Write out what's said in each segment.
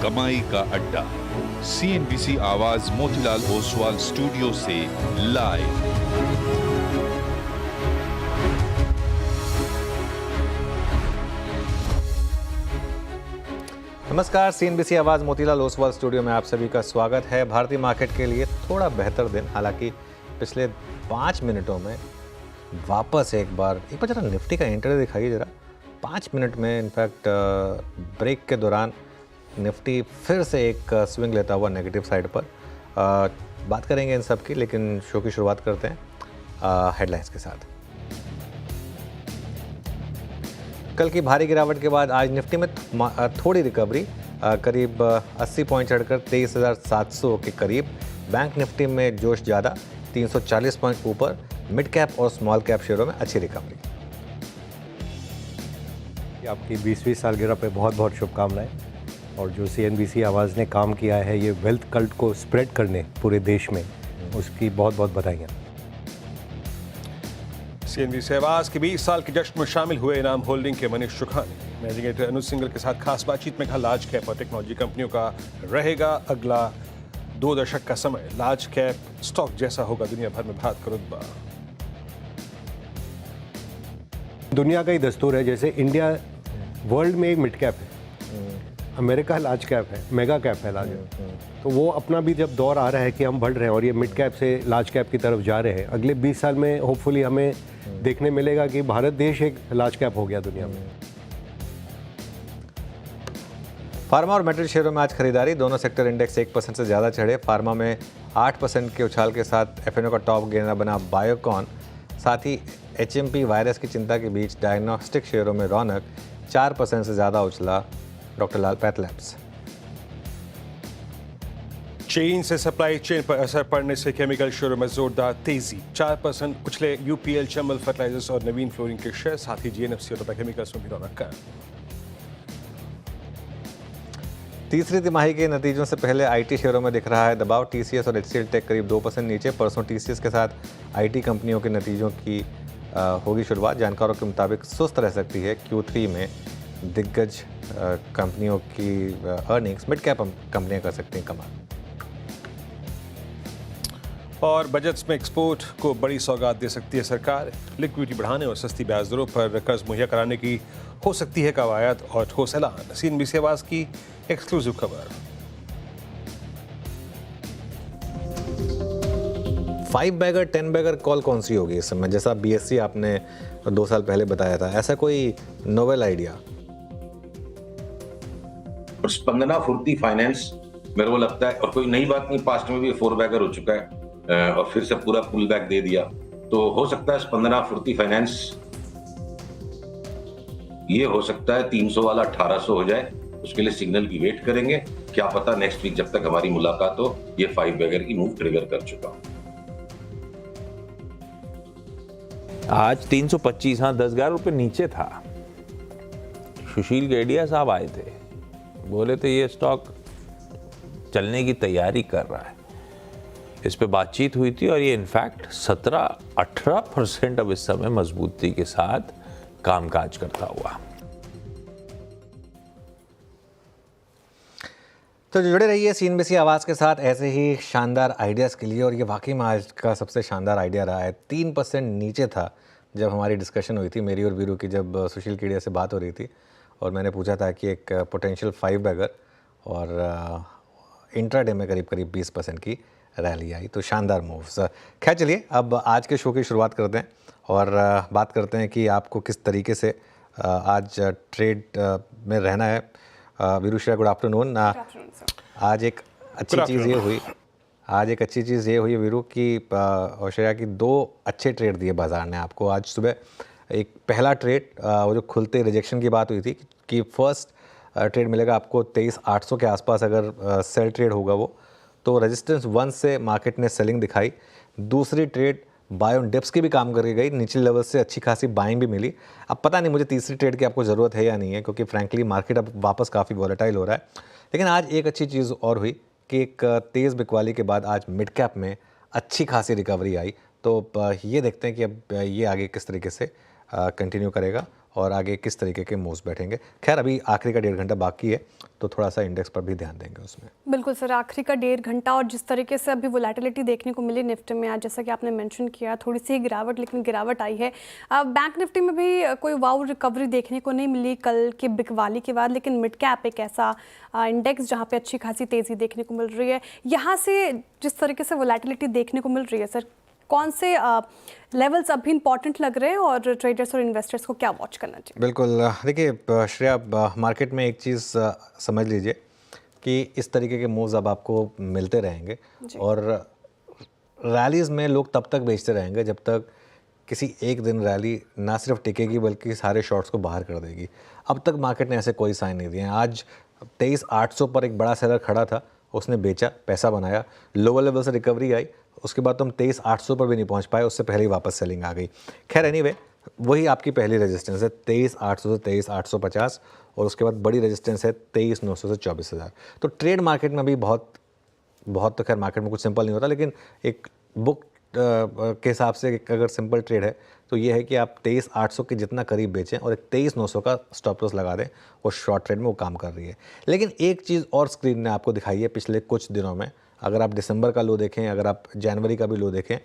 कमाई का अड्डा। CNBC आवाज मोतीलाल ओसवाल स्टूडियो से लाइव। नमस्कार, CNBC आवाज़ मोतीलाल ओसवाल स्टूडियो में आप सभी का स्वागत है। भारतीय मार्केट के लिए थोड़ा बेहतर दिन, हालांकि पिछले 5 मिनटों में वापस एक बार जरा निफ्टी का इंट्राडे दिखाइए जरा। 5 मिनट में इनफैक्ट ब्रेक के दौरान निफ्टी फिर से एक स्विंग लेता हुआ नेगेटिव साइड पर। बात करेंगे इन सब की, लेकिन शो की शुरुआत करते हैं हेडलाइंस के साथ। कल की भारी गिरावट के बाद आज निफ्टी में थोड़ी रिकवरी, करीब 80 पॉइंट चढ़कर 23,700 के करीब। बैंक निफ्टी में जोश ज़्यादा, 340 पॉइंट ऊपर। मिड कैप और स्मॉल कैप शेयरों में अच्छी रिकवरी। आपकी 20वीं सालगिरह पे बहुत बहुत शुभकामनाएं। और जो CNBC आवाज़ ने काम किया है ये वेल्थ कल्ट को स्प्रेड करने पूरे देश में, उसकी बहुत बहुत बधाइयाँ। CNBC आवाज़ के 20 साल के जश्न में शामिल हुए इनाम होल्डिंग के मनीष सुखानी मैनेजिंग एडिटर अनुज सिंगल के साथ खास बातचीत में कहा, लार्ज कैप और टेक्नोलॉजी कंपनियों का रहेगा अगला 2 दशक का समय। लार्ज कैप स्टॉक जैसा होगा दुनिया भर में भारत का रुतबा। दुनिया का ही दस्तूर है, जैसे इंडिया वर्ल्ड में एक मिड कैप है, अमेरिका लार्ज कैप है, मेगा कैप है लार्ज। तो वो अपना भी जब दौर आ रहा है कि हम बढ़ रहे हैं और ये मिड कैप से लार्ज कैप की तरफ जा रहे हैं, अगले 20 साल में होपफुली हमें देखने मिलेगा कि भारत देश एक लार्ज कैप हो गया दुनिया में। फार्मा और मेटल शेयरों में आज खरीदारी, दोनों सेक्टर इंडेक्स 1% से ज़्यादा चढ़े। फार्मा में 8% के उछाल के साथ FNO का टॉप गेनर बना बायोकॉन। साथ ही HMP वायरस की चिंता के बीच डायग्नोस्टिक शेयरों में रौनक, 4% से ज़्यादा उछला डॉक्टर लाल पैथलैब्स। चीन से सप्लाई चेन पर असर पड़ने से केमिकल शेयरों में जोरदार तेजी, 4% उछले UPL, चंबल फर्टिलाइजर्स और नवीन फ्लोरिंग के शेयर। साथ ही GNFC और टाटा केमिकल्स में भी रौनक का। तीसरी तिमाही के नतीजों से पहले IT शेयरों में दिख रहा है दबाव। TCS और HCL टेक करीब 2% नीचे। परसों TCS के साथ IT कंपनियों के नतीजों की होगी शुरुआत। जानकारों के मुताबिक सुस्त रह सकती है Q3 में दिग्गज कंपनियों की अर्निंग्स। मिड कैप कंपनियां कर सकती हैं कमाल। और बजट्स में एक्सपोर्ट को बड़ी सौगात दे सकती है सरकार। लिक्विडिटी बढ़ाने और सस्ती ब्याज दरों पर कर्ज मुहैया कराने की हो सकती है कवायद और ठोस ऐलान। CNBC आवाज़ की एक्सक्लूसिव खबर। 5 बैगर 10 बैगर कॉल कौन सी होगी इस समय? जैसा BSE आपने 2 साल पहले बताया था, ऐसा कोई नोवेल आइडिया? और स्पंदना फुर्ती फाइनेंस मेरे को लगता है, और कोई नई बात नहीं, पास्ट में भी 4 बैगर हो चुका है और फिर से पूरा पुल बैक दे दिया, तो हो सकता है स्पंदना फुर्ती फाइनेंस, ये हो सकता है 300 वाला 1800 हो जाए। उसके लिए सिग्नल की वेट करेंगे, क्या पता नेक्स्ट वीक जब तक हमारी मुलाकात हो ये 5 बैगर की मूव ट्रिगर कर चुका हूं। आज 325, हाँ 10-11 रुपये नीचे था। सुशील गेडिया साहब आए थे, बोले थे ये स्टॉक चलने की तैयारी कर रहा है। इस पे बातचीत हुई थी और ये इनफैक्ट 17-18% अब इस समय मजबूती के साथ कामकाज करता हुआ। तो जुड़े रहिए CNBC आवाज़ के साथ ऐसे ही शानदार आइडियाज़ के लिए। और ये वाकई में आज का सबसे शानदार आइडिया रहा है। 3% नीचे था जब हमारी डिस्कशन हुई थी, मेरी और वीरू की, जब सुशील केडिया से बात हो रही थी और मैंने पूछा था कि एक पोटेंशियल 5 बैगर, और इंट्राडे में करीब करीब 20% की रैली आई। तो शानदार मूव्स। खैर चलिए अब आज के शो की शुरुआत करते हैं और बात करते हैं कि आपको किस तरीके से आज ट्रेड में रहना है। Veeru Shreya, good afternoon. आज एक अच्छी चीज़ ये हुई वीरू की और श्रेया की 2 अच्छे ट्रेड दिए बाजार ने आपको। आज सुबह एक पहला ट्रेड, वो जो खुलते रिजेक्शन की बात हुई थी कि फर्स्ट ट्रेड मिलेगा आपको 23,800 के आसपास अगर सेल ट्रेड होगा वो, तो रेजिस्टेंस 1 से मार्केट ने सेलिंग दिखाई। दूसरी ट्रेड बाय ऑन डिप्स की भी काम करके गई, निचले लेवल से अच्छी खासी बाइंग भी मिली। अब पता नहीं मुझे तीसरी ट्रेड की आपको ज़रूरत है या नहीं है, क्योंकि फ्रैंकली मार्केट अब वापस काफ़ी वॉलेटाइल हो रहा है। लेकिन आज एक अच्छी चीज़ और हुई कि एक तेज़ बिकवाली के बाद आज मिड कैप में अच्छी खासी रिकवरी आई। तो ये देखते हैं कि अब ये आगे किस तरीके से कंटिन्यू करेगा और आगे किस तरीके के मूव्स बैठेंगे। खैर अभी आखिरी का 1.5 घंटा बाकी है, तो थोड़ा सा इंडेक्स पर भी ध्यान देंगे उसमें। बिल्कुल सर, आखिरी का 1.5 घंटा और जिस तरीके से अभी वोलेटिलिटी देखने को मिली निफ्टी में आज, जैसा कि आपने मेंशन किया, थोड़ी सी गिरावट, लेकिन गिरावट आई है। बैंक निफ्टी में भी कोई वाव रिकवरी देखने को नहीं मिली कल के बिकवाली के बाद, लेकिन मिड कैप एक ऐसा इंडेक्स जहाँ पे अच्छी खासी तेज़ी देखने को मिल रही है। यहाँ से जिस तरीके से वोलेटिलिटी देखने को मिल रही है सर, कौन से लेवल्स अभी इंपॉर्टेंट लग रहे हैं और ट्रेडर्स और इन्वेस्टर्स को क्या वॉच करना चाहिए? बिल्कुल, देखिए श्रेया, मार्केट में एक चीज़ समझ लीजिए कि इस तरीके के मूव्स अब आपको मिलते रहेंगे और रैलीज़ में लोग तब तक बेचते रहेंगे जब तक किसी एक दिन रैली ना सिर्फ टिकेगी बल्कि सारे शॉर्ट्स को बाहर कर देगी। अब तक मार्केट ने ऐसे कोई साइन नहीं दिए हैं। आज 23,800 पर एक बड़ा सेलर खड़ा था, उसने बेचा, पैसा बनाया, लोअर लेवल से रिकवरी आई, उसके बाद तो हम 23,800 पर भी नहीं पहुंच पाए, उससे पहले ही वापस सेलिंग आ गई। खैर एनीवे, वही आपकी पहली रेजिस्टेंस है 23,800 से 23,850 और उसके बाद बड़ी रेजिस्टेंस है 23,900 से 24,000। तो ट्रेड मार्केट में भी बहुत तो खैर मार्केट में कुछ सिंपल नहीं होता, लेकिन एक बुक के हिसाब से अगर सिंपल ट्रेड है तो ये है कि आप 23,800 के जितना करीब बेचें और एक 23,900 का स्टॉप लॉस लगा दें, और शॉर्ट ट्रेड में वो काम कर रही है। लेकिन एक चीज़ और स्क्रीन ने आपको दिखाई है पिछले कुछ दिनों में, अगर आप दिसंबर का लो देखें, अगर आप जनवरी का भी लो देखें,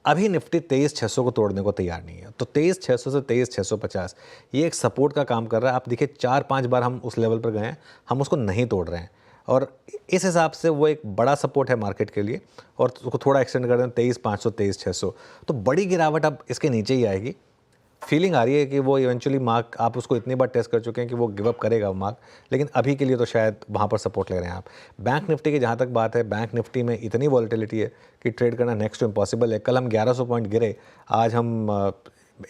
अभी निफ्टी 23,600 को तोड़ने को तैयार नहीं है। तो 23,600 से 23,650 ये एक सपोर्ट का काम कर रहा है। आप देखिए 4-5 बार हम उस लेवल पर गए हैं, हम उसको नहीं तोड़ रहे हैं, और इस हिसाब से वो एक बड़ा सपोर्ट है मार्केट के लिए, और उसको थोड़ा एक्सटेंड कर दें 23,500 23,600, तो बड़ी गिरावट अब इसके नीचे ही आएगी। फीलिंग आ रही है कि वो इवेंचुअली मार्क, आप उसको इतनी बार टेस्ट कर चुके हैं कि वो गिव अप करेगा वो मार्क, लेकिन अभी के लिए तो शायद वहाँ पर सपोर्ट ले रहे हैं आप। बैंक निफ्टी की जहाँ तक बात है, बैंक निफ्टी में इतनी वॉलेटिलिटी है कि ट्रेड करना नेक्स्ट टू इम्पॉसिबल है। कल हम 1100 पॉइंट गिरे, आज हम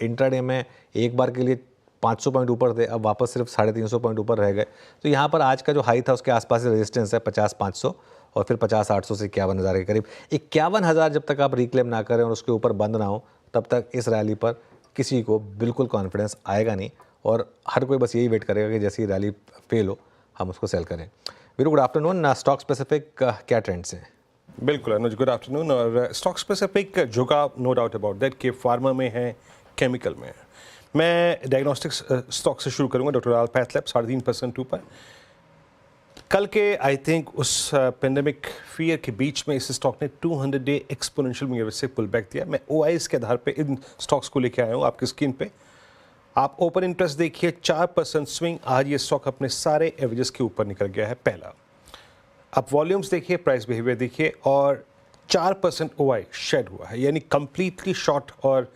इंट्राडे में एक बार के लिए 500 पॉइंट ऊपर थे, अब वापस सिर्फ 350 पॉइंट ऊपर रह गए। तो यहाँ पर आज का जो हाई था उसके आसपास से रेजिस्टेंस है 50,500 और फिर 50,800 से 51,000 के करीब। 51,000 जब तक आप रिक्लेम ना करें और उसके ऊपर बंद ना हो, तब तक इस रैली पर किसी को बिल्कुल कॉन्फिडेंस आएगा नहीं, और हर कोई बस यही वेट करेगा कि जैसी रैली फेल हो हम उसको सेल करें। Veeru, good afternoon. Stock specific क्या ट्रेंड्स हैं? बिल्कुल अनुज, गुड आफ्टरनून। और स्टॉक स्पेसिफिक झुकाव नो डाउट अबाउट दैट कि फार्मा में है, केमिकल में है। मैं डायग्नोस्टिक्स स्टॉक से शुरू करूंगा, डॉक्टर लाल पैथ लैब 3.5% ऊपर। कल के आई थिंक उस पेंडेमिक फियर के बीच में इस स्टॉक ने 200 डे एक्सपोनेंशियल मूविंग एवरेज से पुल बैक दिया। मैं ओआईएस के आधार पे इन स्टॉक्स को लेके आया हूँ आपकी स्क्रीन पे। आप ओपन इंटरेस्ट देखिए, 4% स्विंग, आज ये स्टॉक अपने सारे एवरेजेस के ऊपर निकल गया है। पहला, आप वॉल्यूम्स देखिए, प्राइस बिहेवियर देखिए, और 4% ओआई शेड हुआ है, यानी कंप्लीटली शॉर्ट और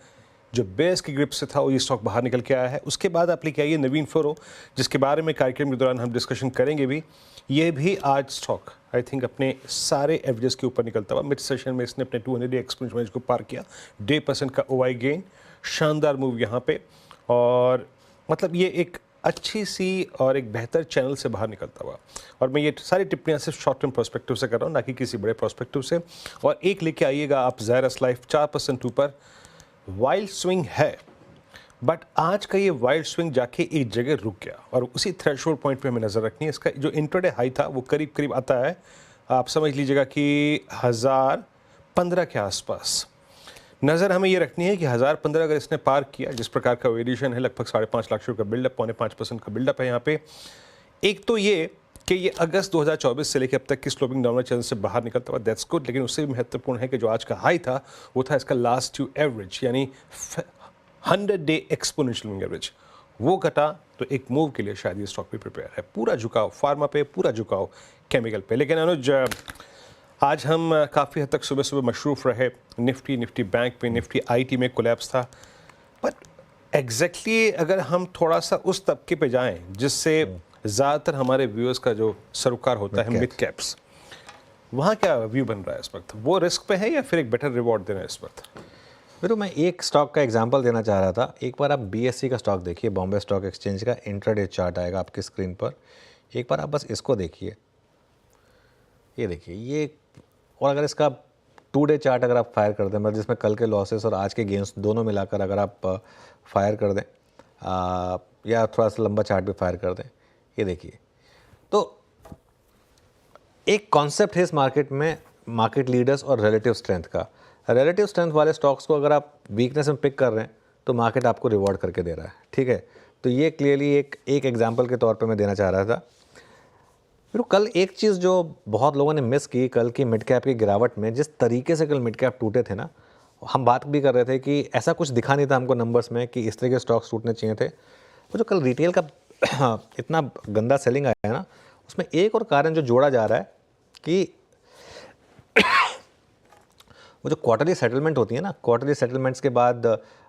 जो बेस की ग्रिप से था वो ये स्टॉक बाहर निकल के आया है। उसके बाद आप लेके आइए नवीन फ्लोरो, जिसके बारे में कार्यक्रम के दौरान हम डिस्कशन करेंगे भी। ये भी आज स्टॉक आई थिंक अपने सारे एवरेजेस के ऊपर निकलता हुआ। मिड सेशन में इसने अपने 200 डे एक्सपोनेंशियल को पार किया, 1.5% का ओआई गेन, शानदार मूव यहाँ पे, और मतलब ये एक अच्छी सी और एक बेहतर चैनल से बाहर निकलता हुआ। और मैं ये सारी टिप्पणियाँ सिर्फ शॉर्ट टर्म पर्सपेक्टिव से कर रहा हूँ, ना कि किसी बड़े पर्सपेक्टिव से। और एक लेके आइएगा आप ज़ायरस लाइफ, 4% ऊपर, वाइल्ड स्विंग है, बट आज का ये वाइल्ड स्विंग जाके एक जगह रुक गया और उसी थ्रेशोल्ड पॉइंट पे हमें नज़र रखनी है। इसका जो इंट्राडे हाई था वो करीब करीब आता है, आप समझ लीजिएगा कि 1015 के आसपास। नज़र हमें ये रखनी है कि 1015 अगर इसने पार किया, जिस प्रकार का वेरिएशन है, लगभग 5.5 लाख का बिल्डअप, 0.5% का बिल्डअप है यहाँ पे। एक तो ये कि ये अगस्त 2024 से लेकर अब तक की स्लोपिंग डाउनवर्ड चैनल से बाहर निकलता हुआ, दैट्स गुड। लेकिन उससे भी महत्वपूर्ण है कि जो आज का हाई था वो था इसका लास्ट टू एवरेज, यानी 100 डे एक्सपोनेंशियल मूविंग एवरेज, वो घटा। तो एक मूव के लिए शायद ये स्टॉक भी प्रिपेयर है। पूरा झुकाव फार्मा पे, पूरा झुकाव केमिकल पे। लेकिन अनुज, आज हम काफ़ी हद तक सुबह सुबह मशरूफ़ रहे, निफ्टी बैंक पे, निफ्टी आईटी में कोलैप्स था। बट एग्जैक्टली अगर हम थोड़ा सा उस तबके पे जाएं जिससे ज़्यादातर हमारे व्यूअर्स का जो सरोकार होता है, मिड कैप्स, वहाँ क्या व्यू बन रहा है इस वक्त? वो रिस्क पे है या फिर एक बेटर रिवॉर्ड दे रहा है इस वक्त? फिर मैं एक स्टॉक का एग्जांपल देना चाह रहा था। एक बार आप बीएससी का स्टॉक देखिए, बॉम्बे स्टॉक एक्सचेंज का इंट्राडे चार्ट आएगा आपकी स्क्रीन पर। एक बार आप बस इसको देखिए, ये देखिए ये, और अगर इसका 2 डे चार्ट अगर आप फायर कर दें, मतलब जिसमें कल के लॉसेस और आज के गेंस दोनों मिलाकर अगर आप फायर कर दें, या थोड़ा सा लंबा चार्ट भी फायर कर दें, ये देखिए। तो एक कॉन्सेप्ट है इस मार्केट में, मार्केट लीडर्स और रिलेटिव स्ट्रेंथ का। रिलेटिव स्ट्रेंथ वाले स्टॉक्स को अगर आप वीकनेस में पिक कर रहे हैं तो मार्केट आपको रिवॉर्ड करके दे रहा है, ठीक है। तो ये क्लियरली एक एग्जांपल के तौर पे मैं देना चाह रहा था। फिर कल एक चीज़ जो बहुत लोगों ने मिस की कल की मिड कैप की गिरावट में, जिस तरीके से कल मिड कैप टूटे थे ना, हम बात भी कर रहे थे कि ऐसा कुछ दिखा नहीं था हमको नंबर्स में कि इस तरह के स्टॉक्स टूटने चाहिए थे। वो जो कल रिटेल का इतना गंदा सेलिंग आया है ना, उसमें एक और कारण जो जोड़ा जा रहा है कि वो जो क्वार्टरली सेटलमेंट होती है ना, क्वार्टरली सेटलमेंट्स के बाद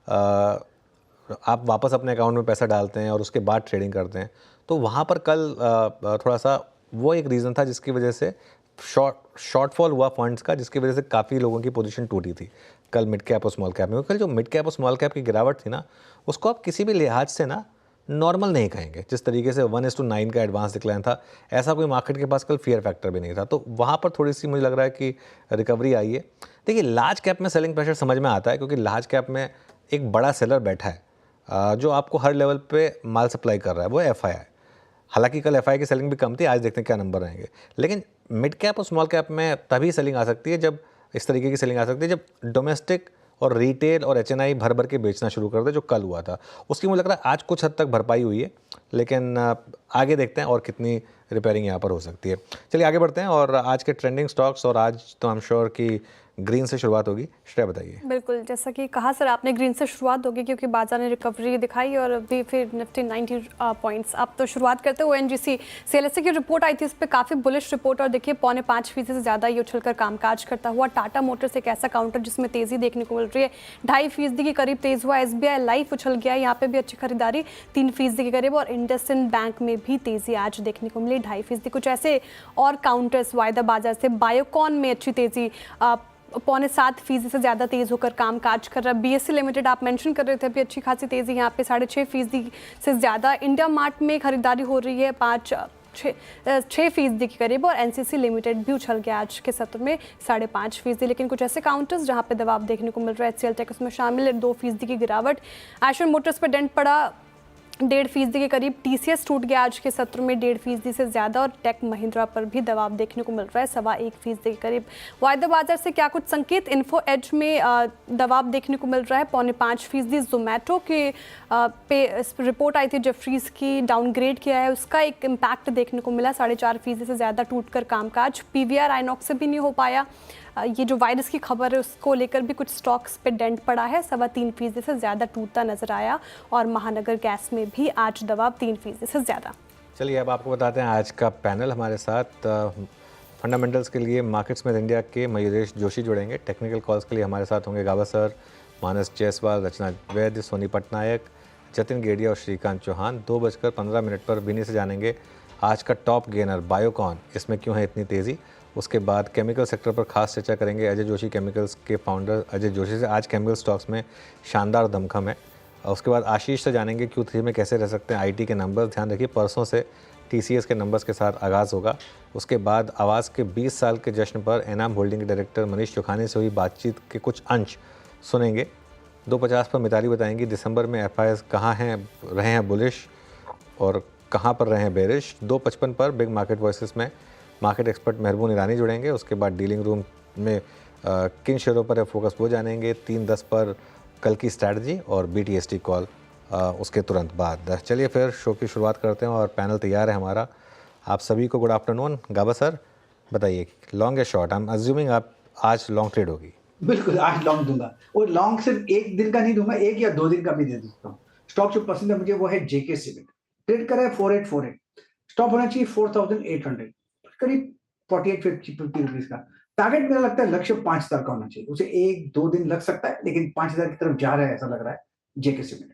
आप वापस अपने अकाउंट में पैसा डालते हैं और उसके बाद ट्रेडिंग करते हैं, तो वहाँ पर कल थोड़ा सा वो एक रीज़न था जिसकी वजह से शॉर्टफॉल हुआ फंड्स का, जिसकी वजह से काफ़ी लोगों की पोजीशन टूटी थी कल मिड कैप और स्मॉल कैप में। कल जो मिड कैप और स्मॉल कैप की गिरावट थी ना, उसको आप किसी भी लिहाज से ना नॉर्मल नहीं कहेंगे। जिस तरीके से 1:9 का एडवांस डिक्लाइन था, ऐसा कोई मार्केट के पास कल फियर फैक्टर भी नहीं था, तो वहाँ पर थोड़ी सी मुझे लग रहा है कि रिकवरी आई है। देखिए, लार्ज कैप में सेलिंग प्रेशर समझ में आता है क्योंकि लार्ज कैप में एक बड़ा सेलर बैठा है जो आपको हर लेवल पे माल सप्लाई कर रहा है, वो एफआई है। हालांकि कल एफआई की सेलिंग भी कम थी, आज देखते हैं क्या नंबर रहेंगे। लेकिन मिड कैप और स्मॉल कैप में तभी सेलिंग आ सकती है जब इस तरीके की सेलिंग आ सकती है जब डोमेस्टिक और रिटेल और एचएनआई भर भर के बेचना शुरू कर दे, जो कल हुआ था। उसकी मुझे लग रहा है आज कुछ हद तक भरपाई हुई है, लेकिन आगे देखते हैं और कितनी रिपेयरिंग यहाँ पर हो सकती है। चलिए आगे बढ़ते हैं और आज के ट्रेंडिंग स्टॉक्स, और आज तो आई एम श्योर कि ग्रीन से शुरुआत होगी। श्रेया बताइए। बिल्कुल, जैसा कि कहा सर आपने, ग्रीन से शुरुआत होगी क्योंकि बाजार ने रिकवरी दिखाई और अभी फिर निफ्टी 90 पॉइंट्स। अब तो शुरुआत करते हुए ओएनजीसी सीएलएसए की रिपोर्ट आई थी, इस पर काफ़ी बुलिश रिपोर्ट, और देखिए 4.5% से ज़्यादा ये उछलकर कामकाज करता हुआ। टाटा मोटर्स एक ऐसा काउंटर जिसमें तेज़ी देखने को मिल रही है, 2.5% के करीब तेज़ हुआ। एसबीआई लाइफ उछल गया, यहाँ पे भी अच्छी खरीदारी 3% के करीब, और इंडसइंड बैंक में भी तेज़ी आज देखने को मिली 2.5%। कुछ ऐसे और काउंटर्स वायदा बाजार से, बायोकॉन में अच्छी तेज़ी 6.25% से ज़्यादा तेज़ होकर काम काज कर रहा है। बीएससी लिमिटेड आप मेंशन कर रहे थे, अभी अच्छी खासी तेज़ी यहाँ पे 6.5% से ज़्यादा। इंडिया मार्ट में खरीदारी हो रही है 6% के करीब, और एनसीसी लिमिटेड भी उछल गया आज के सत्र में 5.5%। लेकिन कुछ ऐसे काउंटर्स जहाँ पे दबाव देखने को मिल रहा है, एचसीएल टेक उसमें शामिल है, 2% की गिरावट। आयशर मोटर्स पर डेंट पड़ा 1.5% के करीब। टीसीएस टूट गया आज के सत्र में 1.5% से ज़्यादा, और टेक महिंद्रा पर भी दबाव देखने को मिल रहा है 1.25% के करीब। वायदा बाजार से क्या कुछ संकेत, इन्फो एज में दबाव देखने को मिल रहा है 4.25%। जोमेटो के पे रिपोर्ट आई थी जेफरीज की, डाउनग्रेड किया है, उसका एक इम्पैक्ट देखने को मिला, 4.5% से ज़्यादा टूटकर कामकाज। पीवीआर आइनॉक्स से भी नहीं हो पाया, ये जो वायरस की खबर है उसको लेकर भी कुछ स्टॉक्स पे डेंट पड़ा है, 3.25% से ज़्यादा टूटता नजर आया। और महानगर गैस में भी आज दबाव 3% से ज़्यादा। चलिए अब आपको बताते हैं आज का पैनल। हमारे साथ फंडामेंटल्स के लिए मार्केट्स में इंडिया के मयूरेश जोशी जुड़ेंगे। टेक्निकल कॉल्स के लिए हमारे साथ होंगे गाबा सर, मानस जायसवाल, रचना वैद्य, सोनी पटनायक, जतिन गेडिया और श्रीकांत चौहान। 2:15 पर विनी से जानेंगे आज का टॉप गेनर बायोकॉन, इसमें क्यों है इतनी तेज़ी। उसके बाद केमिकल सेक्टर पर खास चर्चा करेंगे अजय जोशी केमिकल्स के फाउंडर अजय जोशी से। आज केमिकल स्टॉक्स में शानदार दमखम है। और उसके बाद आशीष से जानेंगे Q3 में कैसे रह सकते हैं आईटी के नंबर्स। ध्यान रखिए परसों से टीसीएस के नंबर्स के साथ आगाज़ होगा। उसके बाद आवाज़ के 20 साल के जश्न पर एनाम होल्डिंग के डायरेक्टर मनीष चौखानी से हुई बातचीत के कुछ अंश सुनेंगे। 2:50 पर मिताली बताएंगी दिसंबर में एफआईआईज कहाँ हैं रहे हैं बुलिश और कहाँ पर रहे हैं बेरिश। 2:55 पर बिग मार्केट वॉइसेस में मार्केट एक्सपर्ट मेहरबून ईरानी जुड़ेंगे। उसके बाद डीलिंग रूम में किन शेयरों पर है फोकस वो जानेंगे। 3:10 पर कल की स्ट्रैटेजी और बीटीएसटी कॉल उसके तुरंत बाद। चलिए फिर शो की शुरुआत करते हैं और पैनल तैयार है हमारा। आप सभी को गुड आफ्टरनून। गाबा सर बताइए, लॉन्ग या शॉर्ट? आई एम अज्यूमिंग आप आज लॉन्ग ट्रेड होगी। बिल्कुल आज लॉन्ग दूंगा, और लॉन्ग सिर्फ एक दिन का नहीं दूंगा, 1 या 2 दिन का भी दे देता हूँ। स्टॉक जो पसंद है मुझे वो है जेके सीमेंट, ट्रेड कर रहा है 4848, स्टॉप होना चाहिए 4800, करीब 48-50 रुपीज का। टारगेट मेरा लगता है लक्ष्य 5000 का होना चाहिए, उसे 1-2 दिन लग सकता है, लेकिन 5000 की तरफ जा रहा है ऐसा लग रहा है जेके सीमेंट।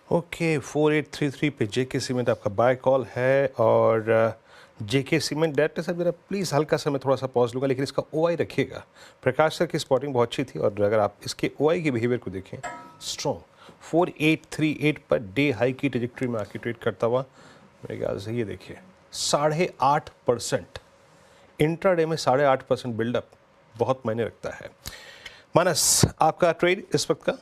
ओके, 4833 पे जेके सीमेंट आपका बाय कॉल है। और जेके सीमेंट डायरेक्टर साहब जरा प्लीज़ हल्का सा मैं थोड़ा सा पॉज लूँगा, लेकिन इसका ओआई रखिएगा। प्रकाश सर की स्पॉटिंग बहुत अच्छी थी, और अगर आप इसके ओआई के बिहेवियर को देखें, स्ट्रॉन्ग 4838 पर डे हाई की ट्रेजेक्ट्री में आके ट्रेड करता हुआ मेरे ख्याल से ये देखिए 8.5% इंट्राडे में 8.5% बिल्डअप बहुत मायने रखता है। मानस, आपका ट्रेड इस वक्त का?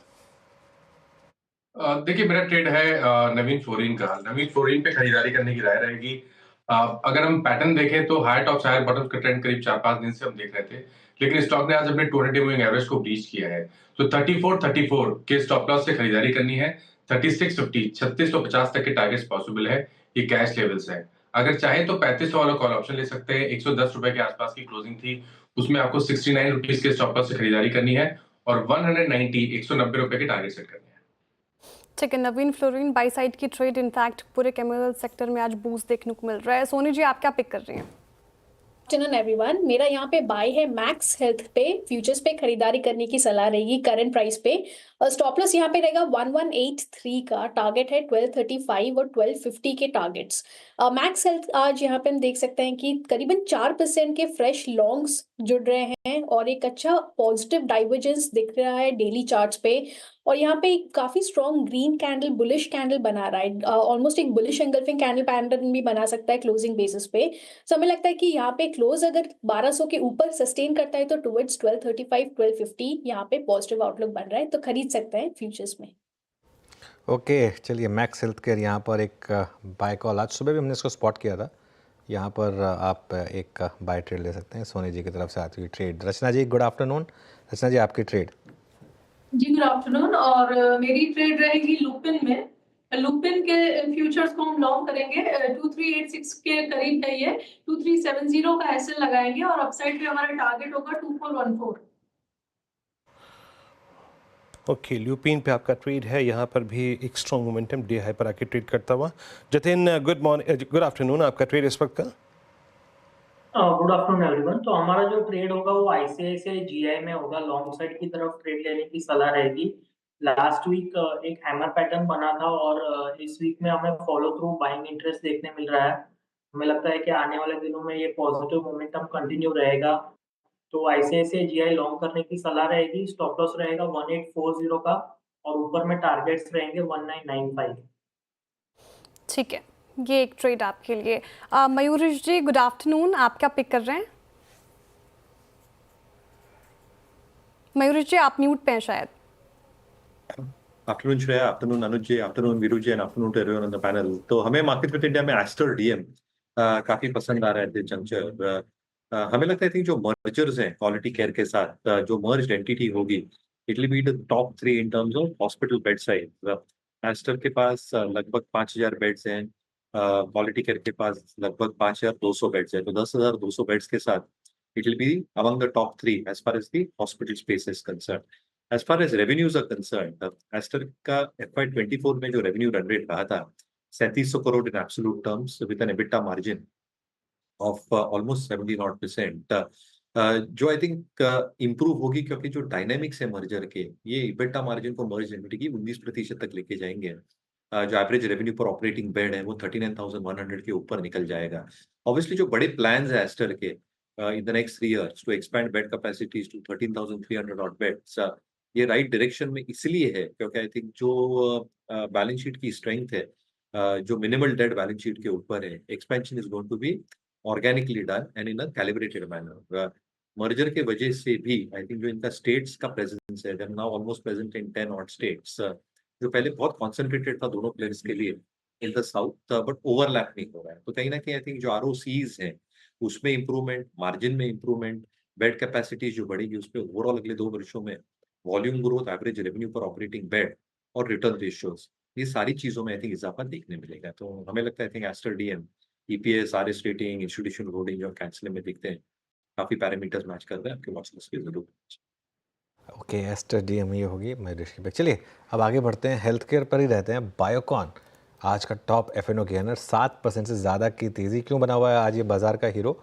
देखिए मेरा ट्रेड है नवीन फ्लोरिन का। नवीन फ्लोरिन पे खरीदारी करने की राय रहेगी। अगर हम पैटर्न देखें तो हायर टॉप हायर बॉटम का ट्रेंड करीब 4-5 दिन से हम देख रहे थे, लेकिन स्टॉक ने आज अपने 200 मूविंग एवरेज को ब्रीच किया है। तो 34 के स्टॉप लॉस से खरीदारी करनी है। 3650 तक के टारगेट्स पॉसिबल है, ये कैश लेवल्स है। अगर चाहे तो 3500 वाला कॉल ऑप्शन ले सकते हैं। 110 रुपए के आसपास की क्लोजिंग थी, उसमें आपको 69 रुपीज के स्टॉप लॉस से खरीदारी करनी है और 190 रुपए के टारगेट सेट करने हैं। ठीक है नवीन फ्लोरिन, बाई साइड की ट्रेड इनफैक्ट पूरे केमिकल सेक्टर में आज बूस्ट देखने को मिल रहा है। सोनी जी आप क्या पिक कर रही हैं? आफ्टरनून एवरीवन, मेरा यहाँ पे बाय है मैक्स हेल्थ पे, फ्यूचर्स पे खरीदारी करने की सलाह रहेगी करंट प्राइस पे। स्टॉप लॉस यहाँ पे रहेगा 1183 का, टारगेट है 1235 और 1250 के टारगेट्स। मैक्स हेल्थ आज यहाँ पे हम देख सकते हैं कि करीबन 4% के फ्रेश लॉन्ग्स जुड़ रहे हैं और एक अच्छा पॉजिटिव डाइवर्जेंस दिख रहा है डेली चार्ट्स पे। और यहाँ पे काफी strong green candle, bullish candle बना रहा है, ऑलमोस्ट एक बुलिश एंगल्फिंग कैंडल पैटर्न भी बना सकता है क्लोजिंग बेसिस पे। सो हमें लगता है कि यहाँ पे क्लोज अगर 1200 के ऊपर सस्टेन करता है तो टुवर्ड्स 1235 1250 यहाँ पे पॉजिटिव आउटलुक बन रहा है, तो खरीद सकते हैं फ्यूचर्स में। ओके चलिए, मैक्स हेल्थ केयर यहाँ पर एक बाय कॉल, आज सुबह भी हमने इसको स्पॉट किया था। यहाँ पर आप एक बाय ट्रेड ले सकते हैं। सोनी जी की तरफ से आती हुई ट्रेड। रचना जी गुड आफ्टरनून। रचना जी आपकी ट्रेड। जी गुड आफ्टरनून, और मेरी ट्रेड रहेगी लुपिन में। लुपिन के फ्यूचर्स को हम लॉन्ग करेंगे, 2386 के करीब है ये, 2370 का एसएल लगाएंगे और अपसाइड पे हमारा टारगेट होगा 2414। ओके, ल्यूपिन पे आपका ट्रेड है, यहाँ पर भी एक स्ट्रॉन्ग मोमेंटम डे हाई पर आके ट्रेड करता हुआ। जतिन गुड आफ्टरनून, आपका ट्रेड इस वक्त का? Good afternoon everyone. तो हमारा जो ट्रेड होगा वो आईसीआईसीआई जीआई में होगा, लॉन्ग साइड की तरफ ट्रेड लेने की सलाह रहेगी। लास्ट वीक एक हैमर पैटर्न बना था और इस वीक में हमें फॉलो थ्रू बाइंग इंटरेस्ट देखने मिल रहा है। हमें लगता है कि आने वाले दिनों में ये पॉजिटिव मोमेंटम कंटिन्यू रहेगा, तो आईसीआईसीआई जीआई लॉन्ग करने की सलाह रहेगी। स्टॉप लॉस रहेगा 1840 का और ऊपर में टारगेट्स रहेंगे 1995। ठीक है, ये एक ट्रेड आपके लिए। मयूरेश जी गुड आफ्टरनून, आप क्या पिक कर रहे हैं? मयूरेश जी आप म्यूट पे हैं शायद। Afternoon Shreya, afternoon Anuj ji, afternoon Veeru ji and afternoon to everyone on the panel. तो हमें मार्केट विद इंडिया में एस्टर डीएम काफी पसंद आ रहा है दिस जंक्चर। हमें लगता है कि जो मर्जर्स हैं क्वालिटी केयर के साथ, जो merged entity it, will will the top top 3 in terms of hospital bed size. Aster के पास लगभग 5000 बेड्स हैं, क्वालिटी केयर के पास लगभग 5200 बेड्स हैं, तो 10,200 बेड्स के साथ it will be among the top 3 as far as the hospital space is concern. As far as revenues are concern, Aster का FY24 में जो रेवेन्यू रन रेट रहा था 3700 crore in absolute terms with an EBITDA margin of almost 70% जो I think improve होगी, क्योंकि जो dynamics है मर्जर के, ये इबिटा मार्जिन को मर्ज एंटिटी की 19% तक लेके जाएंगे। जो एवरेज रेवेन्यू पर ऑपरेटिंग बेड है वो 39,100 के ऊपर निकल जाएगा। ऑब्वियसली जो बड़े प्लान्स है एस्टर के in the next 3 years to expand bed capacities to 13,300 odd beds, ये राइट डायरेक्शन में इसलिए है क्योंकि आई थिंक जो बैलेंस शीट की स्ट्रेंथ है, जो मिनिमल डेट बैलेंस शीट के ऊपर है, expansion is going to be organically done and in a calibrated manner. Merger के वजह से भी आई थिंक जो इनका स्टेट्स का प्रेजेंस है, now almost present in 10 odd states, जो पहले बहुत कॉन्सेंट्रेटेड था दोनों प्लेयर्स के लिए in the south, but overlap नहीं हो रहा है। तो कहीं ना कहीं आई थिंक जो ROCs हैं उसमें इंप्रूवमेंट, मार्जिन में इंप्रूवमेंट, बेड कैपेसिटी जो बढ़ेगी उस पर ओवरऑल अगले 2 वर्षों में वॉल्यूम ग्रोथ, एवरेज रेवेन्यू पर ऑपरेटिंग बेड और रिटर्न रेशियोज, ये सारी चीजों में आई थिंक इजाफा देखने मिलेगा। तो हमें लगता है I think Aster DM, EPS, RS rating, institutional holding और कैंसिल में दिखते हैं, काफी पैरामीटर्स मैच कर रहे हैं, आपके वॉच लिस्ट पे जरूर। ओके, एस्टर डीएम ये होगी मयूरेश की पिक। चलिए अब आगे बढ़ते हैं, हेल्थ केयर पर ही रहते हैं। बायोकॉन आज का टॉप F&O गेनर, 7% से ज़्यादा की तेज़ी। क्यों बना हुआ है आज ये बाजार का हीरो,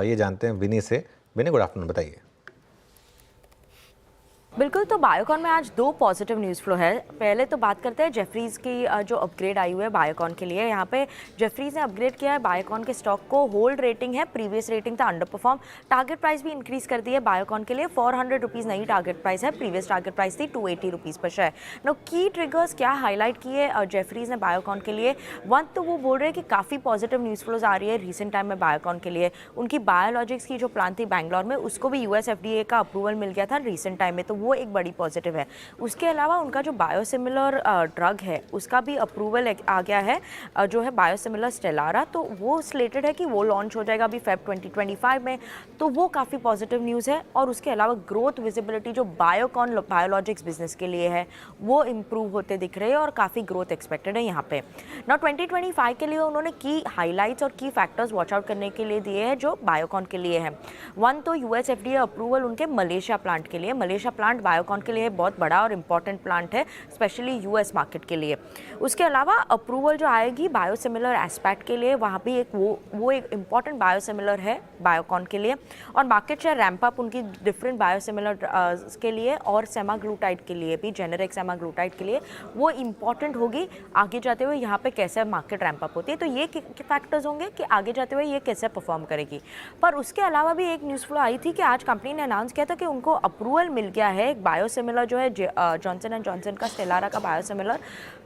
ये जानते हैं विनी से। विनी गुड आफ्टरनून, बताइए। बिल्कुल, तो बायोकॉन में आज 2 पॉजिटिव न्यूज़ फ्लो है। पहले तो बात करते हैं जेफरीज़ की जो अपग्रेड आई हुई है बायोकॉन के लिए। यहाँ पे जेफरीज़ ने अपग्रेड किया है बायोकॉन के स्टॉक को। होल्ड रेटिंग है, प्रीवियस रेटिंग था अंडर परफॉर्म। टारगेट प्राइस भी इंक्रीज कर दी है बायोकॉन के लिए, 400 रुपीज़ नई टारगेट प्राइस है, प्रीवियस टारगेट प्राइस थी 280 रुपीज़ पर शेयर। नो की ट्रिगर्स क्या हाईलाइट किए जेफरीज़ ने बायोकॉन के लिए? वन तो वो बोल रहे हैं कि काफ़ी पॉजिटिव न्यूज़ फ्लोज आ रही है रिसेंट टाइम में बायोकॉन के लिए। उनकी बायोलॉजिक्स की जो प्लान थी बैंगलोर में, उसको भी US FDA का अप्रूवल मिल गया था रिसेंट टाइम में, तो वो एक बड़ी पॉजिटिव है। उसके अलावा उनका जो बायोसिमिलर ड्रग है उसका भी अप्रूवल आ गया है, जो है बायोसिमिलर स्टेलारा, तो वो स्लेटेड है कि वो लॉन्च हो जाएगा अभी फेब 2025 में, तो वो काफ़ी पॉजिटिव न्यूज़ है। और उसके अलावा ग्रोथ विजिबिलिटी जो बायोकॉन बायोलॉजिक्स बिजनेस के लिए है वो इम्प्रूव होते दिख रहे हैं और काफ़ी ग्रोथ एक्सपेक्टेड है यहाँ पे। नाउ 2025 के लिए उन्होंने की हाईलाइट्स और की फैक्टर्स वॉच आउट करने के लिए दिए हैं जो बायोकॉन के लिए है। वन तो US FDA अप्रूवल उनके मलेशिया प्लांट के लिए। मलेशिया प्लांट बायोकॉन के लिए बहुत बड़ा और इम्पॉर्टेंट प्लांट है, स्पेशली US मार्केट के लिए। उसके अलावा अप्रूवल जो आएगी बायोसिमिलर एस्पेक्ट के लिए, वहाँ भी एक वो एक इम्पॉर्टेंट बायोसिमिलर है बायोकॉन के लिए। और मार्केट शेयर रैंप अप उनकी डिफरेंट बायोसिमिलर के लिए और सेमाग्लूटाइड के लिए भी, जेनेरिक सेमाग्लूटाइड के लिए वो इम्पॉर्टेंट होगी आगे जाते हुए यहाँ पे कैसे मार्केट रैंप अप होती है। तो ये फैक्टर्स होंगे कि आगे जाते हुए ये कैसे परफॉर्म करेगी। पर उसके अलावा भी एक न्यूज़ फ्लो आई थी कि आज कंपनी ने अनाउंस किया था कि उनको अप्रूवल मिल गया है एक बायोसिमिलर जो है जॉनसन एंड जॉनसन का स्टेलारा का बायोसिमिलर,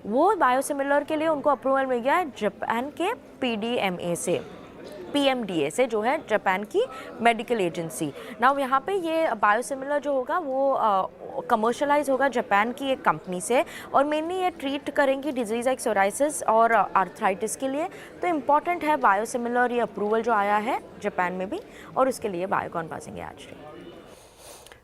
वो बायोसिमिलर के लिए उनको अप्रूवल मिल गया है जापान के PMDA से, जो है जापान की मेडिकल एजेंसी। नाउ यहाँ पे ये बायोसिमिलर जो होगा वो कमर्शलाइज होगा जापान की एक कंपनी से, और मेनली ये ट्रीट करेंगी डिजीज़ लाइक सोराइसिस और आर्थराइटिस के लिए। तो इम्पॉर्टेंट है बायोसिमिलर ये अप्रूवल जो आया है जापान में भी, और उसके लिए बायोकॉन पासेंगे आज।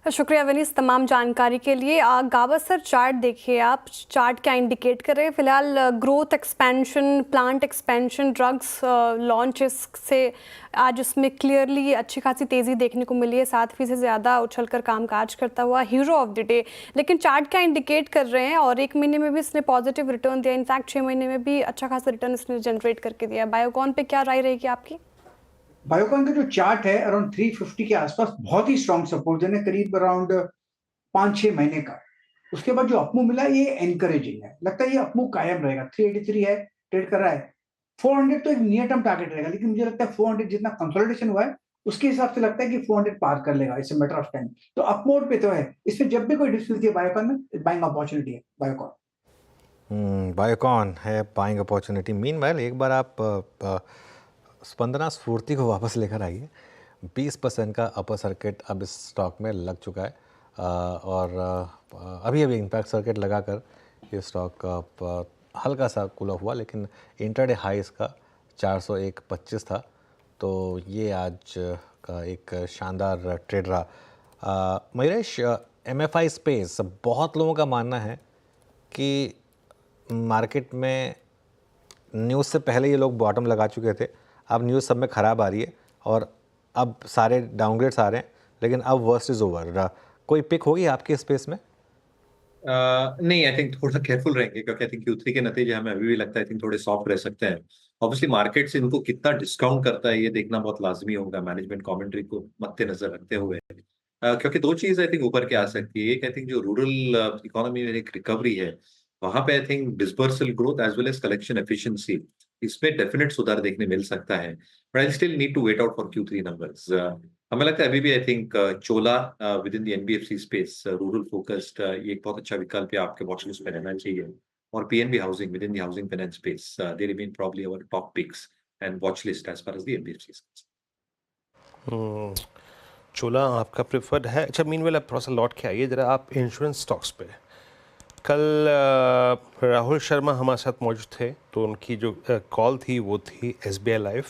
शुक्रिया विनीस तमाम जानकारी के लिए। गावत सर चार्ट देखिए आप, चार्ट क्या इंडिकेट कर रहे हैं? फिलहाल growth expansion, plant expansion, drugs launches से आज उसमें क्लियरली अच्छी खासी तेज़ी देखने को मिली है, 7% से ज़्यादा उछलकर कामकाज करता हुआ हीरो ऑफ द डे। लेकिन चार्ट क्या इंडिकेट कर रहे हैं? और 1 महीने में भी इसने पॉजिटिव रिटर्न दिया, इनफैक्ट 6 महीने में भी अच्छा खासा रिटर्न इसने जनरेट करके दिया। बायोकॉन पे क्या राय रहेगी आपकी? बायोकॉन का जो चार्ट है अराउंड 350 के आसपास बहुत ही स्ट्रॉन्ग सपोर्ट है, करीब अराउंड 5-6 महीने का। उसके बाद जो अपमूव मिला ये एनकरेजिंग है, लगता है ये अपमूव कायम रहेगा। 383 है, ट्रेड कर रहा है। 400 तो एक नियर टर्म टारगेट रहेगा, लेकिन मुझे लगता है 400 जितना कंसोलिडेशन हुआ है उसके हिसाब से लगता है कि 400 पार कर लेगा, it's a matter of time. तो अपमोड पे तो है, इसमें जब भी कोई डिप्स मिलती है बायोकॉन में, बाइंग अपॉर्चुनिटी है बायोकॉन। बायोकॉन है बाइंग अपॉर्चुनिटी। मीनवाइल एक बार आप स्पंदना स्फूर्ति को वापस लेकर आइए। 20% का अपर सर्किट अब इस स्टॉक में लग चुका है, और अभी इम्पैक्ट सर्किट लगाकर ये स्टॉक हल्का सा कूल ऑफ हुआ, लेकिन इंटरडे हाई इसका 401.25 था। तो ये आज का एक शानदार ट्रेड रहा। मयूरेश, MFI स्पेस, बहुत लोगों का मानना है कि मार्केट में न्यूज़ से पहले ये लोग बॉटम लगा चुके थे, अब न्यूज़ सब में ख़राब आ रही है और अब सारे डाउनग्रेड्स आ रहे हैं, लेकिन अब वर्स्ट इज़ ओवर। कोई पिक होगी आपके स्पेस में? नहीं, आई थिंक थोड़ा केयरफुल रहेंगे, क्योंकि आई थिंक Q3 के नतीजे हमें अभी भी लगता है आई थिंक थोड़े सॉफ्ट रह सकते हैं। ऑब्वियसली मार्केट से इनको कितना डिस्काउंट करता है ये देखना बहुत लाजमी होगा मैनेजमेंट कमेंट्री को मद्देनजर रखते हुए, क्योंकि दो चीज़ आई थिंक ऊपर के आ सकती है। एक आई थिंक जो रूरल इकोनॉमी में एक रिकवरी है, वहां पे I think disbursal growth as well as collection efficiency, इसमें डेफिनेट सुधार देखने मिल सकता है। But I still need to wait out for Q3 numbers. हमें लगता है अभी भी I think Chola within the NBFC space, rural focused, ये एक बहुत अच्छा विकल्प है, आपके वॉच लिस्ट में रहना चाहिए। और PNB housing within the housing finance space, they remain probably our top picks and watch list as far as the NBFC is concerned। Chola आपका प्रेफर्ड है। अच्छा, मीनवेल आप थोड़ा सा लौट के आइए जरा आप इंश्योरेंस स्टॉक्स पे। कल राहुल शर्मा हमारे साथ मौजूद थे, तो उनकी जो कॉल थी वो थी SBI लाइफ,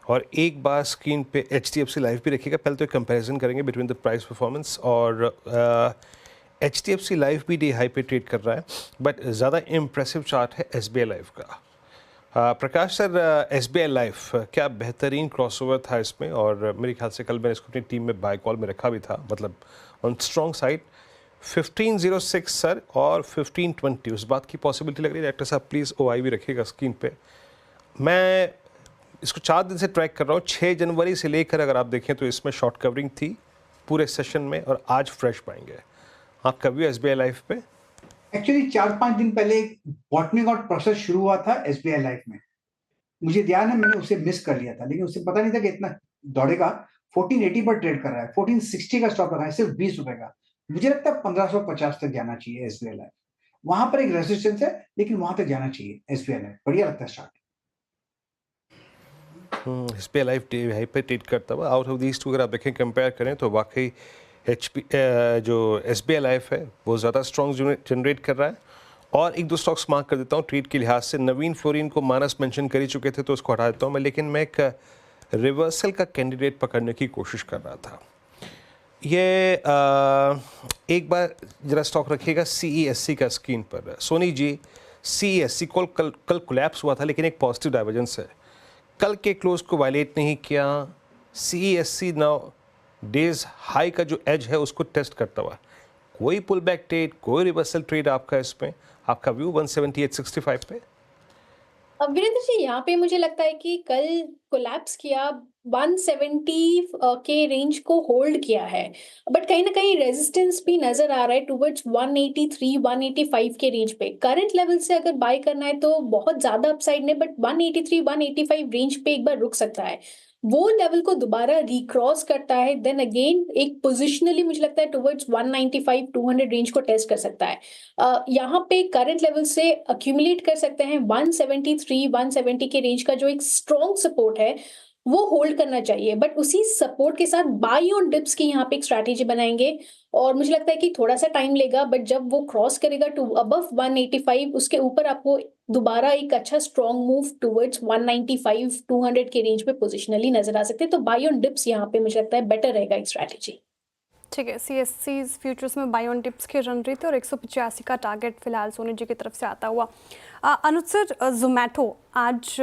और एक बार स्क्रीन पे HDFC लाइफ भी रखिएगा। पहले तो एक कंपैरिजन करेंगे बिटवीन द प्राइस परफॉर्मेंस, और HDFC लाइफ भी डे हाई पे ट्रेड कर रहा है, बट ज़्यादा इम्प्रेसिव चार्ट है SBI लाइफ का। प्रकाश सर, SBI लाइफ क्या बेहतरीन क्रॉसओवर था इसमें, और मेरे ख्याल से कल मैंने इसको अपनी टीम में बाय कॉल में रखा भी था, मतलब ऑन स्ट्रॉन्ग साइड। 1506 सर और 1520, उस बात की पॉसिबिलिटी लग रही है। डायरेक्टर साहब प्लीज़ OI भी रखिएगा स्क्रीन पे। मैं इसको 4 दिन से ट्रैक कर रहा हूँ, 6 जनवरी से लेकर अगर आप देखें तो इसमें शॉर्ट कवरिंग थी पूरे सेशन में, और आज फ्रेश पाएंगे। आपका व्यू SBI लाइफ पे? एक्चुअली 4-5 दिन पहले एक बॉटमिंग आउट प्रोसेस शुरू हुआ था SBI लाइफ में, मुझे ध्यान है मैंने उसे मिस कर लिया था, लेकिन उसे पता नहीं था कि इतना दौड़ेगा। 1480 पर ट्रेड कर रहा है, 1460 का स्टॉप लगा है, सिर्फ 20 रुपए का। मुझे लगता है 1550 तक जाना चाहिए SBI लाइफ, वहां पर एक रेजिस्टेंस है, लेकिन वहां तक जाना चाहिए SBI लाइफ, बढ़िया लगता है start. SBI life day high पे ट्रेड करता हुआ। आउट ऑफ दीज टू अगर आप देखें कंपेयर करें तो वाकई जो SBI लाइफ है वो ज़्यादा स्ट्रॉन्ग जनरेट कर रहा है। और एक दो स्टॉक्स मार्क कर देता हूँ ट्रेड के लिहाज से। नवीन फ्लोरिन को मानस मेंशन कर ही चुके थे तो उसको हटा देता हूँ मैं, लेकिन मैं एक रिवर्सल का कैंडिडेट पकड़ने की कोशिश कर रहा था। ये एक बार जरा स्टॉक रखिएगा CESC का स्क्रीन पर। सोनी जी, CESC कल कोलैप्स हुआ था लेकिन एक पॉजिटिव डाइवर्जेंस है, कल के क्लोज को वायलेट नहीं किया। CESC नाउ डेज हाई का जो एज है उसको टेस्ट करता हुआ, कोई पुल बैक ट्रेड, कोई रिवर्सल ट्रेड आपका इसमें, आपका व्यू 178.65 पे? वीरेंद्र जी, यहाँ पे मुझे लगता है कि कल कोलैप्स किया, 170 के रेंज को होल्ड किया है, बट कहीं ना कहीं रेजिस्टेंस भी नजर आ रहा है टुवर्ड्स 183 185 के रेंज पे। करंट लेवल से अगर बाय करना है तो बहुत ज्यादा अपसाइड नहीं, बट 183 185 रेंज पे एक बार रुक सकता है। वो लेवल को दोबारा रिक्रॉस करता है देन अगेन एक पोजिशनली मुझे लगता है टुवर्ड्स 195 200 रेंज को टेस्ट कर सकता है। यहाँ पे करंट लेवल से अक्यूमुलेट कर सकते हैं 173 170 के रेंज का जो एक स्ट्रॉन्ग सपोर्ट है वो होल्ड करना चाहिए, बट उसी सपोर्ट के साथ बाई ऑन डिप्स की यहाँ पे एक स्ट्रैटेजी बनाएंगे और मुझे लगता है कि थोड़ा सा टाइम लेगा, बट जब वो क्रॉस करेगा टू अबव 185 उसके ऊपर आपको दोबारा एक अच्छा स्ट्रॉन्ग मूव टुवर्ड्स 195 200 के रेंज पे पोजिशनली नजर आ सकते हैं। तो बाई ऑन डिप्स यहाँ पे मुझे लगता है बेटर रहेगा एक स्ट्रैटेजी। ठीक है, CSC फ्यूचर्स में बाय ऑन टिप्स के रन रही थे और 185 का टारगेट फिलहाल सोनी जी की तरफ से आता हुआ। अनुज सर, जोमैटो आज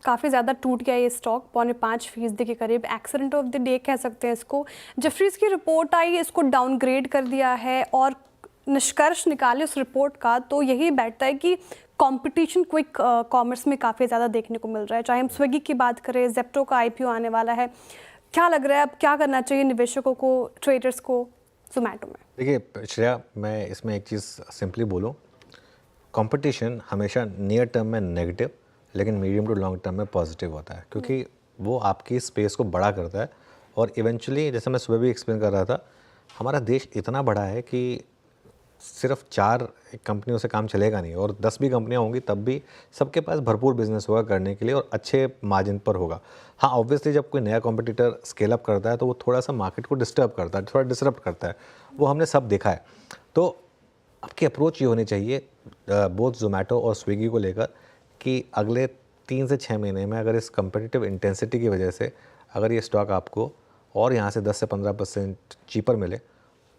काफ़ी ज़्यादा टूट गया ये स्टॉक, 5.5% के करीब। एक्सीडेंट ऑफ द डे कह सकते हैं इसको। जेफरीज की रिपोर्ट आई, इसको डाउनग्रेड कर दिया है और निष्कर्ष निकाले उस रिपोर्ट का तो यही बैठता है कि कंपटीशन क्विक कॉमर्स में काफ़ी ज़्यादा देखने को मिल रहा है। चाहे हम स्विगी की बात करें, जेप्टो का IPO आने वाला है, क्या लग रहा है अब क्या करना चाहिए निवेशकों को, ट्रेडर्स को जोमैटो में? देखिए श्रेया, मैं इसमें एक चीज़ सिंपली बोलूँ, कंपटीशन हमेशा नियर टर्म में नेगेटिव लेकिन मीडियम टू लॉन्ग टर्म में पॉजिटिव होता है, क्योंकि वो आपकी स्पेस को बड़ा करता है और इवेंचुअली, जैसे मैं सुबह भी एक्सप्लेन कर रहा था, हमारा देश इतना बड़ा है कि सिर्फ 4 कंपनियों से काम चलेगा नहीं, और 10 भी कंपनियां होंगी तब भी सबके पास भरपूर बिजनेस होगा करने के लिए और अच्छे मार्जिन पर होगा। हाँ, ऑब्वियसली जब कोई नया कॉम्पिटिटर स्केल अप करता है तो वो थोड़ा सा मार्केट को डिस्टर्ब करता है, थोड़ा डिसरप्ट करता है, वो हमने सब देखा है। तो आपकी अप्रोच ये होनी चाहिए बोथ जोमैटो और स्विगी को लेकर कि अगले 3 से 6 महीने में अगर इस कम्पिटिटिव इंटेंसिटी की वजह से अगर ये स्टॉक आपको और यहाँ से 10 से 15% चीपर मिले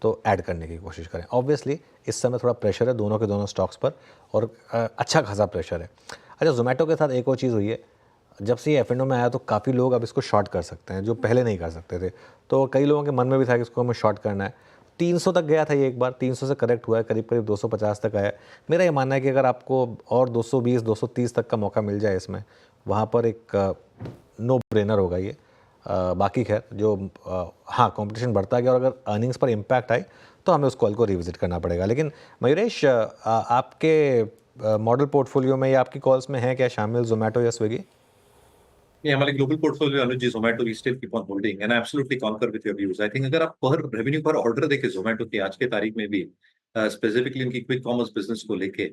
तो ऐड करने की कोशिश करें। ऑब्वियसली इस समय थोड़ा प्रेशर है दोनों के दोनों स्टॉक्स पर और अच्छा खासा प्रेशर है। अच्छा, जोमैटो के साथ एक और चीज़ हुई है, जब से ये F&O में आया तो काफ़ी लोग अब इसको शॉर्ट कर सकते हैं जो पहले नहीं कर सकते थे। तो कई लोगों के मन में भी था कि इसको हमें शॉर्ट करना है। 300 तक गया था ये एक बार, 300 से करेक्ट हुआ है, करीब करीब 250 तक आया। मेरा ये मानना है कि अगर आपको और 220 230 तक का मौका मिल जाए इसमें, वहाँ पर एक नो ब्रेनर होगा ये। बाकी खैर जो हाँ कंपटीशन बढ़ता गया और अगर अर्निंग्स पर इम्पैक्ट आए तो हमें उस कॉल को रिविजिट करना पड़ेगा। लेकिन मयूरेश, आपके मॉडल पोर्टफोलियो में या आपकी कॉल्स में है क्या शामिल जोमैटो या स्विगी? Yeah, हमारे global portfolio Anuj ji, Zomato we still keep on holding and I absolutely concur with your views. I think अगर आप पर रेवेन्यू पर ऑर्डर देखें जोमैटो की आज के तारीख में भी, स्पेसिफिकली उनकी क्विक कॉमर्स बिजनेस को लेके,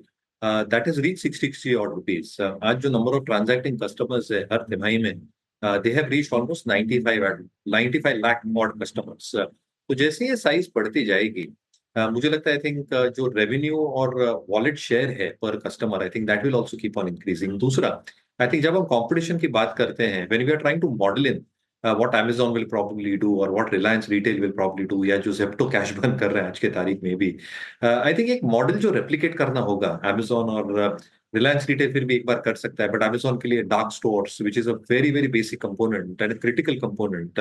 that is reach 60 odd rupees. आज जो नंबर ऑफ ट्रांजैक्टिंग कस्टमर्स है हर तिमाही में, they have reached almost 95 lakh odd customers. तो जैसे ये साइज बढ़ती जाएगी, मुझे लगता है आई थिंक जो रेवेन्यू और वॉलेट शेयर है पर customer, I think that will also keep on increasing. दूसरा, आई थिंक जब हम कंपटीशन की बात करते हैं, when we are trying to model in what Amazon will probably do और what Reliance Retail will probably do, या जो जेप्टो कैश बर्न कर रहे हैं आज के तारीख में भी, आई थिंक एक मॉडल जो रेप्लिकेट करना होगा Amazon और रिलायंस रिटेल फिर भी एक बार कर सकता है, बट Amazon के लिए dark stores which is a very very basic component and critical component,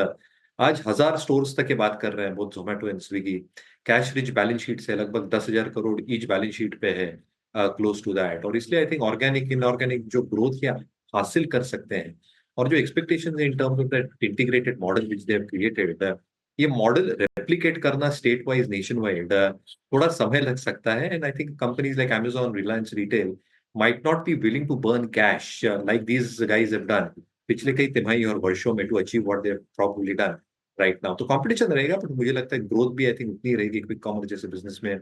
आज 1000 स्टोर्स तक की बात कर रहे हैं both Zomato and Swiggy. Cash rich balance sheet से लगभग 10,000 करोड़ ईच बैलेंस शीट पे है, क्लोज टू दैट। और इसलिए आई थिंक ऑर्गेनिक इनऑर्गेनिक जो ग्रोथ या हासिल कर सकते हैं और जो expectations in terms of that integrated model which they have created, ये मॉडल रेप्लिकेट करना स्टेट वाइज नेशन वाइड थोड़ा समय लग सकता है। And I think companies like Amazon, Reliance retail might not be willing to burn cash like these guys have done पिछले कई तिमाही और वर्षों में to achieve what they have probably done right now। तो कंपटीशन रहेगा, बट मुझे लगता है ग्रोथ भी आई थिंक उतनी रहेगी क्विक कॉमर्स जैसे बिजनेस में,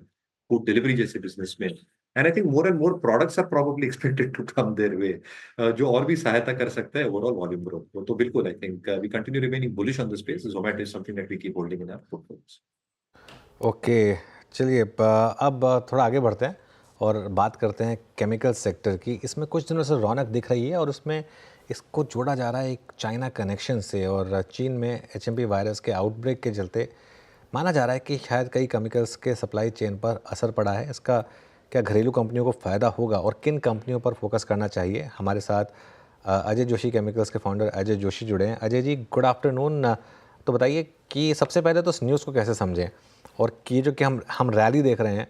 फूड डिलीवरी जैसे बिजनेस में। And I think more and more products are probably expected to come their way, जो और भी सहायता कर सकता है ओवरऑल वॉल्यूम ग्रोथ। तो बिल्कुल I think we continue remaining bullish on this space. Zomato is something that we keep holding in our portfolios. Okay, चलिए अब थोड़ा आगे बढ़ते हैं और बात करते हैं केमिकल सेक्टर की। इसमें कुछ दिनों से रौनक दिख रही है और उसमें इसको जोड़ा जा रहा है एक चाइना कनेक्शन से, और चीन में HMP वायरस के आउटब्रेक के चलते माना जा रहा है कि शायद कई केमिकल्स के सप्लाई चेन पर असर पड़ा है। इसका क्या घरेलू कंपनियों को फ़ायदा होगा और किन कंपनियों पर फोकस करना चाहिए? हमारे साथ अजय जोशी केमिकल्स के फाउंडर अजय जोशी जुड़े हैं। Ajay ji, good afternoon. तो बताइए कि सबसे पहले तो इस न्यूज़ को कैसे समझें, और कि जो कि हम रैली देख रहे हैं,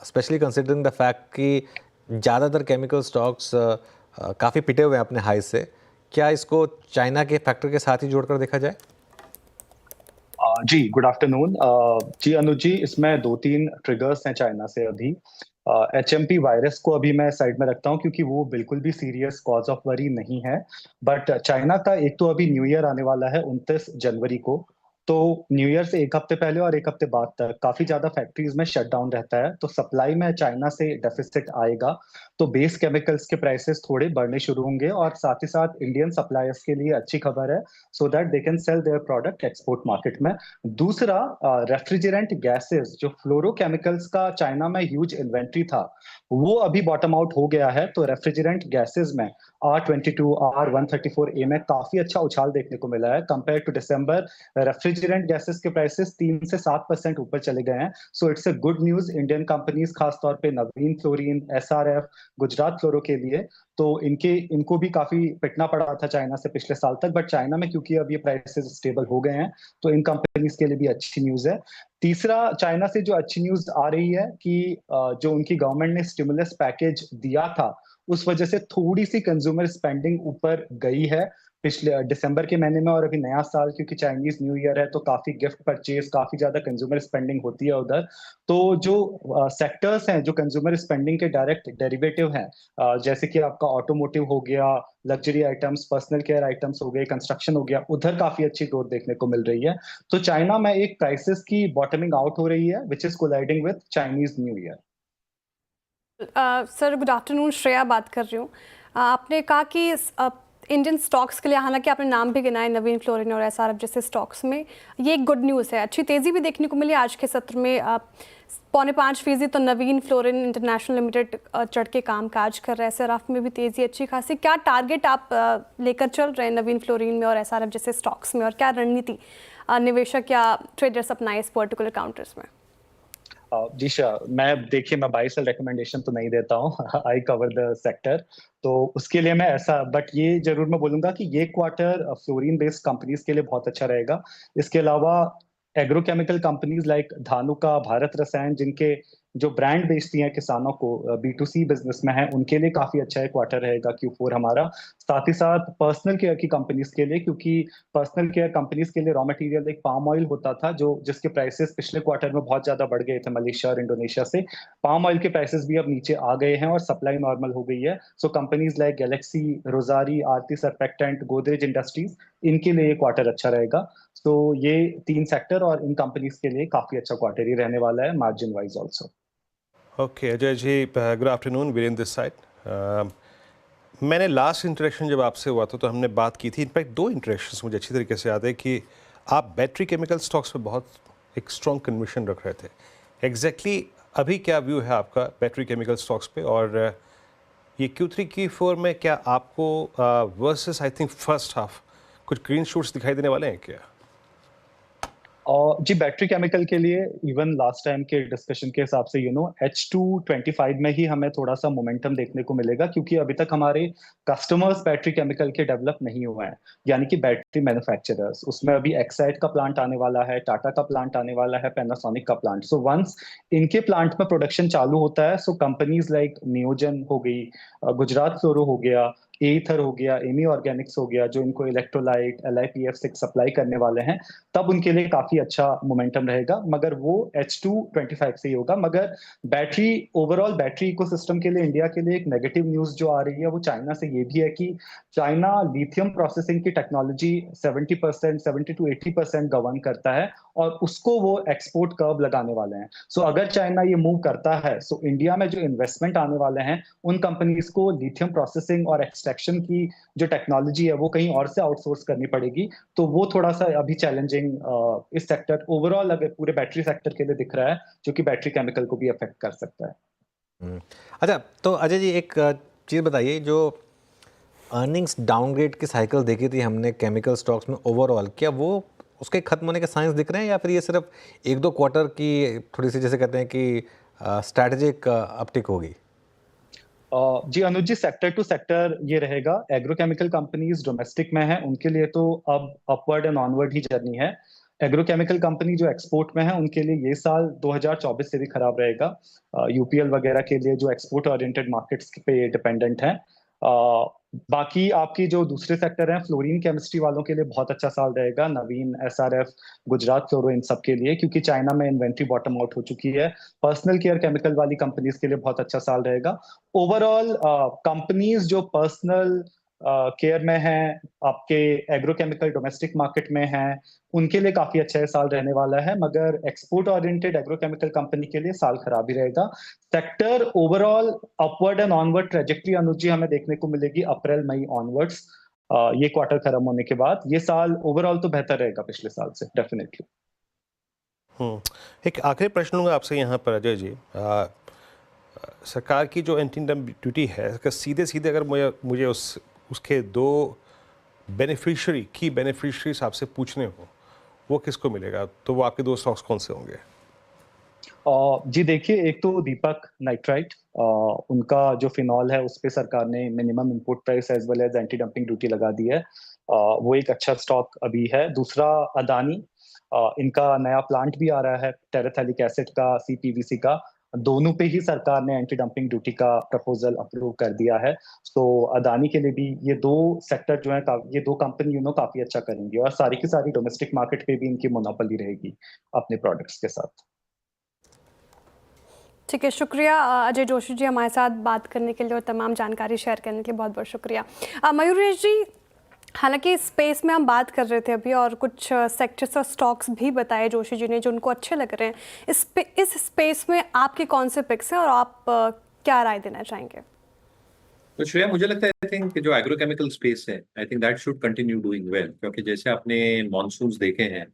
स्पेशली कंसिडरिंग द फैक्ट कि ज़्यादातर केमिकल स्टॉक्स काफ़ी पिटे हुए हैं अपने हाई से, क्या इसको चाइना के फैक्टर के साथ ही जोड़कर देखा जाए? जी, गुड आफ्टरनून। जी अनुज जी, इसमें 2-3 ट्रिगर्स हैं चाइना से अभी। HMP वायरस को अभी मैं साइड में रखता हूँ क्योंकि वो बिल्कुल भी सीरियस कॉज ऑफ वरी नहीं है। बट चाइना का एक तो अभी न्यू ईयर आने वाला है 29 जनवरी को, तो न्यू ईयर से 1 हफ्ते पहले और 1 हफ्ते बाद तक काफ़ी ज़्यादा फैक्ट्रीज़ में शटडाउन रहता है, तो सप्लाई में चाइना से डेफिसिट आएगा, तो बेस केमिकल्स के प्राइसेस थोड़े बढ़ने शुरू होंगे और साथ ही साथ इंडियन सप्लायर्स के लिए अच्छी खबर है, so that they can sell their product export market में। दूसरा, रेफ्रिजरेंट गैसेस जो फ्लोरोकेमिकल्स का चाइना में ह्यूज इन्वेंट्री था, वो अभी बॉटम आउट हो गया है, तो रेफ्रिजरेंट गैसेस में R22, R134A में काफ़ी अच्छा उछाल देखने को मिला है। Compare to December, refrigerant gases के प्राइसेस 3 से 7% ऊपर चले गए हैं, so it's a good news Indian companies, खासतौर पे नवीन फ्लोरीन, SRF, गुजरात फ्लोरो के लिए। तो इनको भी काफ़ी पिटना पड़ा था चाइना से पिछले साल तक, बट चाइना में क्योंकि अब ये प्राइसेस स्टेबल हो गए हैं, तो इन कंपनीज के लिए भी अच्छी न्यूज़ है। तीसरा, चाइना से जो अच्छी न्यूज़ आ रही है कि जो उनकी गवर्नमेंट ने स्टिमुलस पैकेज दिया था, उस वजह से थोड़ी-सी कंज्यूमर स्पेंडिंग ऊपर गई है पिछले दिसंबर के महीने में, और अभी नया साल क्योंकि चाइनीज न्यू ईयर है, तो काफ़ी गिफ्ट परचेज, काफ़ी ज़्यादा कंज्यूमर स्पेंडिंग होती है उधर। तो जो सेक्टर्स हैं जो कंज्यूमर स्पेंडिंग के डायरेक्ट डेरिवेटिव हैं, जैसे कि आपका ऑटोमोटिव हो गया, luxury items, personal care items हो गए, कंस्ट्रक्शन हो गया, उधर काफ़ी अच्छी ग्रोथ देखने को मिल रही है। तो चाइना में एक प्राइसेस की बॉटमिंग आउट हो रही है, which is colliding with Chinese new year. Sir good afternoon, Shreya बात कर रही हूँ। आपने कहा कि इंडियन स्टॉक्स के लिए, हालांकि आपने नाम भी गिनाए नवीन फ्लोरिन और SRF जैसे स्टॉक्स में, ये एक गुड न्यूज़ है। अच्छी तेज़ी भी देखने को मिली आज के सत्र में, 4.5% तो नवीन फ्लोरिन इंटरनेशनल लिमिटेड चढ़ के काम काज कर रहा है। SRF में भी तेज़ी अच्छी खासी। क्या टारगेट आप लेकर चल रहे हैं नवीन फ्लोरिन में और SRF जैसे स्टॉक्स में, और क्या रणनीति निवेशक या ट्रेडर्स अपनाए इस पर्टिकुलर काउंटर्स में? दिशा, देखिए मैं बाय सेल रिकमेंडेशन तो नहीं देता हूँ, आई कवर द सेक्टर, तो उसके लिए मैं ऐसा, बट ये जरूर मैं बोलूंगा कि ये क्वार्टर फ्लोरीन बेस्ड कंपनीज के लिए बहुत अच्छा रहेगा। इसके अलावा agrochemical companies like Dhanuka, Bharat रसायन, जिनके जो ब्रांड बेचती हैं किसानों को, B2C बिजनेस में है, उनके लिए काफी अच्छा एक क्वार्टर रहेगा Q4 हमारा। साथ ही साथ पर्सनल केयर की कंपनीज के लिए, क्योंकि पर्सनल केयर कंपनीज के लिए रॉ मटेरियल एक पाम ऑयल होता था, जिसके प्राइसेस पिछले क्वार्टर में बहुत ज्यादा बढ़ गए थे मलेशिया और इंडोनेशिया से। पाम ऑयल के प्राइसेस भी अब नीचे आ गए हैं और सप्लाई नॉर्मल हो गई है। So companies like Galaxy, Rossari, Aarti surfactant, Godrej industries, इनके लिए क्वार्टर अच्छा रहेगा। तो ये 3 सेक्टर और इन कंपनीज के लिए काफी अच्छा क्वार्टर ही रहने वाला है, margin wise also. Okay Ajay ji, good afternoon, Virendra this side. मैंने लास्ट इंटरेक्शन जब आपसे हुआ था तो हमने बात की थी, इनफैक्ट 2 इंटरेक्शंस मुझे अच्छी तरीके से याद है कि आप बैटरी केमिकल स्टॉक्स पे बहुत एक स्ट्रॉन्ग कन्विक्शन रख रहे थे। एग्जैक्टली अभी क्या व्यू है आपका बैटरी केमिकल स्टॉक्स पे, और ये Q3 Q4 में क्या आपको versus I think first half कुछ ग्रीन शूट्स दिखाई देने वाले हैं क्या? जी, बैटरी केमिकल के लिए इवन लास्ट टाइम के डिस्कशन के हिसाब से H2 25 में ही हमें थोड़ा सा मोमेंटम देखने को मिलेगा, क्योंकि अभी तक हमारे कस्टमर्स बैटरी केमिकल के डेवलप नहीं हुए हैं, यानी कि बैटरी मैन्युफैक्चरर्स। उसमें अभी एक्साइड का प्लांट आने वाला है, टाटा का प्लांट आने वाला है, पैनासोनिक का प्लांट। सो वंस इनके प्लांट में प्रोडक्शन चालू होता है, सो कंपनीज लाइक नियोजन हो गई, गुजरात फ्लोरो हो गया, एथर हो गया, एमी ऑर्गेनिक्स हो गया, जो इनको इलेक्ट्रोलाइट, LiPF6 सप्लाई करने वाले हैं, तब उनके लिए काफी अच्छा मोमेंटम रहेगा। मगर वो H2 25 से ही होगा। मगर बैटरी, ओवरऑल बैटरी इकोसिस्टम के लिए इंडिया के लिए एक नेगेटिव न्यूज जो आ रही है वो चाइना से ये भी है कि चाइना लिथियम प्रोसेसिंग की टेक्नोलॉजी 70 to 80% गवर्न करता है, और उसको वो एक्सपोर्ट कर्व लगाने वाले हैं। सो अगर चाइना ये मूव करता है, सो इंडिया में जो इन्वेस्टमेंट आने वाले हैं उन कंपनीज को लिथियम प्रोसेसिंग और एक्सट्रैक्शन की जो टेक्नोलॉजी है वो कहीं और से आउटसोर्स करनी पड़ेगी, तो वो थोड़ा सा अभी चैलेंजिंग इस सेक्टर ओवरऑल अगर पूरे बैटरी सेक्टर के लिए दिख रहा है, जो कि बैटरी केमिकल को भी अफेक्ट कर सकता है। अच्छा, तो अजय जी एक चीज़ बताइए, जो अर्निंग्स डाउनग्रेड की साइकिल देखी थी हमने केमिकल स्टॉक्स में ओवरऑल, क्या वो उसके खत्म होने के साइंस दिख रहे हैं या फिर ये सिर्फ 1-2 क्वार्टर की थोड़ी सी जैसे कहते हैं कि स्ट्रैटेजिक अपटिक होगी? जी अनुज जी, सेक्टर टू सेक्टर ये रहेगा। एग्रोकेमिकल कंपनीज डोमेस्टिक में है, उनके लिए तो अब upward and onward he journey है। एग्रोकेमिकल कंपनी जो एक्सपोर्ट में है उनके लिए ये साल 2024 से भी खराब रहेगा। यूपीएल वगैरह के लिए जो एक्सपोर्ट ओरिएंटेड मार्केट्स पे डिपेंडेंट है। बाकी आपकी जो दूसरे सेक्टर हैं, फ्लोरीन केमिस्ट्री वालों के लिए बहुत अच्छा साल रहेगा। नवीन, एसआरएफ, गुजरात फ्लोरो, इन सब के लिए, क्योंकि चाइना में इन्वेंट्री बॉटम आउट हो चुकी है। पर्सनल केयर केमिकल वाली कंपनीज के लिए बहुत अच्छा साल रहेगा। ओवरऑल कंपनीज जो पर्सनल केयर में हैं, आपके एग्रोकेमिकल डोमेस्टिक मार्केट में हैं, उनके लिए काफी अच्छा साल रहने वाला है, मगर एक्सपोर्ट ओरिएंटेड एग्रोकेमिकल कंपनी के लिए साल खराब ही रहेगा। Sector overall upward and onward trajectory Anuj ji हमें देखने को मिलेगी अप्रैल मई ऑनवर्ड्स, ये क्वार्टर खत्म होने के बाद। ये साल ओवरऑल तो बेहतर रहेगा पिछले साल से, डेफिनेटली। एक आखिरी प्रश्न लूँगा आपसे यहाँ पर अजय जी। सरकार की जो एंटी डंपिंग ड्यूटी है, सीधे सीधे अगर मुझे उसके 2 बेनिफिशियरी की बेनिफिशियरीज आपसे पूछने हो, वो किसको मिलेगा, तो वो आपके 2 स्टॉक्स कौन से होंगे? जी देखिए, एक तो दीपक नाइट्राइट, उनका जो फिनॉल है उस पे सरकार ने minimum input price as well as anti dumping duty लगा दी है, वो एक अच्छा स्टॉक अभी है। दूसरा अदानी, इनका नया प्लांट भी आ रहा है टेरेथैलिक एसिड का, सीपीवीसी का, दोनों पे ही सरकार ने एंटी डंपिंग ड्यूटी का प्रपोजल अप्रूव कर दिया है। तो अदानी के लिए भी ये 2 सेक्टर जो है, ये 2 कंपनी काफी अच्छा करेंगी, और सारी की सारी डोमेस्टिक मार्केट पे भी इनकी मोनोपोली रहेगी अपने प्रोडक्ट्स के साथ। ठीक है, शुक्रिया अजय जोशी जी हमारे साथ बात करने के लिए और तमाम जानकारी शेयर करने के लिए बहुत बहुत शुक्रिया। मयूरेश जी, हालांकि स्पेस में हम बात कर रहे थे अभी और कुछ सेक्टर्स और स्टॉक्स भी बताए जोशी जी ने जो उनको अच्छे लग रहे हैं। इस स्पेस में आपके कौन से पिक्स हैं और आप क्या राय देना चाहेंगे? तो श्रेया, मुझे लगता है आई थिंक जो एग्रोकेमिकल स्पेस है, I think that should continue doing well, क्योंकि जैसे आपने मॉनसून्स देखे हैं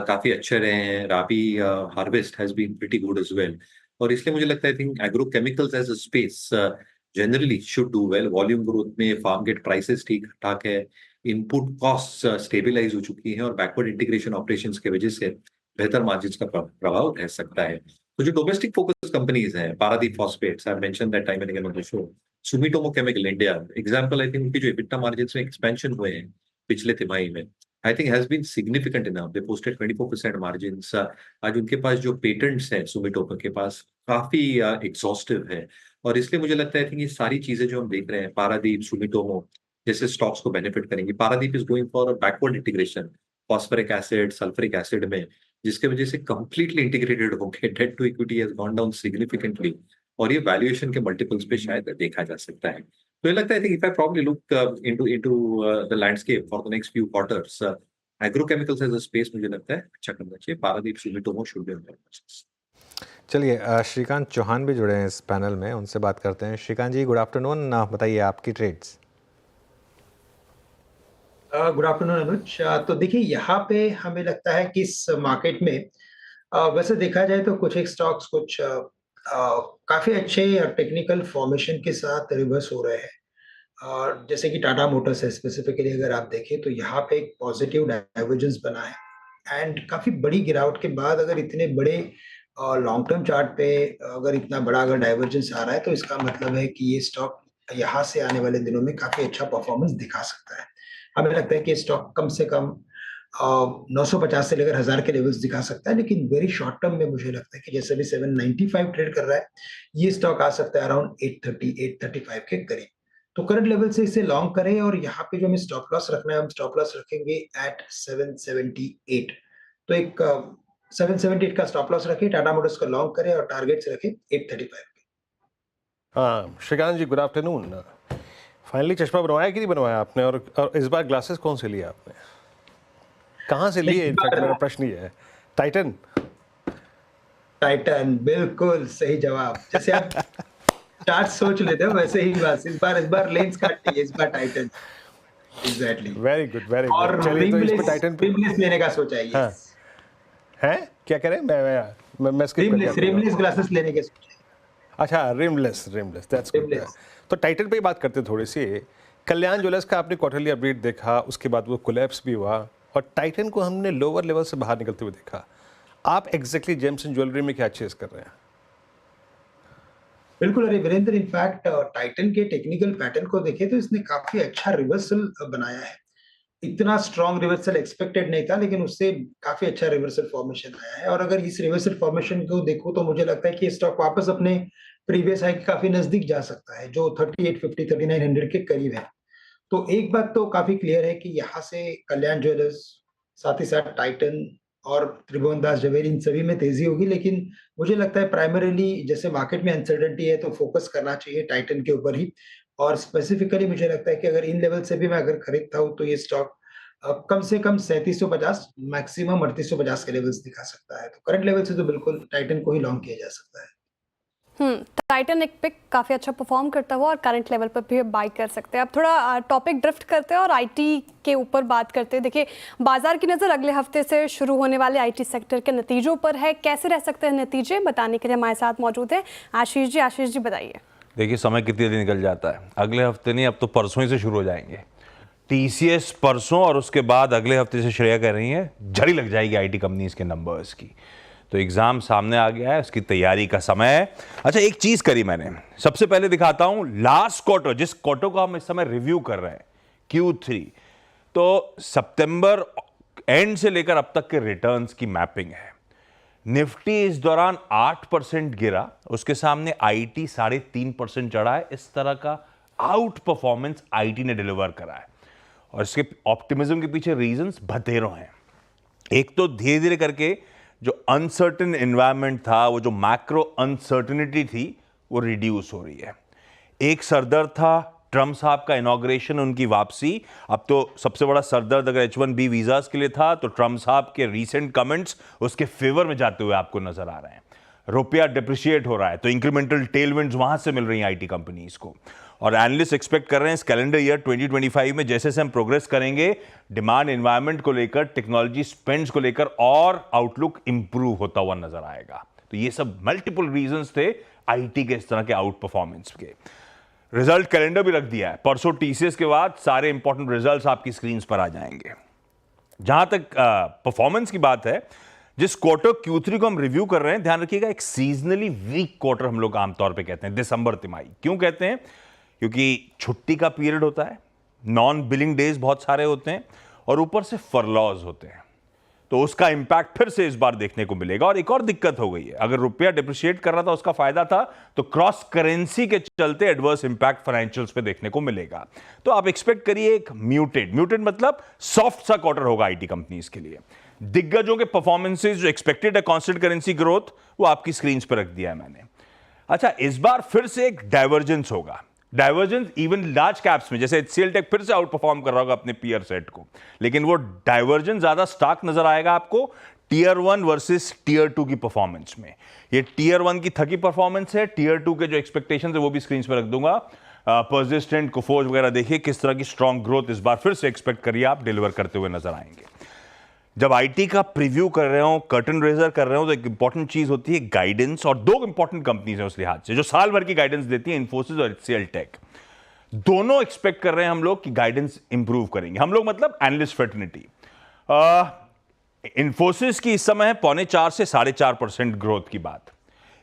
काफी अच्छे रहे हैं। Rabi harvest has been pretty good as well, और इसलिए मुझे लगता है I think agrochemicals as a space generally should do well. Volume growth में फार्म गेट प्राइसेस ठीक ठाक है, इनपुट कॉस्ट स्टेबलाइज हो चुकी है, और बैकवर्ड इंटीग्रेशन ऑपरेशंस की वजह से बेहतर मार्जिन्स का प्रभाव रह सकता है। तो जो डोमेस्टिक फोकस कंपनीज हैं, Paradip phosphates, I mention that time and again on the show, Sumitomo chemical India example, I think उनकी जो EBITDA मार्जिन्स में एक्सपेंशन हुए हैं पिछले तिमाही में, I think has been significant enough. They posted 24% margins. आज उनके पास जो पेटेंट्स हैं सुमिटोमो के पास काफी एग्जॉस्टिव है, और इसलिए मुझे लगता है कि ये सारी चीजें जो हम देख रहे हैं, पारादीप, सुमिटोमो जैसे स्टॉक्स को बेनिफिट करेंगी। Paradeep is going for backward integration phosphoric acid, sulphuric acid में, जिसके वजह से कंप्लीटली इंटीग्रेटेड होकर debt to equity has gone down significantly, और ये वैल्यूएशन के मल्टीपल्स पे शायद देखा जा सकता है। तो ये लगता है if I probably look into the landscape for the next few quarters, agrochemicals as a space मुझे लगता है अच्छा करना चाहिए। Paradeep, Sumitomo should be on the list. चलिए, श्रीकांत चौहान भी जुड़े हैं इस पैनल में, उनसे बात करते हैं। श्रीकांत जी, गुड आफ्टरनून, बताइए आपकी ट्रेड्स। गुड आफ्टरनून अनुज। तो देखिए, यहाँ पे हमें लगता है कि इस मार्केट में वैसे देखा जाए तो कुछ एक स्टॉक्स कुछ काफी अच्छे टेक्निकल फॉर्मेशन के साथ रिवर्स हो रहे हैं, और जैसे कि टाटा मोटर्स है स्पेसिफिकली, अगर आप देखें तो यहाँ पे एक पॉजिटिव डाइवर्जेंस बना है, एंड काफी बड़ी गिरावट के बाद अगर इतने बड़े लॉन्ग टर्म चार्ट पे अगर इतना बड़ा अगर डाइवर्जेंस आ रहा है, तो इसका मतलब है कि ये स्टॉक यहाँ से आने वाले दिनों में काफी अच्छा परफॉर्मेंस दिखा सकता है। हमें लगता है कि स्टॉक कम से कम 950 से लेकर 1000 के लेवल्स दिखा सकता है, लेकिन वेरी शॉर्ट टर्म में मुझे लगता है कि जैसे भी 795 ट्रेड कर रहा है, ये स्टॉक आ सकता है अराउंड 830, 835 के करीब। तो करंट लेवल से इसे लॉन्ग करें, और यहाँ पे जो हमें स्टॉप लॉस रखना है, हम स्टॉप लॉस रखेंगे एट 778। तो एक 778 का स्टॉप लॉस रखें, टाटा मोटर्स का लॉन्ग करें, और टारगेट्स रखें 835 के। हाँ, श्रीकांत जी, गुड आफ्टरनून। फाइनली चश्मा बनवाया कि नहीं बनवाया आपने, और इस बार ग्लासेस कौन से लिए आपने, कहाँ से लिए? इनफैक्ट मेरा प्रश्न ये है। टाइटन बिल्कुल सही जवाब। जैसे आप चार्ट सोच लेते हैं वैसे ही, बस इस बार लेंस काटती है, इस बार Titan. Exactly. Very good very और गुड। चलिए तो इस पे टाइटन पे रिमलेस लेने का सोचा है। हाँ हैं क्या करें, मैं स्किप कर गया। रिमलेस ग्लासेस लेने के सोचा है। अच्छा रिमलेस दैट्स गुड। तो टाइटन पे ही बात करते हैं थोड़ी सी। कल्याण ज्वेलर्स का आपने क्वार्टरली अपडेट देखा, उसके बाद वो कोलैप्स भी हुआ और टाइटन को हमने लोअर लेवल से बाहर निकलते हुए देखा। आप एग्जैक्टली जेम्स एंड ज्वेलरी में क्या चेस कर रहे हैं? बिल्कुल, अरे वीरेंद्र, इनफैक्ट टाइटन के टेक्निकल पैटर्न को देखें तो इसने काफी अच्छा रिवर्सल बनाया है। इतना स्ट्रॉन्ग रिवर्सल एक्सपेक्टेड नहीं था, लेकिन उससे काफी अच्छा रिवर्सल फॉर्मेशन आया है। और अगर इस रिवर्सल फॉर्मेशन को देखो तो मुझे लगता है कि स्टॉक वापस अपने प्रीवियस हाई के काफी नजदीक जा सकता है, जो 3850 3900 के करीब है। तो एक बात तो काफी क्लियर है कि यहाँ से कल्याण ज्वेलर्स, साथ ही साथ टाइटन और त्रिभुवन दास जवेरी, इन सभी में तेजी होगी। लेकिन मुझे लगता है प्राइमरीली जैसे मार्केट में अनसर्टेनिटी है तो फोकस करना चाहिए टाइटन के ऊपर ही। और स्पेसिफिकली मुझे लगता है कि अगर इन लेवल से भी मैं अगर खरीदता हूँ तो ये स्टॉक कम से कम 3750 मैक्सिमम 3850 के लेवल्स दिखा सकता है। तो करंट लेवल से तो बिल्कुल टाइटन को ही लॉन्ग किया जा सकता है। टाइटन एक पिक काफ़ी अच्छा परफॉर्म करता हुआ और करंट लेवल पर भी बाई कर सकते हैं। अब थोड़ा टॉपिक ड्रिफ्ट करते हैं और आईटी के ऊपर बात करते हैं। देखिए, बाजार की नज़र अगले हफ्ते से शुरू होने वाले आईटी सेक्टर के नतीजों पर है। कैसे रह सकते हैं नतीजे, बताने के लिए हमारे साथ मौजूद हैं आशीष जी बताइए। देखिए, समय कितनी देर निकल जाता है। अगले हफ्ते नहीं, अब तो परसों ही से शुरू हो जाएंगे। टीसीएस परसों और उसके बाद अगले हफ्ते से श्रेया कह रही है झड़ी लग जाएगी आईटी कंपनीज के नंबर्स की। तो एग्जाम सामने आ गया है, उसकी तैयारी का समय है। अच्छा, एक चीज करी मैंने, सबसे पहले दिखाता हूं लास्ट क्वार्टर, जिस क्वार्टर को हम इस समय रिव्यू कर रहे हैं, Q3। तो सितंबर एंड से लेकर अब तक के रिटर्न्स की मैपिंग है। निफ्टी इस दौरान 8% गिरा, उसके सामने आईटी 3.5% चढ़ा है। इस तरह का आउट परफॉर्मेंस आईटी ने डिलीवर करा है और इसके ऑप्टिमिज्म के पीछे रीजंस बतेरों हैं। एक तो धीरे धीरे करके जो अनसर्टेन एनवायरनमेंट था, वो जो मैक्रो अनसर्टेनिटी थी, वो रिड्यूस हो रही है। एक सरदर्द था ट्रम्प साहब का इनॉग्रेशन, उनकी वापसी। अब तो सबसे बड़ा सरदर्द अगर H1B वीजास के लिए था तो ट्रम्प साहब के रीसेंट कमेंट्स उसके फेवर में जाते हुए आपको नजर आ रहे हैं। रुपया डिप्रिशिएट हो रहा है तो इंक्रीमेंटल टेलविंड्स वहां से मिल रही हैं आईटी कंपनीज को। और एनालिस्ट एक्सपेक्ट कर रहे हैं इस कैलेंडर ईयर 2025 में जैसे जैसे हम प्रोग्रेस करेंगे, डिमांड एनवायरनमेंट को लेकर, टेक्नोलॉजी स्पेंड्स को लेकर और आउटलुक इंप्रूव होता हुआ नजर आएगा। तो ये सब मल्टीपल रीजंस थे आईटी के इस तरह के आउट परफॉर्मेंस के। रिजल्ट कैलेंडर भी रख दिया है, परसों टीसीएस के बाद सारे इंपॉर्टेंट रिजल्ट्स आपकी स्क्रीन पर आ जाएंगे। जहां तक परफॉर्मेंस की बात है, जिस क्वार्टर Q3 को हम रिव्यू कर रहे हैं, ध्यान रखिएगा, एक सीजनली वीक क्वार्टर हम लोग आमतौर पे कहते हैं, दिसंबर तिमाही। क्यों कहते हैं? क्योंकि छुट्टी का पीरियड होता है, नॉन बिलिंग डेज बहुत सारे होते हैं और ऊपर से फरलॉज होते हैं। तो उसका इंपैक्ट फिर से इस बार देखने को मिलेगा। और एक और दिक्कत हो गई है, अगर रुपया डिप्रिशिएट कर रहा था उसका फायदा था, तो क्रॉस करेंसी के चलते एडवर्स इंपैक्ट फाइनेंशियल्स पे देखने को मिलेगा। तो आप एक्सपेक्ट करिए एक म्यूटेड मतलब सॉफ्ट सा क्वार्टर होगा आईटी कंपनीज के लिए। दिग्गजों के परफॉर्मेंसेज जो एक्सपेक्टेड है कांस्टेंट करेंसी ग्रोथ, वो आपकी स्क्रीन पर रख दिया है मैंने। अच्छा, इस बार फिर से एक डाइवर्जेंस होगा। डाइवर्जेंस इवन लार्ज कैप्स में, जैसे HCL टेक फिर से आउट परफॉर्म कर रहा होगा अपने पीयर सेट को, लेकिन वो डाइवर्जेंस ज्यादा स्टार्क नजर आएगा आपको टियर 1 वर्सेस टियर 2 की परफॉर्मेंस में। ये टियर 1 की थकी परफॉर्मेंस है, टियर 2 के जो एक्सपेक्टेशन है वो भी स्क्रीन पर रख दूंगा। पर्सिस्टेंट, कोफोर्ज वगैरह देखिए किस तरह की स्ट्रॉन्ग ग्रोथ इस बार फिर से एक्सपेक्ट करिए आप डिलीवर करते हुए नजर आएंगे। जब आईटी का प्रीव्यू कर रहे हो, कर्टन रेजर कर रहे हो, तो एक इंपॉर्टेंट चीज होती है गाइडेंस। और दो इंपॉर्टेंट कंपनीज हैं उस लिहाज से जो साल भर की गाइडेंस देती है, इन्फोसिस और HCL टेक। दोनों एक्सपेक्ट कर रहे हैं हम लोग कि गाइडेंस इंप्रूव करेंगे। हम लोग मतलब एनालिस्ट फ्रेटर्निटी। इन्फोसिस की इस समय है 4.25 से 4.5% ग्रोथ की बात।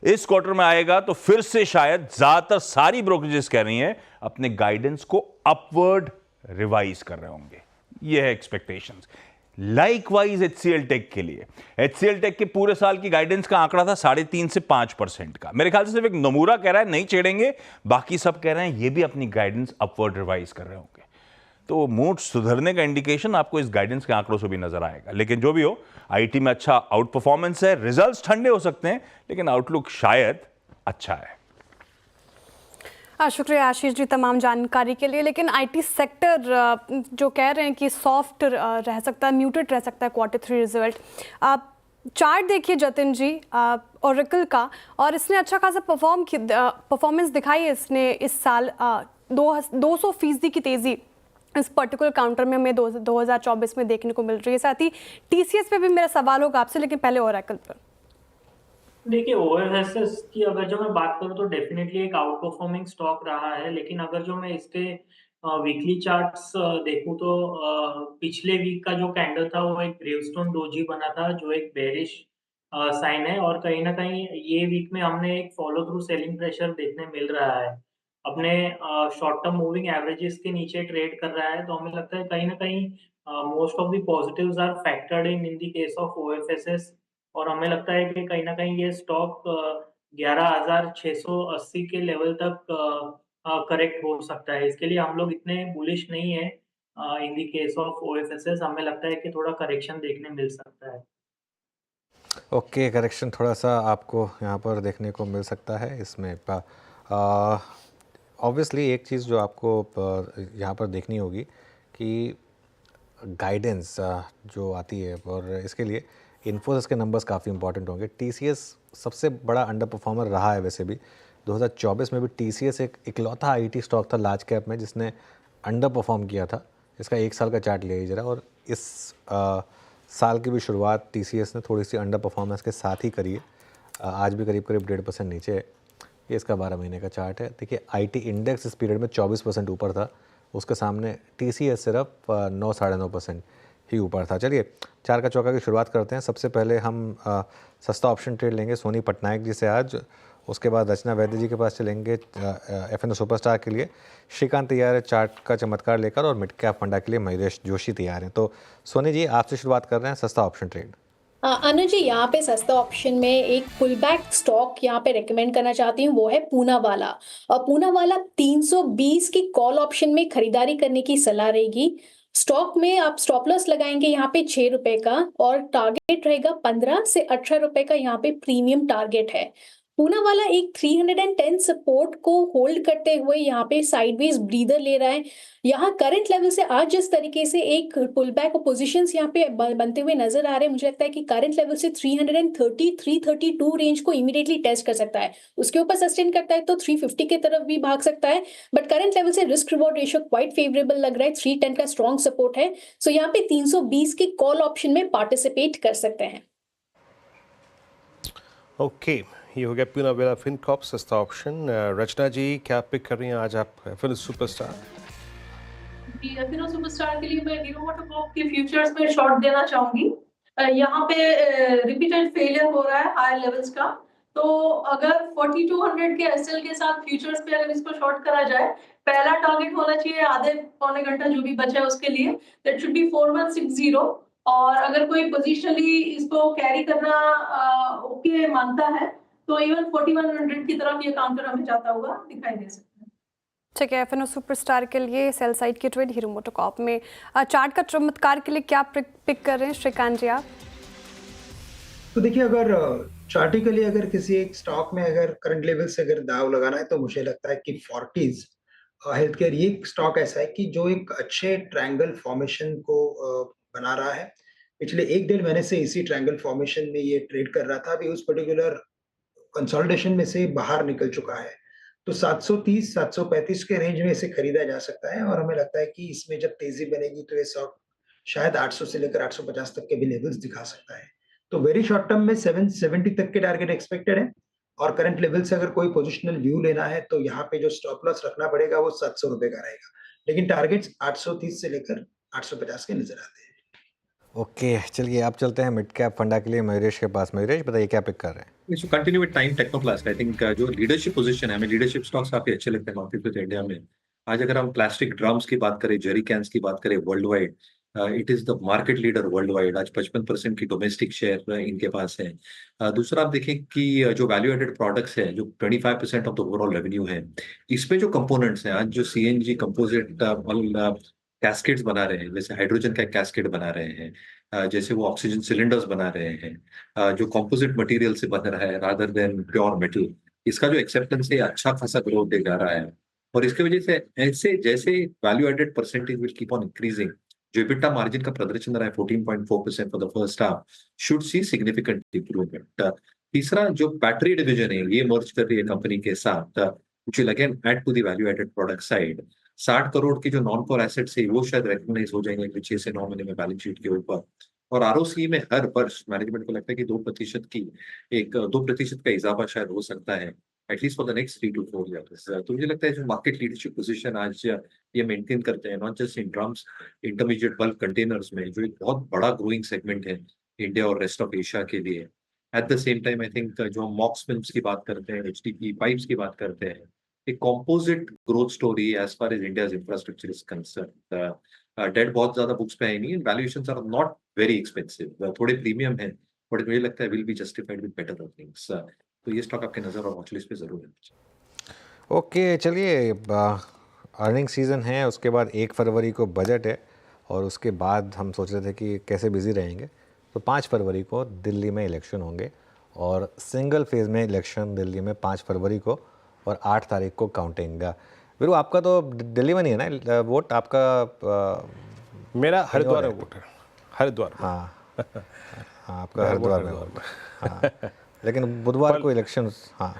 इस क्वार्टर में आएगा तो फिर से शायद ज्यादातर सारी ब्रोकरेजेस कह रही हैं अपने गाइडेंस को अपवर्ड रिवाइज कर रहे होंगे। यह है एक्सपेक्टेशंस। लाइकवाइज HCL टेक के लिए, HCL टेक के पूरे साल की गाइडेंस का आंकड़ा था 3.5 से 5% का। मेरे ख्याल से सिर्फ एक नमूरा कह रहा है नहीं छेड़ेंगे, बाकी सब कह रहे हैं ये भी अपनी गाइडेंस अपवर्ड रिवाइज कर रहे होंगे। तो मूड सुधरने का इंडिकेशन आपको इस गाइडेंस के आंकड़ों से भी नजर आएगा। लेकिन जो भी हो, आईटी में अच्छा आउट परफॉर्मेंस है, रिजल्ट्स ठंडे हो सकते हैं लेकिन आउटलुक शायद अच्छा है। शुक्रिया आशीष जी तमाम जानकारी के लिए। लेकिन आईटी सेक्टर जो कह रहे हैं कि सॉफ्ट रह सकता है, म्यूटेड रह सकता है Q3 रिजल्ट। चार्ट देखिए जतिन जी, ओरेकल का, और इसने अच्छा खासा परफॉर्मेंस दिखाई है इसने इस साल। 200% की तेज़ी इस पर्टिकुलर काउंटर में हमें 2024 में देखने को मिल रही है। साथ ही TCS पे भी मेरा सवाल होगा आपसे, लेकिन पहले ओरेकल पर। देखिए, OFSS की अगर जो मैं बात करूँ तो डेफिनेटली एक आउट परफॉर्मिंग स्टॉक रहा है, लेकिन अगर जो मैं इसके वीकली चार्ट्स देखूँ तो पिछले वीक का जो कैंडल था वो एक ग्रेवस्टोन डोजी बना था, जो एक बेरिश साइन है, और कहीं न कहीं ये वीक में हमने एक फॉलो थ्रू सेलिंग प्रेशर देखने मिल रहा है। अपने शॉर्ट टर्म मूविंग एवरेजेस के नीचे ट्रेड कर रहा है, तो हमें लगता है कहीं न कहीं most of the positives are factored in the case of OFSS, और हमें लगता है कि कहीं न कहीं ये स्टॉक 11,680 के लेवल तक करेक्ट हो सकता है। इसके लिए हम लोग इतने बुलिश नहीं है इन द केस ऑफ OFSS। हमें लगता है कि थोड़ा करेक्शन देखने मिल सकता है। ओके, करेक्शन थोड़ा सा आपको यहाँ पर देखने को मिल सकता है इसमें। ऑब्वियसली एक चीज़ जो आपको यहाँ पर देखनी होगी कि गाइडेंस जो आती है, और इसके लिए इन्फोसिस के नंबर्स काफ़ी इंपॉर्टेंट होंगे। TCS सबसे बड़ा अंडर परफॉर्मर रहा है वैसे भी। 2024 में भी TCS एक इकलौता IT स्टॉक था लार्ज कैप में जिसने अंडर परफॉर्म किया था। इसका 1 साल का चार्ट ले जरा, और इस साल की भी शुरुआत TCS ने थोड़ी सी अंडर परफॉर्मेंस के साथ ही करी है। आज भी करीब 1.5% नीचे है। ये इसका 12 महीने का चार्ट है। देखिए, IT इंडेक्स इस पीरियड में 24% ऊपर था, उसके सामने TCS सिर्फ 9-9.5% ही ऊपर था। चलिए, चार का चौका की शुरुआत करते हैं। सबसे पहले हम सस्ता ऑप्शन ट्रेड लेंगे सोनी पटनायक जी से आज, उसके बाद रचना वैद्य जी के पास चलेंगे FNO सुपरस्टार के लिए। श्रीकांत तैयार है चार्ट का चमत्कार लेकर, और मिड कैप फंडा के लिए मयूरेश जोशी तैयार हैं। तो सोनी जी, आपसे शुरुआत कर रहे हैं सस्ता ऑप्शन ट्रेड। अनुज जी, यहाँ पे सस्ता ऑप्शन में एक पुल बैक स्टॉक यहाँ पे रेकमेंड करना चाहती हूँ, वो है पूनावाला। और पूनावाला 320 की कॉल ऑप्शन में खरीदारी करने की सलाह रहेगी। स्टॉक में आप स्टॉप लॉस लगाएंगे यहाँ पे 6 रुपए का, और टारगेट रहेगा 15 से 18 रुपए का यहाँ पे प्रीमियम टारगेट है। पूनावाला एक 310 सपोर्ट को होल्ड करते हुए यहाँ पे साइडवेज ब्रीदर ले रहा है। यहाँ करंट लेवल से आज जिस तरीके से एक पुल बैक पोजिशंस यहाँ पे बनते हुए नजर आ रहे हैं, मुझे लगता है कि करंट लेवल से 330 332 रेंज को इमीडिएटली टेस्ट कर सकता है। उसके ऊपर सस्टेन करता है तो 350 की तरफ भी भाग सकता है, बट करंट लेवल से risk reward ratio quite favourable लग रहा है। 310 का स्ट्रॉन्ग सपोर्ट है, सो यहाँ पे 320 की कॉल ऑप्शन में पार्टिसिपेट कर सकते हैं। ओके, ये हो गया पूनावाला फिनकॉर्प सस्ता ऑप्शन। रचना जी, क्या पिक कर रही हैं आज आप FNO सुपरस्टार? जी, FNO सुपरस्टार के लिए मैं हीरो मोटोकॉर्प के फ्यूचर्स में शॉर्ट देना चाहूंगी। यहाँ पे रिपीटेड फेलियर हो रहा है हायर लेवल्स का, तो अगर 4200 के SL के साथ फ्यूचर्स पे अगर इसको शॉर्ट करा जाए, पहला टारगेट होना चाहिए आधे पौने घंटा जो भी बचा है उसके लिए, दैट शुड बी 4160। और अगर कोई पोजिशनली इसको कैरी करना ओके मानता है तो इवन 4100 की तरफ ये काउंटर हमें जाता हुआ दिखाई दे सकता है। ठीक है, FNO सुपरस्टार के लिए सेल साइड की ट्रेड हीरो मोटोकॉर्प में चार्ट का चमत्कार के लिए क्या पिक कर रहे हैं श्रीकांत जी आप? तो देखिए, अगर चार्टिकली अगर किसी एक स्टॉक में अगर करंट लेवल से अगर दाव लगाना है तो मुझे लगता है कि फोर्टिस हेल्थ केयर ये स्टॉक ऐसा है कि जो एक अच्छे ट्रायंगल फॉर्मेशन को बना रहा है। पिछले 1-1.5 महीने से इसी ट्रायंगल फॉर्मेशन में ये ट्रेड कर रहा था, अभी उस पर्टिकुलर कंसोलिडेशन में से बाहर निकल चुका है। तो 730-735 के रेंज में इसे खरीदा जा सकता है, और हमें लगता है कि इसमें जब तेजी बनेगी तो ये स्टॉक शायद 800 से लेकर 850 तक के भी लेवल्स दिखा सकता है। तो वेरी शॉर्ट टर्म में 770 तक के टारगेट एक्सपेक्टेड है, और करंट लेवल से अगर कोई पोजिशनल व्यू लेना है तो यहाँ पे जो स्टॉप लॉस रखना पड़ेगा वो 700 रुपए का रहेगा, लेकिन टारगेट्स 830 से लेकर 850 के नजर आते हैं। ओके, चलिए आप चलते हैं मिड कैप फंडा के लिए मयूरेश के पास। मयूरेश, बताइए क्या पिक कर रहे हैं? Continue with time Technoplast. I think जो लीडरशिप पोजीशन है, हमें लीडरशिप स्टॉक्स काफी अच्छे लगते हैं मार्केट में इंडिया में। आज अगर हम प्लास्टिक ड्रम्स की बात करें, जेरी कैंस की बात करें, world wide it is the market leader world wide. आज 55% की डोमेस्टिक शेयर इनके पास है। दूसरा आप देखें कि जो वैल्यू एडेड प्रोडक्ट्स है, जो 25% ऑफ द ओवरऑल रेवेन्यू है, इसमें जो कंपोनेंट्स हैं, आज जो CNG कंपोजिट कैस्केट्स बना रहे हैं, जैसे हाइड्रोजन का कैस्केट बना रहे हैं, जैसे वो ऑक्सीजन सिलेंडर्स बना रहे हैं, जो कंपोजिट मटेरियल से बन रहा है रादर देन प्योर मेटल, इसका जो एक्सेप्टेंस है अच्छा खासा ग्रोथ दे जा रहा है। और इसकी वजह से ऐसे जैसे value added percentage will keep on increasing, जो EBITDA मार्जिन का प्रदर्शन रहा है 14.4% for the first half, should see significant improvement. तीसरा जो बैटरी डिवीजन है ये मर्ज कर रही है कंपनी के साथ, which will again add to the value added product side. 60 crore की जो नॉन कोर एसेट्स है वो शायद रिकॉग्नाइज हो जाएंगे कुछ 6 से 9 महीने में बैलेंस शीट के ऊपर। और आरओसी में हर वर्ष मैनेजमेंट को लगता है कि 2% की 2% का इजाफा शायद हो सकता है at least for the next 3 to 4 years। तो मुझे लगता है जो मार्केट लीडरशिप पोजीशन आज ये मेंटेन करते हैं, not just in drums, intermediate bulk containers में, जो एक बहुत बड़ा ग्रोइंग सेगमेंट है इंडिया और रेस्ट ऑफ एशिया के लिए। At the same time I think जो हम मॉक्स फिल्म्स की बात करते हैं, एचडीपी पाइप्स की बात करते हैं, एक composite growth story as far as India's infrastructure is concern. Debt बहुत ज्यादा बुक्स पे है नहीं, valuations are not very expensive, थोड़े प्रीमियम है, बट मुझे लगता है will be justified with better earnings. तो ये स्टॉक आपके नजर और वॉच लिस्ट पे जरूर है। ओके, चलिए, अर्निंग सीज़न है, उसके बाद 1 फरवरी को बजट है और उसके बाद हम सोच रहे थे कि कैसे बिजी रहेंगे। तो 5 फरवरी को दिल्ली में इलेक्शन होंगे और सिंगल फेज़ में इलेक्शन दिल्ली में 5 फरवरी को और 8 तारीख को काउंटिंग। वीरू, आपका तो दिल्ली में नहीं है ना वोट? आपका मेरा हरिद्वार में वोट है, हरिद्वार। हाँ हाँ, आपका हरिद्वार में वोट। हाँ, लेकिन बुधवार को इलेक्शन। हाँ,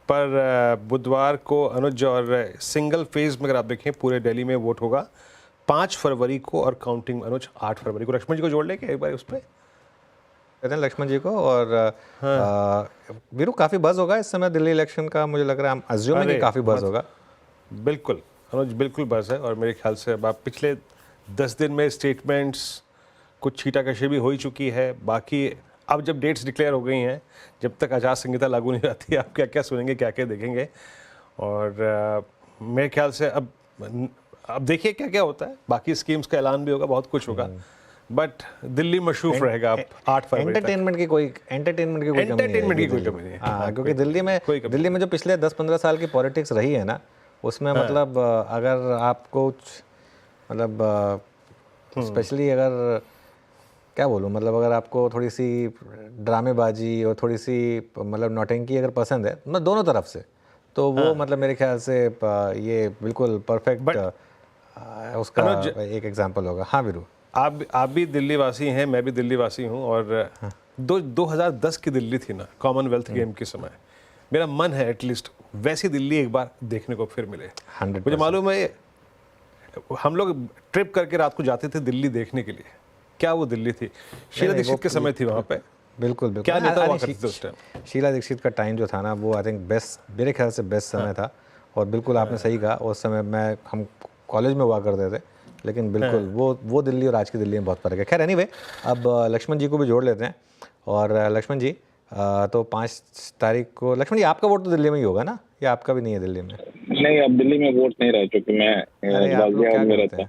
पर बुधवार को अनुज, और सिंगल फेज में अगर आप देखें पूरे दिल्ली में वोट होगा 5 फरवरी को और काउंटिंग अनुज 8 फरवरी को। लक्ष्मण जी को जोड़ लेंगे एक बार उस पर, कहते हैं लक्ष्मण जी को। और वीरू, काफ़ी बज़ होगा इस समय दिल्ली इलेक्शन का, मुझे लग रहा है, हम अज्यूम कि काफ़ी बज़ होगा। बिल्कुल अनुज, बिल्कुल बज़ है। और मेरे ख्याल से अब आप पिछले 10 दिन में स्टेटमेंट्स कुछ छीटाकशी भी हो ही चुकी है। बाकी अब जब डेट्स डिक्लेयर हो गई हैं, जब तक आचार संहिता लागू नहीं रहती, आप क्या क्या सुनेंगे, क्या क्या देखेंगे। और मेरे ख्याल से अब देखिए क्या क्या होता है। बाकी स्कीम्स का ऐलान भी होगा, बहुत कुछ होगा, बट दिल्ली मशरूफ रहेगा अब 8 फरवरी। एंटरटेनमेंट की कोई कमी नहीं है। हाँ, क्योंकि दिल्ली में जो पिछले 10-15 साल की पॉलिटिक्स रही है ना, उसमें मतलब अगर आपको मतलब स्पेशली अगर क्या बोलूँ, मतलब अगर आपको थोड़ी सी ड्रामेबाजी और थोड़ी सी मतलब नौटंकी अगर पसंद है, मतलब दोनों तरफ से, तो वो मतलब मेरे ख्याल से ये बिल्कुल परफेक्ट उसका एक एग्जांपल होगा। हाँ वीरू, आप भी दिल्ली वासी हैं, मैं भी दिल्ली वासी हूँ। और 2010 की दिल्ली थी ना, कॉमनवेल्थ गेम के समय, मेरा मन है एटलीस्ट वैसी दिल्ली एक बार देखने को फिर मिले। 100%। मुझे मालूम है हम लोग ट्रिप करके रात को जाते थे दिल्ली देखने के लिए। क्या वो दिल्ली थी? शीला दीक्षित के समय थी वहाँ पे। बिल्कुल बिल्कुल। क्या नेता हुआ करते थे उस टाइम? शीला दीक्षित का टाइम जो था ना, वो आई थिंक बेस्ट, मेरे ख्याल से बेस्ट समय था। और बिल्कुल आपने सही कहा, उस समय हम कॉलेज में हुआ करते थे, लेकिन बिल्कुल वो दिल्ली और आज की दिल्ली में बहुत फर्क है। खैर एनीवे, अब लक्ष्मण जी को भी जोड़ लेते हैं। और लक्ष्मण जी, तो 5 तारीख को, लक्ष्मण जी आपका वोट तो दिल्ली में ही होगा ना, या आपका भी नहीं है दिल्ली में? नहीं, अब दिल्ली में वोट नहीं रह चुकी। मैं गाजियाबाद में रहता हूँ।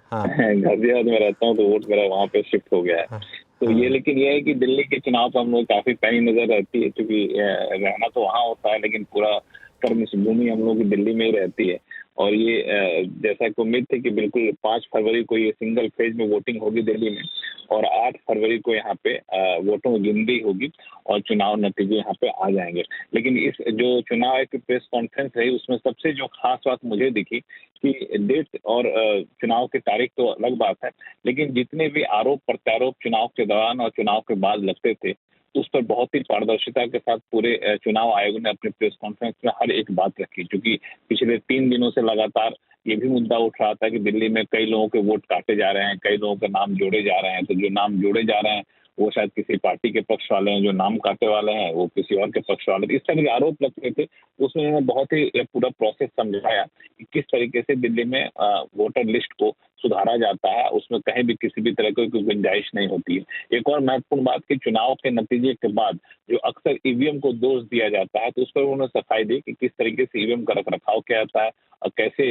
गाजियाबाद में रहता हूँ, तो वोट मेरा वहाँ पे शिफ्ट हो गया है। तो ये, लेकिन ये है कि दिल्ली के चुनाव पर हम लोग काफी पैनी नजर रहती है, क्योंकि रहना तो वहाँ होता है, लेकिन पूरा कर्म भूमि हम लोग की दिल्ली में ही रहती है। और ये जैसा कि उम्मीद थी कि बिल्कुल 5 फरवरी को ये सिंगल फेज में वोटिंग होगी दिल्ली में, और 8 फरवरी को यहाँ पे वोटों की गिनती होगी और चुनाव नतीजे यहाँ पे आ जाएंगे। लेकिन इस जो चुनाव की प्रेस कॉन्फ्रेंस रही, उसमें सबसे जो खास बात मुझे दिखी कि डेट और चुनाव की तारीख तो अलग बात है, लेकिन जितने भी आरोप प्रत्यारोप चुनाव के दौरान और चुनाव के बाद लगते थे, उस पर बहुत ही पारदर्शिता के साथ पूरे चुनाव आयोग ने अपनी प्रेस कॉन्फ्रेंस में हर एक बात रखी। क्योंकि पिछले 3 दिनों से लगातार ये भी मुद्दा उठ रहा था कि दिल्ली में कई लोगों के वोट काटे जा रहे हैं, कई लोगों के नाम जोड़े जा रहे हैं। तो जो नाम जोड़े जा रहे हैं वो शायद किसी पार्टी के पक्ष वाले हैं, जो नाम काटे वाले हैं वो किसी और के पक्ष वाले। इस तरह के आरोप लगते थे। उसमें उन्होंने बहुत ही पूरा प्रोसेस समझाया कि किस तरीके से दिल्ली में वोटर लिस्ट को सुधारा जाता है, उसमें कहीं भी किसी भी तरह की कोई गुंजाइश नहीं होती है। एक और महत्वपूर्ण बात कि चुनाव के नतीजे के बाद जो अक्सर ईवीएम को दोष दिया जाता है, तो उस पर उन्होंने सफाई दी कि किस तरीके से ईवीएम का रखरखाव किया जाता है और कैसे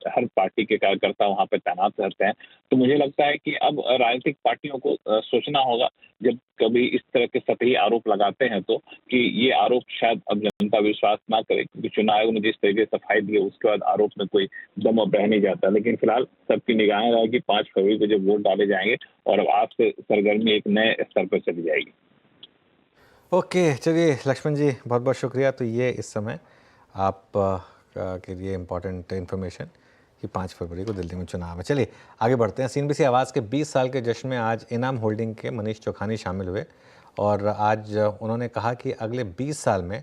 हर पार्टी के कार्यकर्ता वहां पे तैनात रहते हैं। तो मुझे लगता है कि अब राजनीतिक पार्टियों को सोचना होगा, जब कभी इस तरह के सतही आरोप लगाते हैं, तो कि ये आरोप शायद अब जनता विश्वास ना करे, क्योंकि चुनाव आयोग ने जिस तरीके से सफाई दी है उसके बाद आरोप में कोई दम अब रह नहीं जाता। लेकिन फिलहाल सबकी निगाहें रहेगी 5 फरवरी को जब वोट डाले जाएंगे, और अब आज से सरगर्मी एक नए स्तर पर चली जाएगी। ओके, चलिए लक्ष्मण जी, बहुत बहुत शुक्रिया। तो ये इस समय आप के लिए इम्पॉर्टेंट इन्फॉर्मेशन कि 5 फरवरी को दिल्ली में चुनाव है। चलिए आगे बढ़ते हैं। CNBC आवाज़ के 20 साल के जश्न में आज इनाम होल्डिंग के मनीष चौखानी शामिल हुए और आज उन्होंने कहा कि अगले 20 साल में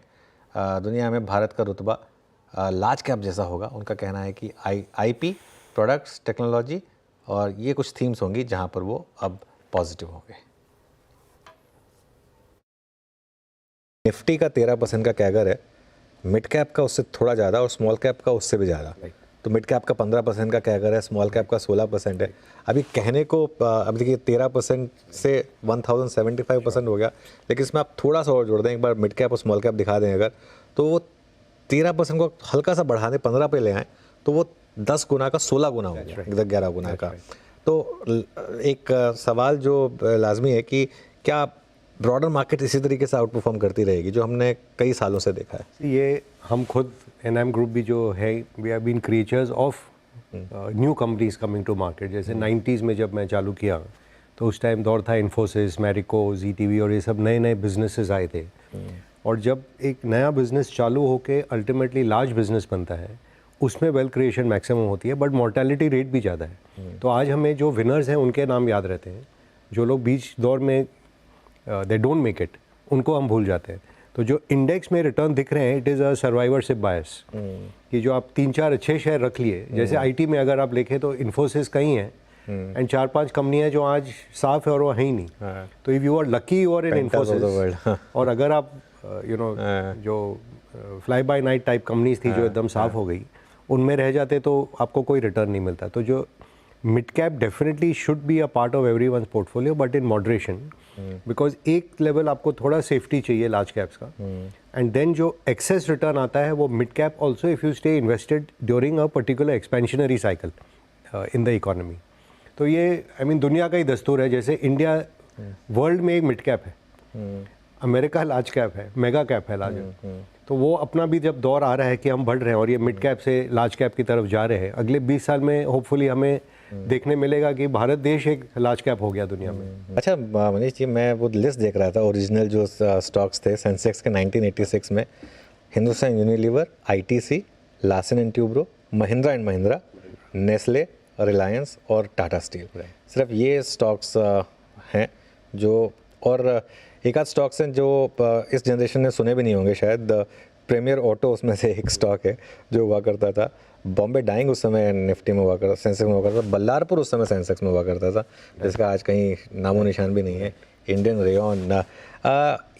दुनिया में भारत का रुतबा लार्ज कैप जैसा होगा। उनका कहना है कि आईपी, प्रोडक्ट्स, टेक्नोलॉजी और ये कुछ थीम्स होंगी जहां पर वो अब पॉजिटिव होंगे। निफ्टी का 13% का कैगर है, मिड कैप का उससे थोड़ा ज़्यादा और स्मॉल कैप का उससे भी ज़्यादा। तो मिड कैप का 15% का कैगर है, स्मॉल कैप का 16% है। अभी कहने को अब देखिए 13% से 1075% हो गया, लेकिन इसमें आप थोड़ा सा और जोड़ दें, एक बार मिड कैप और स्मॉल कैप दिखा दें अगर, तो वो 13% को हल्का सा बढ़ा दें, 15 पे ले आएँ तो वो 10 गुना का 16 गुना हो गया, 11 गुना का। तो एक सवाल जो लाजमी है कि क्या ब्रॉडर मार्केट इसी तरीके से आउट परफॉर्म करती रहेगी जो हमने कई सालों से देखा है? ये हम खुद एनएम ग्रुप भी जो है, we have been creatures of new companies coming to market. जैसे 90s में जब मैं चालू किया तो उस टाइम दौर था इन्फोसिस, मैरिको, ZTV और ये सब नए नए बिजनेसेस आए थे। और जब एक नया बिजनेस चालू होके अल्टीमेटली लार्ज बिजनेस बनता है, उसमें वेल्थ क्रिएशन मैक्सिमम होती है, बट मोर्टेलिटी रेट भी ज़्यादा है। तो आज हमें जो विनर्स हैं उनके नाम याद रहते हैं, जो लोग बीच दौर में दे डोंट मेक इट, उनको हम भूल जाते हैं। तो जो इंडेक्स में रिटर्न दिख रहे हैं, it is a survivorship bias, कि जो आप 3-4 अच्छे शेयर रख लिए। जैसे आईटी में अगर आप देखें तो इन्फोसिस कहीं है एंड 4-5 कंपनियां जो आज साफ है और वो है ही नहीं। तो if you are lucky you are in Infosys, और अगर आप यू नो जो fly by night type companies थी जो एकदम साफ हो गई, उनमें रह जाते तो आपको कोई रिटर्न नहीं मिलता। तो जो mid cap definitely should be a part of everyone's portfolio, but in moderation, because एक लेवल आपको थोड़ा सेफ्टी चाहिए लार्ज कैप्स का, एंड देन जो एक्सेस रिटर्न आता है वो mid cap also, if you stay invested during a particular expansionary cycle in the economy. तो ये आई मीन दुनिया का ही दस्तूर है। जैसे इंडिया वर्ल्ड में एक मिड कैप है, अमेरिका लार्ज कैप है, मेगा कैप है लार्ज। तो वो अपना भी जब दौर आ रहा है कि हम बढ़ रहे हैं और ये मिड कैप से लार्ज कैप की तरफ जा रहे हैं, अगले 20 साल में होपफुली हमें देखने मिलेगा कि भारत देश एक लार्ज कैप हो गया दुनिया में। अच्छा मनीष जी, मैं वो लिस्ट देख रहा था, ओरिजिनल जो स्टॉक्स थे सेंसेक्स के 1986 में, Hindustan Unilever, ITC, Larsen and Toubro, Mahindra and Mahindra, Nestle, Reliance और टाटा स्टील। सिर्फ ये स्टॉक्स हैं जो, और एक आध स्टॉक्स हैं जो इस जनरेशन ने सुने भी नहीं होंगे शायद। प्रीमियर ऑटो उसमें से एक स्टॉक है जो हुआ करता था। बॉम्बे डाइंग उस समय निफ्टी में हुआ करता, सेंसेक्स में हुआ करता था। बल्लारपुर उस समय सेंसेक्स में हुआ करता था, जिसका आज कहीं नामो निशान भी नहीं है। इंडियन रेयन,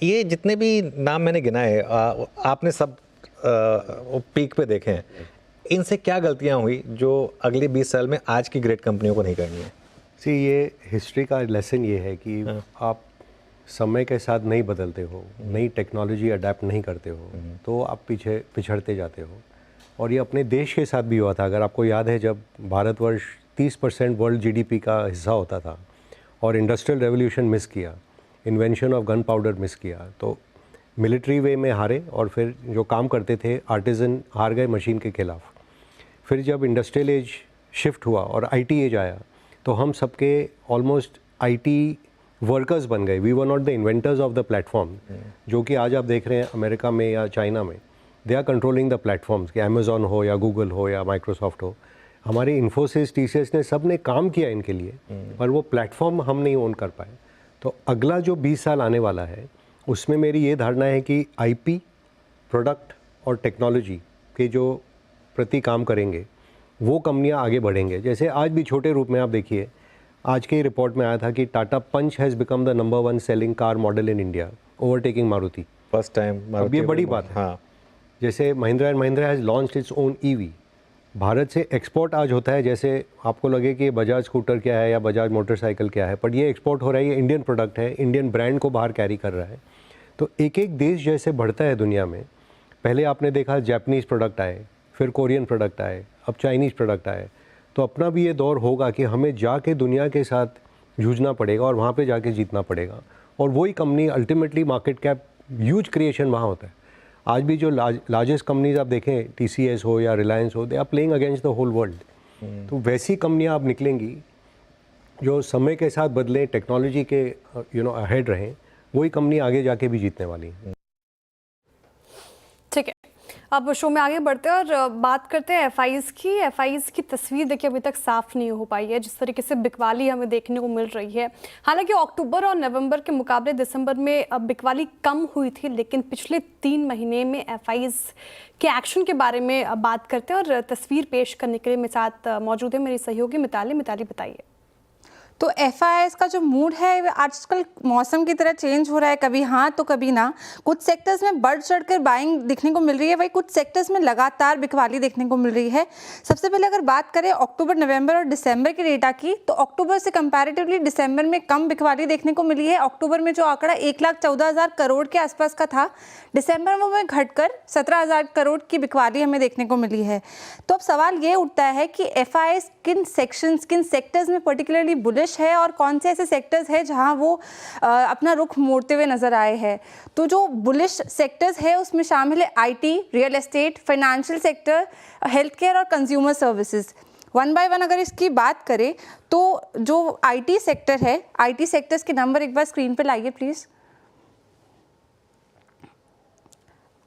ये जितने भी नाम मैंने गिनाए, आपने सब पीक पे देखे हैं। इनसे क्या गलतियाँ हुई जो अगले 20 साल में आज की ग्रेट कंपनियों को नहीं करनी है? सी, ये हिस्ट्री का लेसन ये है कि आप समय के साथ नहीं बदलते हो, नई टेक्नोलॉजी अडेप्ट नहीं करते हो, तो आप पीछे पिछड़ते जाते हो। और ये अपने देश के साथ भी हुआ था। अगर आपको याद है, जब भारतवर्ष 30% वर्ल्ड GDP का हिस्सा होता था और इंडस्ट्रियल रेवोल्यूशन मिस किया, invention of gun powder miss किया, तो मिलिट्री वे में हारे, और फिर जो काम करते थे आर्टिजन हार गए मशीन के खिलाफ। फिर जब इंडस्ट्रियल एज शिफ्ट हुआ और IT एज आया, तो हम सबके ऑलमोस्ट IT वर्कर्स बन गए। We were not the inventors of the platform, जो कि आज आप देख रहे हैं अमेरिका में या चाइना में, they are controlling the platforms, कि अमेजोन हो या गूगल हो या माइक्रोसॉफ्ट हो। हमारे इन्फोसिस, TCS ने सब ने काम किया इनके लिए, पर वो प्लेटफॉर्म हम नहीं ओन कर पाए। तो अगला जो 20 साल आने वाला है, उसमें मेरी ये धारणा है कि IP, प्रोडक्ट और टेक्नोलॉजी के जो प्रति काम करेंगे वो कंपनियां आगे बढ़ेंगे। जैसे आज भी छोटे रूप में आप देखिए, आज के रिपोर्ट में आया था कि Tata Punch has become the number 1 selling car model in India, overtaking Maruti first time. अब ये बड़ी बात है। हाँ, जैसे Mahindra and Mahindra has launched its own EV। Bharat से एक्सपोर्ट आज होता है, जैसे आपको लगे कि बजाज स्कूटर क्या है या बजाज मोटरसाइकिल क्या है, पर ये एक्सपोर्ट हो रहा है, ये इंडियन प्रोडक्ट है, इंडियन ब्रांड को बाहर कैरी कर रहा है। तो एक एक देश जैसे बढ़ता है दुनिया में, पहले आपने देखा जापानीज़ प्रोडक्ट आए, फिर कोरियन प्रोडक्ट आए, अब चाइनीज़ प्रोडक्ट आए। तो अपना भी ये दौर होगा कि हमें जाके दुनिया के साथ जूझना पड़ेगा और वहाँ पे जाके जीतना पड़ेगा। और वही company ultimately market cap huge creation वहाँ होता है। आज भी जो लार्जेस्ट कंपनीज आप देखें, TCS हो या रिलायंस हो, they are playing against the whole world. तो वैसी कंपनियाँ अब निकलेंगी जो समय के साथ बदले, टेक्नोलॉजी के अहेड रहें, वही कंपनी आगे जाके भी जीतने वाली है। ठीक है। अब शो में आगे बढ़ते हैं और बात करते हैं एफआईज की तस्वीर देखिए अभी तक साफ नहीं हो पाई है। जिस तरीके से बिकवाली हमें देखने को मिल रही है, हालांकि अक्टूबर और नवंबर के मुकाबले दिसंबर में बिकवाली कम हुई थी, लेकिन पिछले 3 महीने में एफआईज के एक्शन के बारे में बात करते हैं और तस्वीर पेश करने के लिए मेरे साथ मौजूद है मेरी सहयोगी मिताली। बताइए। तो एफआईआईज का जो मूड है आजकल मौसम की तरह चेंज हो रहा है, कभी हाँ तो कभी ना। कुछ सेक्टर्स में बढ़ चढ़कर बाइंग दिखने को मिल रही है, वही कुछ सेक्टर्स में लगातार बिकवाली देखने को मिल रही है। सबसे पहले अगर बात करें अक्टूबर, नवंबर और दिसंबर के डेटा की, तो अक्टूबर से कंपैरेटिवली दिसंबर में कम बिकवाली देखने को मिली है। अक्टूबर में जो आंकड़ा 1,14,000 करोड़ के आसपास का था, दिसंबर में वह घटकर 17,000 करोड़ की बिकवाली हमें देखने को मिली है। तो अब सवाल ये उठता है कि एफआईआईज किन सेक्टर्स में पर्टिकुलरली बुलिश है और कौन से ऐसे सेक्टर्स हैं जहां वो अपना रुख मोड़ते हुए नजर आए हैं। तो जो बुलिश सेक्टर्स है उसमें शामिल है IT, real estate, financial sector, health care और consumer services. One by one अगर इसकी बात करें तो जो आईटी सेक्टर है, आईटी सेक्टर्स के नंबर एक बार स्क्रीन पर लाइए प्लीज़।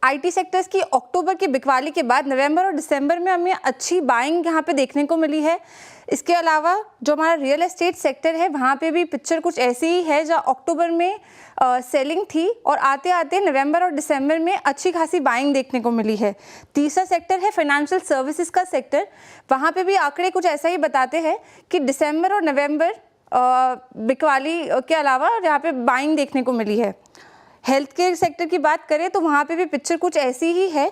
आईटी सेक्टर्स की अक्टूबर की बिकवाली के बाद नवंबर और दिसंबर में हमें अच्छी बाइंग यहाँ पे देखने को मिली है। इसके अलावा जो हमारा रियल एस्टेट सेक्टर है वहाँ पे भी पिक्चर कुछ ऐसी ही है, जहाँ अक्टूबर में सेलिंग थी और आते आते नवंबर और दिसंबर में अच्छी खासी बाइंग देखने को मिली है। तीसरा सेक्टर है फाइनेंशियल सर्विसेज का सेक्टर। वहाँ पे भी आंकड़े कुछ ऐसा ही बताते हैं कि दिसंबर और नवंबर बिकवाली के अलावा यहाँ पे बाइंग देखने को मिली है। हेल्थ केयर सेक्टर की बात करें तो वहाँ पे भी पिक्चर कुछ ऐसी ही है।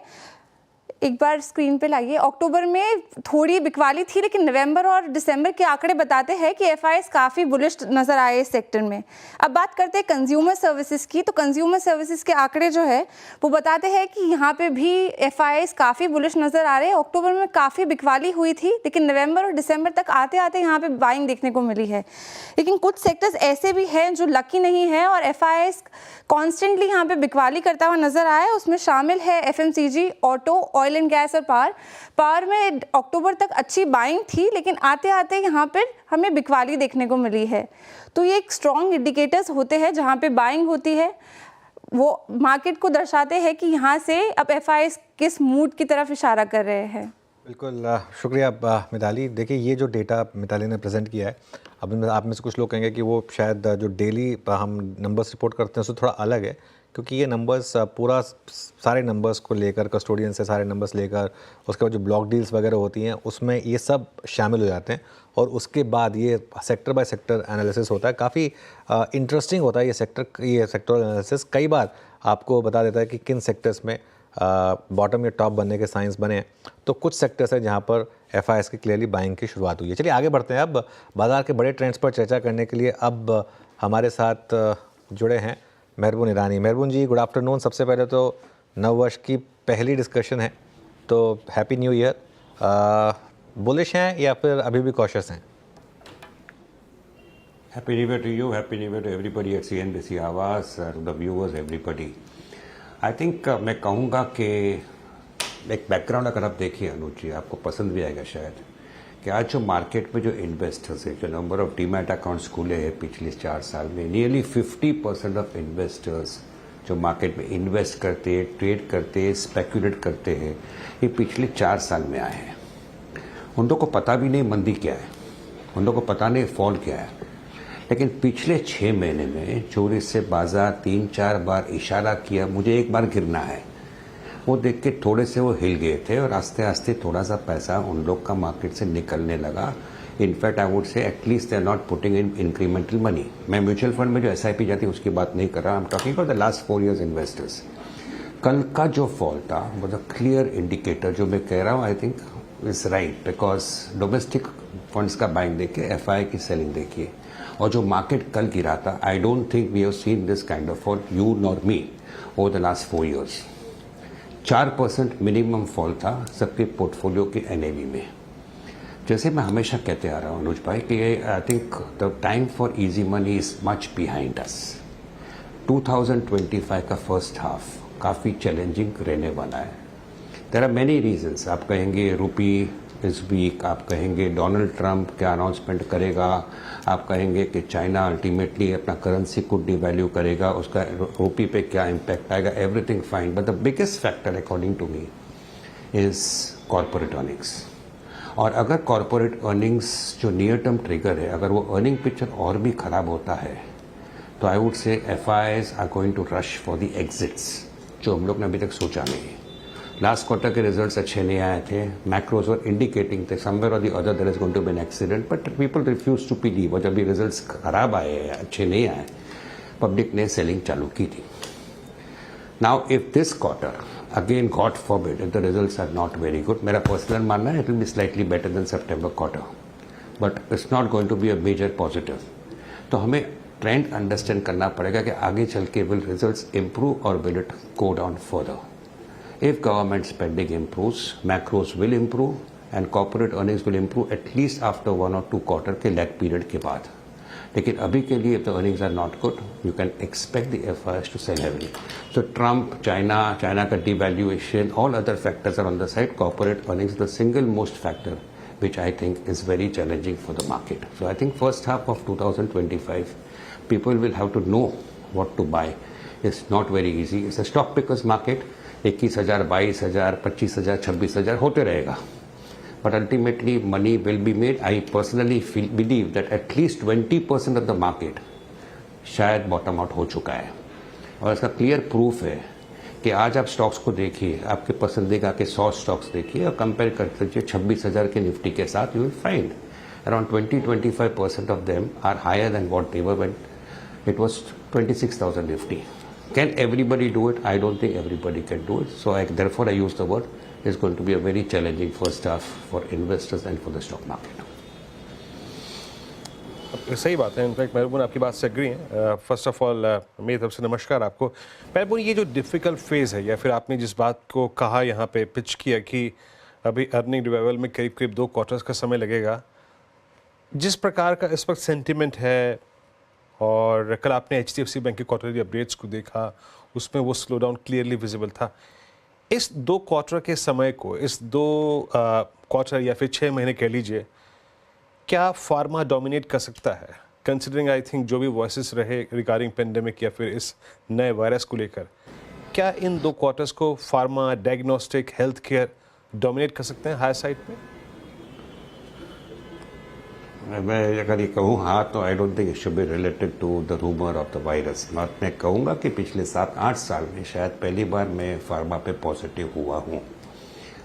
एक बार स्क्रीन पे लाइए। अक्टूबर में थोड़ी बिकवाली थी, लेकिन नवंबर और दिसंबर के आंकड़े बताते हैं कि एफआईआईज काफ़ी बुलिश नज़र आए इस सेक्टर में। अब बात करते हैं कंज्यूमर सर्विसेज की, तो कंज्यूमर सर्विसेज के आंकड़े जो है वो बताते हैं कि यहाँ पे भी एफआईआईज काफ़ी बुलिश नज़र आ रहे हैं। अक्टूबर में काफ़ी बिकवाली हुई थी, लेकिन नवंबर और दिसंबर तक आते आते यहाँ पर बाइंग देखने को मिली है। लेकिन कुछ सेक्टर्स ऐसे भी हैं जो लकी नहीं है और एफआईआईज कॉन्स्टेंटली यहाँ पर बिकवाली करता हुआ नज़र आया। उसमें शामिल है FMCG, auto, oil and gas और पावर में अक्टूबर तक अच्छी बाइंग थी, लेकिन आते आते यहाँ पर हमें बिकवाली देखने को मिली है। तो ये एक स्ट्रॉन्ग इंडिकेटर्स होते हैं जहाँ पे बाइंग होती है, वो मार्केट को दर्शाते हैं कि यहाँ से अब एफआईआईज किस मूड की तरफ इशारा कर रहे हैं। बिल्कुल, शुक्रिया मिताली। देखिए ये जो डेटा मिताली ने प्रेजेंट किया है, अब आप में से कुछ लोग कहेंगे कि वो शायद जो डेली हम नंबर्स रिपोर्ट करते हैं उससे थोड़ा अलग है, क्योंकि ये नंबर्स पूरा सारे नंबर्स को लेकर, कस्टोडियन से सारे नंबर्स लेकर, उसके बाद जो ब्लॉक डील्स वगैरह होती हैं उसमें ये सब शामिल हो जाते हैं और उसके बाद ये सेक्टर बाय सेक्टर एनालिसिस होता है। काफ़ी इंटरेस्टिंग होता है ये सेक्टरल एनालिसिस। कई बार आपको बता देता है कि किन सेक्टर्स में बॉटम या टॉप बनने के साइंस बने हैं। तो कुछ सेक्टर्स हैं जहाँ पर एफआईआईज की क्लियरली बाइंग की शुरुआत हुई है। चलिए आगे बढ़ते हैं। अब बाजार के बड़े ट्रेंड्स पर चर्चा करने के लिए अब हमारे साथ जुड़े हैं मेहरबून ईरानी। मेहरबून जी, गुड आफ्टरनून। सबसे पहले तो नववर्ष की पहली डिस्कशन है, तो हैप्पी न्यू ईयर। बुलिश हैं या फिर अभी भी कॉशियस हैं? Happy new year to you, happy new year to everybody at CNBC Awaaz, to the viewers, everybody. I think मैं कहूँगा कि एक बैकग्राउंड अगर आप देखिए अनुज जी, आपको पसंद भी आएगा शायद, कि आज जो मार्केट में जो इन्वेस्टर्स है, जो नंबर ऑफ डीमैट अकाउंट्स खुले हैं पिछले 4 साल में, नियरली 50% ऑफ इन्वेस्टर्स जो मार्केट में इन्वेस्ट करते हैं, ट्रेड करते हैं, स्पेकुलेट करते हैं, ये पिछले 4 साल में आए हैं। उन लोगों को पता भी नहीं मंदी क्या है, उन लोगों को पता नहीं फॉल क्या है, लेकिन पिछले 6 महीने में चोरी से बाजार 3-4 बार इशारा किया, मुझे एक बार गिरना है, वो देख के थोड़े से वो हिल गए थे और आस्ते आस्ते थोड़ा सा पैसा उन लोग का मार्केट से निकलने लगा। In fact I would say at least they are not putting in incremental money. मैं म्यूचुअल फंड में जो SIP जाती है उसकी बात नहीं कर रहा, I am talking about the last 4 years investors. कल का जो फॉल था वो द क्लियर इंडिकेटर, जो मैं कह रहा हूँ I think is right, because domestic funds का बाइंग देखिए, FI की सेलिंग देखिए, और जो मार्केट कल गिरा था, I don't think we have seen this kind of fall, you nor me, over the last 4 years. 4% minimum fall था सबके पोर्टफोलियो के NAV में। जैसे मैं हमेशा कहते आ रहा हूँ अनुज भाई कि I think the time for easy money is much behind us. 2025 का फर्स्ट हाफ काफ़ी चैलेंजिंग रहने वाला है। There are many reasons. आप कहेंगे रूपी इज वीक, आप कहेंगे डोनाल्ड ट्रंप क्या अनाउंसमेंट करेगा, आप कहेंगे कि चाइना अल्टीमेटली अपना करेंसी को डिवैल्यू करेगा, उसका रूपी पे क्या इम्पैक्ट आएगा, everything fine, but the biggest factor according to me is corporate earnings. और अगर कॉरपोरेट अर्निंग्स जो नियर टर्म ट्रिगर है, अगर वो अर्निंग पिक्चर और भी खराब होता है तो I would say FIIs are going to rush for the exits, जो हम लोग ने अभी तक सोचा नहीं। लास्ट क्वार्टर के रिजल्ट्स अच्छे नहीं आए थे, मैक्रोज और इंडिकेटिंग थे समवेयर और the other there is going to be an accident, but people refuse to believe. और जब ये रिजल्ट्स खराब आए, अच्छे नहीं आए, पब्लिक ने सेलिंग चालू की थी। Now if this quarter again God forbid if the results are not very good, मेरा पर्सनल मानना है it will be slightly better than September quarter, but it's not going to be a major positive. तो हमें trend understand करना पड़ेगा कि आगे चल के विल रिजल्ट्स इम्प्रूव और will it go down further. If government spending improves, macros will improve and corporate earnings will improve at least after 1 or 2 quarter के lag period के बाद। लेकिन अभी के लिए if the earnings are not good, you can expect the FIIs to sell heavily. So Trump, China का devaluation, all other factors are on the side. Corporate earnings is the single most factor which I think is very challenging for the market. So I think first half of 2025, people will have to know what to buy. It's not very easy. It's a stock pickers market. 21,000, 22,000, 25,000, 26,000 होते रहेगा, but ultimately money will be made. I personally believe that at least 20% of the market शायद bottom out हो चुका है। और इसका clear proof है कि आज आप स्टॉक्स को देखिए, आपके पसंदीदा के 100 स्टॉक्स देखिए और कंपेयर कर लीजिए 26,000 के निफ्टी के साथ, you will find around 20-25% of them are higher than what they were when it was 26,000 Nifty. Can everybody do it? I don't think everybody can do it. So therefore I use the word, it's going to be a very challenging first half for investors and for the stock market. सही बात है। In fact मेहरबान आपकी बात से agree हैं। First of all मेरी तरफ से नमस्कार आपको। मेहरबान, ये जो डिफ़िकल्ट फेज़ है, या फिर आपने जिस बात को कहा यहाँ पे पिच किया कि अभी अर्निंग रिवाइवल में करीब करीब 2 क्वार्टर्स का समय लगेगा, जिस प्रकार का इस वक्त सेंटिमेंट है, और कल आपने HDFC बैंक के क्वार्टरली अपडेट्स को देखा, उसमें वो स्लो डाउन क्लियरली विजिबल था। इस 2 क्वार्टर के समय को, इस 2 क्वार्टर या फिर 6 महीने कह लीजिए, क्या फार्मा डोमिनेट कर सकता है, कंसिडरिंग आई थिंक जो भी वॉइसेस रहे रिगार्डिंग पेंडेमिक या फिर इस नए वायरस को लेकर, क्या इन 2 क्वार्टर्स को pharma, diagnostic, health care dominate कर सकते हैं हायर साइड में? मैं अगर ये कहूँ हाँ, तो I don't think it should be related to the rumour of the virus. मैं कहूँगा कि पिछले 7-8 साल में शायद पहली बार मैं फार्मा पे पॉजिटिव हुआ हूँ।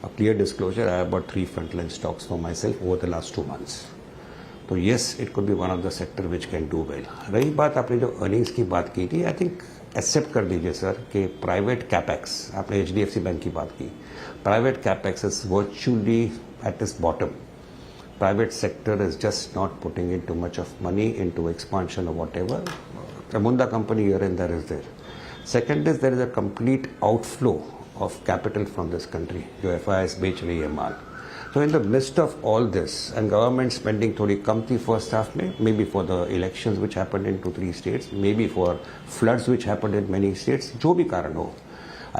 A clear disclosure, I have bought 3 frontline stocks for my self over the last 2 months। तो yes, it could be one of the sector which can do well. रही बात आपने जो अर्निंग्स की बात की थी, आई थिंक एक्सेप्ट कर दीजिए सर कि प्राइवेट कैपेक्स, आपने HDFC बैंक की बात की, private capex is virtually at its bottom. Private sector is just not putting in too much of money into expansion or whatever. Ramunda company here and there is there. Second is there is a complete outflow of capital from this country. जो FIIs बेच रही है माल। So in the midst of all this and government spending थोड़ी कम थी first half में, maybe for the elections which happened in 2-3 states, maybe for floods which happened in many states, जो भी कारण हो,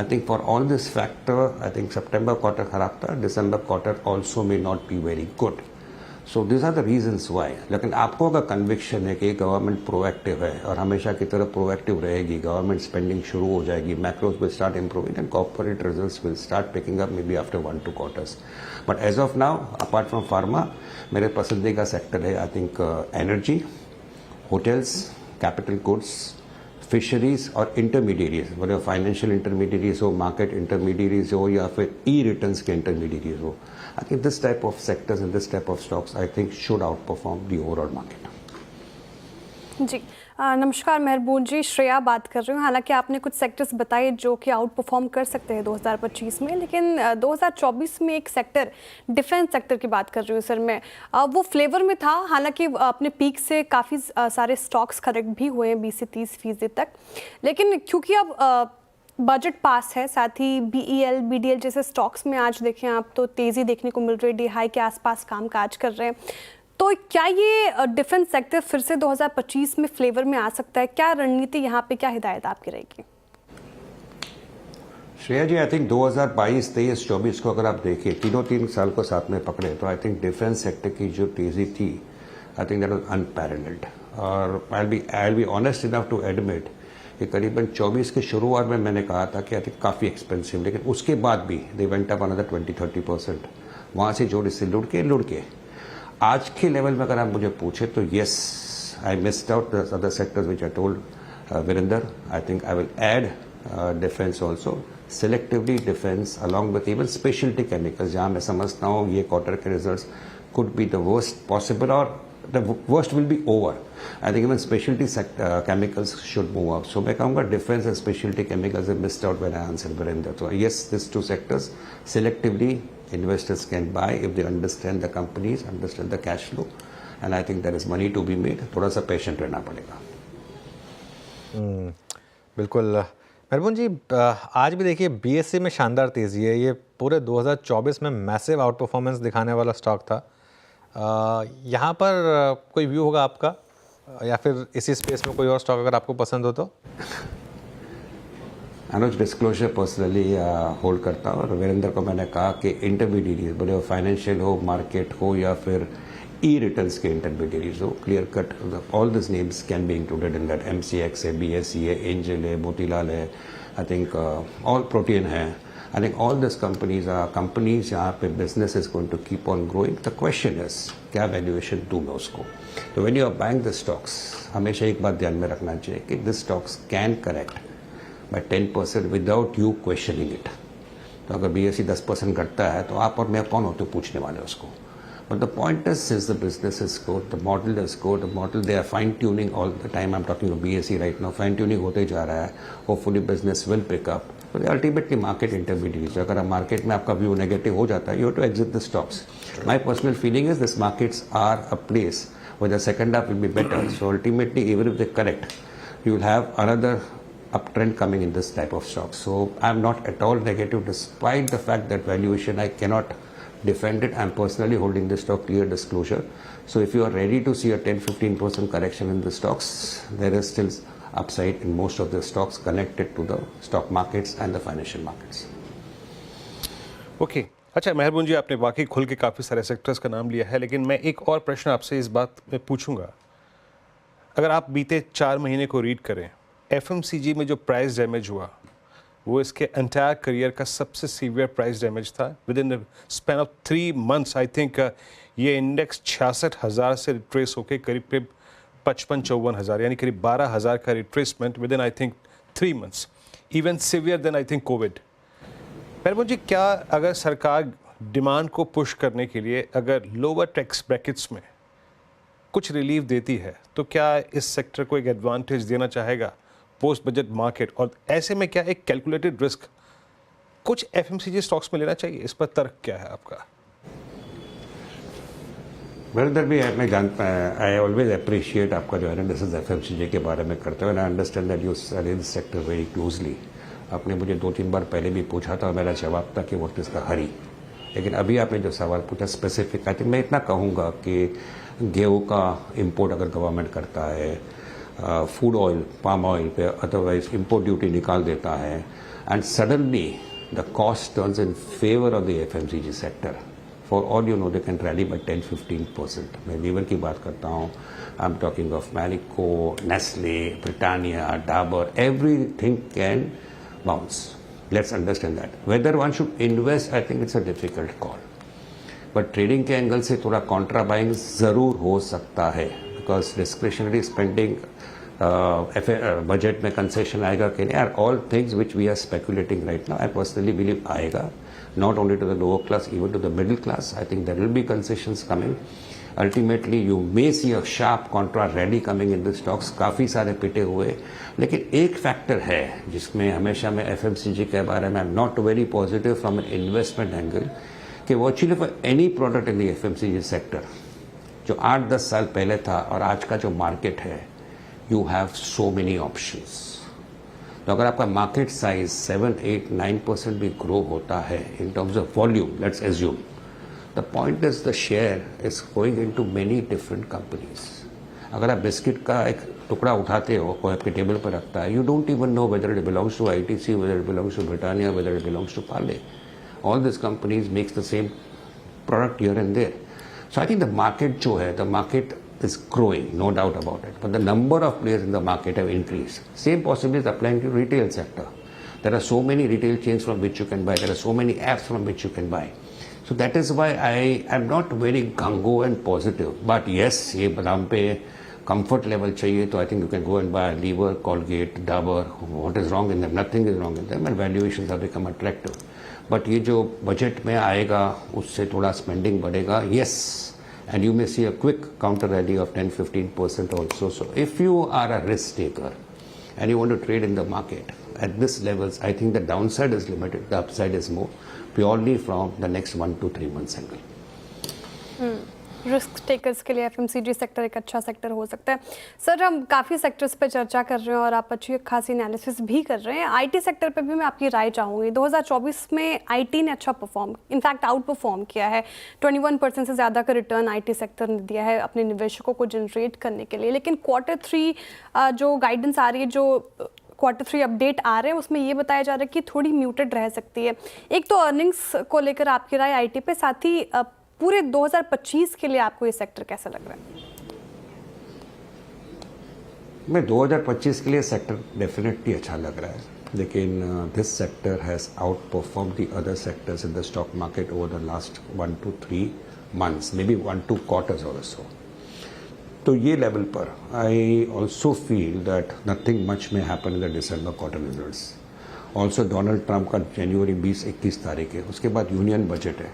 I think for all this factor, I think September quarter खराब था, December quarter also may not be very good. So this are the reasons why. लेकिन आपको अगर conviction है कि गवर्नमेंट प्रोएक्टिव है और हमेशा की तरह प्रोएक्टिव रहेगी, गवर्नमेंट स्पेंडिंग शुरू हो जाएगी, macros will start improving and corporate results will start picking up maybe after 1-2 quarters. But as of now, apart from pharma, मेरे पसंदीदा सेक्टर है I think energy, hotels, capital goods, fisheries और intermediaries, मतलब financial इंटरमीडिएरीज हो, market इंटरमीडिएरीज हो या फिर returns के इंटरमीडिएरीज हो। I think this type of sectors and this type of stocks I think should outperform the overall market. जी नमस्कार मेहरबून जी, श्रेया बात कर रही हूँ। हालांकि आपने कुछ सेक्टर्स बताए जो कि आउट परफॉर्म कर सकते हैं 2025 में, लेकिन 2024 में एक सेक्टर, डिफेंस सेक्टर की बात कर रही हूँ सर मैं, वो फ्लेवर में था। हालांकि अपने पीक से काफ़ी सारे स्टॉक्स करेक्ट भी हुए हैं 20 से 30% तक, लेकिन क्योंकि अब बजट पास है, साथ ही BEL, BDL जैसे स्टॉक्स में आज देखें आप तो तेज़ी देखने को मिल रही है, DHI के आसपास काम काज कर रहे हैं। तो क्या ये डिफेंस सेक्टर फिर से 2025 में फ्लेवर में आ सकता है? क्या रणनीति यहाँ पे, क्या हिदायत आपकी रहेगी? श्रेया जी, आई थिंक 2022, 23, 24 को अगर आप देखिए, 3 साल को साथ में पकड़े तो आई थिंक डिफेंस सेक्टर की जो तेजी थी, I think that was unparalleled. और I will be honest enough to admit कि करीबन 24 के शुरुआत में मैंने कहा था कि आई थिंक काफ़ी एक्सपेंसिव, लेकिन उसके बाद भी दे वेंट अप अनदर 20-30%। वहाँ से जो इससे लुढ़ के आज के लेवल में अगर आप मुझे पूछे तो yes, I missed out the other sectors which I told Virendra. I think I will add defence also, selectively defence along with even speciality chemicals, जहाँ मैं समझता हूँ ये क्वार्टर के results could be the worst possible or the worst will be over. I think even specialty chemicals should move up. So मैं कहूँगा defense and specialty chemicals have missed out when I answered Virender. So yes, these two sectors selectively investors can buy if they understand the companies, understand the cash flow, and I think there is money to be made. थोड़ा सा patient रहना पड़ेगा। बिल्कुल मेहरबान जी, आज भी देखिए BSE में शानदार तेज़ी है। ये पूरे 2024 में मैसिव आउट परफॉर्मेंस दिखाने वाला स्टॉक था। यहाँ पर कोई व्यू होगा आपका, या फिर इसी स्पेस में कोई और स्टॉक अगर आपको पसंद हो तो? अनुज, डिस्क्लोजर पर्सनली होल्ड करता हूँ, और वीरेंद्र को मैंने कहा कि इंटरमीडिएट, भले वो फाइनेंशियल हो, मार्केट हो, या फिर ई रिटर्न्स के इंटरमीडिएट हो, clear cut all this names can be included in that. MCX है, BSE है, एंजल है, मोतीलाल है, आई थिंक ऑल प्रोटीन है। I think all these companies are companies जहाँ पे business is going to keep on growing. The question is क्या valuation दूँ मैं उसको। तो when you are buying the stocks, हमेशा एक बात ध्यान में रखना चाहिए कि this stocks can correct by 10% without you questioning it. तो अगर BSE 10% घटता है तो आप और मैं कौन होते पूछने वाले उसको। But the point is, since the business is good, the model is good, the model they are fine tuning all the time. I'm talking of BSE right now. Fine tuning होते जा रहा है. Hopefully business will pick up. So they ultimately market intermediaries. अगर आप market में आपका view negative हो जाता है, you have to exit the stocks. My personal feeling is these markets are a place where the second half will be better. So ultimately, even if they correct, you will have another uptrend coming in this type of stocks. So I'm not at all negative, despite the fact that valuation I cannot defend it. I'm personally holding this stock, clear disclosure. So if you are ready to see a 10-15% correction in the stocks, there is still upside in most of the stocks connected to the stock markets and the financial markets. Okay. अच्छा मेहरबान जी, आपने वाकई खुल के काफ़ी सारे sectors का नाम लिया है, लेकिन मैं एक और प्रश्न आपसे इस बात में पूछूंगा। अगर आप बीते 4 महीने को रीड करें, FMCG में जो प्राइस डैमेज हुआ वो इसके एंटायर करियर का सबसे सीवियर प्राइस डैमेज था। With in the span of 3 months I think ये इंडेक्स 66,000 से रिट्रेस होकर करीब 55-54,000, यानी करीब 12,000 का retracement within I think 3 months, even severe than I think COVID. Mehrban ji, क्या अगर सरकार डिमांड को पुश करने के लिए अगर लोअर टैक्स ब्रैकेट्स में कुछ रिलीफ देती है तो क्या इस सेक्टर को एक एडवांटेज देना चाहेगा पोस्ट बजट मार्केट? और ऐसे में क्या एक कैलकुलेटेड रिस्क कुछ FMCG स्टॉक्स में लेना चाहिए? इस पर तर्क क्या है आपका? वीरेंद्र भी मैं जानता आई ऑलवेज अप्रिशिएट आपका जो एनालिसिस FMCG के बारे में करते हुए। I understand that you study this sector very closely. आपने मुझे 2-3 बार पहले भी पूछा था और मेरा जवाब था कि व्हाट इज द हरी। लेकिन अभी आपने जो सवाल पूछा स्पेसिफिक, आई थिंक मैं इतना कहूँगा कि गेहूँ का इम्पोर्ट अगर गवर्नमेंट करता है, फूड ऑयल, पाम ऑयल पे अदरवाइज इम्पोर्ट ड्यूटी निकाल देता है, and suddenly the cost turns in favour of the FMCG sector, for all you know they can rally by 10-15%। मैं लीवर की बात करता हूँ, I am talking of Marico, Nestle, Britannia, Dabur, everything can bounce. Let's understand that. Whether one should invest, I think it's a difficult call. But trading के angle से थोड़ा contra buying ज़रूर हो सकता है, बिकॉज डिस्क्रिशनरी स्पेंडिंग बजट में concession आएगा कि नहीं, are all things which we are speculating right now. I personally believe आएगा, not only to the lower class, even to the middle class. I think there will be concessions coming. Ultimately you may see a sharp contra rally coming in the stocks, काफ़ी सारे पिटे हुए। लेकिन एक factor है जिसमें हमेशा मैं FMCG के बारे में not very positive from an investment angle, कि वो actually for any product in the FMCG sector जो 8-10 साल पहले था और आज का जो मार्केट है, you have so many options. तो अगर आपका मार्केट साइज 7-8-9% भी ग्रो होता है इन terms of volume, let's assume, the point is the share is going into many different companies. अगर आप बिस्किट का एक टुकड़ा उठाते हो, कोई आपके टेबल पर रखता है, you don't even know whether it belongs to ITC, whether it belongs to Britannia, whether it belongs to Parle. All this companies makes the same product here and there. So I think the market जो है, the market is growing, no doubt about it. But the number of players in the market have increased. Same possibility is applying to retail sector. There are so many retail chains from which you can buy. There are so many apps from which you can buy. So that is why I am not very gung-ho and positive. But yes, ये दाम पे comfort level चाहिए तो I think you can go and buy Lever, Colgate, Dabur. What is wrong in them? Nothing is wrong in them, and valuations have become attractive. But ये जो budget में आएगा उससे थोड़ा स्पेंडिंग बढ़ेगा. Yes, and you may see a quick counter rally of 10-15% also. So if you are a risk taker and you want to trade in the market at this levels, I think the downside is limited, the upside is more, purely from the next 1 to 3 months angle. Risk takers के लिए FMCG sector एक अच्छा sector हो सकता है. Sir, हम काफ़ी sectors पे चर्चा कर रहे हैं और आप अच्छी खासी एनालिसिस भी कर रहे हैं. आईटी सेक्टर पे भी मैं आपकी राय चाहूँगी. 2024 में आईटी ने अच्छा परफॉर्म, इनफैक्ट आउट परफॉर्म किया है. 21% से ज़्यादा का रिटर्न आईटी सेक्टर ने दिया है अपने निवेशकों को जनरेट करने के लिए. लेकिन Q3 जो गाइडेंस आ रही है, जो Q3 अपडेट आ रहे हैं, उसमें ये बताया जा रहा है कि थोड़ी म्यूटेड रह सकती है. एक तो अर्निंग्स को लेकर आपकी राय आईटी पे, साथ ही पूरे 2025 के लिए आपको ये सेक्टर कैसा लग रहा है? मैं 2025 के लिए सेक्टर डेफिनेटली अच्छा लग रहा है, लेकिन this sector has outperform the other sectors in the stock market over the last 1 to 3 months, maybe 1-2 quarters और सो. तो ये लेवल पर I also feel that nothing much may happen in the December quarter results. Also Donald Trump का जनवरी 20-21 तारीख है, उसके बाद यूनियन बजट है.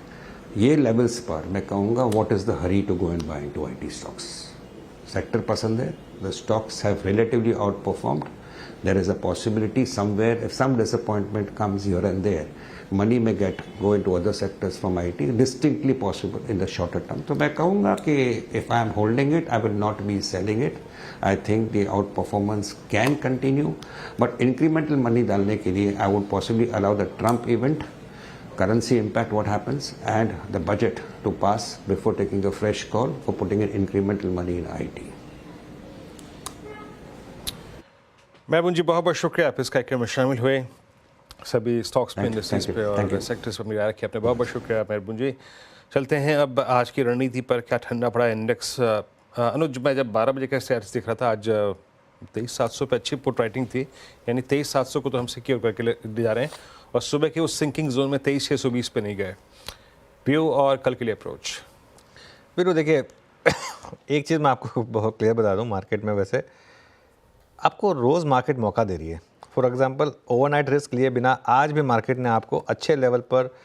ये लेवल्स पर मैं कहूँगा what is the hurry to go and buy into IT stocks. Sector पसंद है, the stocks have relatively outperformed. There is a possibility somewhere if some disappointment comes here and there, money may go into other sectors from IT, distinctly possible in the shorter term. तो मैं कहूँगा कि if I am holding it, I will not be selling it. I think the out performance can continue, but incremental money डालने के लिए I would possibly allow the Trump event, currency impact, what happens, and the budget to pass before taking a fresh call for putting in incremental money in IT. महबूब जी, बहुत बहुत शुक्रिया आप इस कार्यक्रम में शामिल हुए. सभी स्टॉक्स पे, इंडस्ट्रीज पे और सेक्टर्स पर मिला रखे आपने. बहुत बहुत शुक्रिया महबूब जी. चलते हैं अब आज की रणनीति पर. क्या ठंडा पड़ा इंडेक्स? अनुज, मैं जब 12 बजे का स्टेटस दिख रहा था, आज 23,700 पे अच्छी पुट राइटिंग थी, यानी 23,700 को तो हम सिक्योर करके ले जा रहे हैं, और सुबह के उस सिंकिंग जोन में 23,620 पे नहीं गए. व्यू और कल के लिए अप्रोच? वीरू, देखिए एक चीज़ मैं आपको बहुत क्लियर बता दूं, मार्केट में वैसे आपको रोज़ मार्केट मौका दे रही है. फॉर एग्जांपल, ओवरनाइट रिस्क लिए बिना आज भी मार्केट ने आपको अच्छे लेवल पर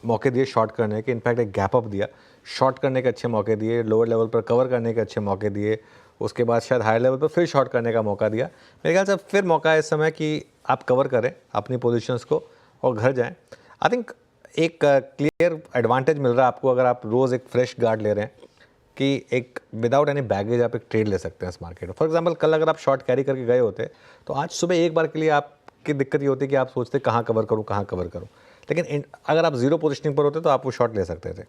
मौके दिए शॉर्ट करने के. इनफैक्ट एक गैप अप दिया, शॉर्ट करने के अच्छे मौके दिए, लोअर लेवल पर कवर करने के अच्छे मौके दिए, उसके बाद शायद हायर लेवल पर फिर शॉर्ट करने का मौका दिया. मेरे ख्याल से फिर मौका है इस समय कि आप कवर करें अपनी पोजीशंस को और घर जाएं. आई थिंक एक क्लियर एडवांटेज मिल रहा है आपको अगर आप रोज़ एक फ्रेश गार्ड ले रहे हैं कि एक विदाउट एनी बैगेज आप एक ट्रेड ले सकते हैं इस मार्केट में. फॉर एग्जांपल, कल अगर आप शॉर्ट कैरी करके गए होते तो आज सुबह एक बार के लिए आपकी दिक्कत ये होती कि आप सोचते कहाँ कवर करूँ. लेकिन अगर आप जीरो पोजिशनिंग पर होते तो आप वो शॉर्ट ले सकते थे.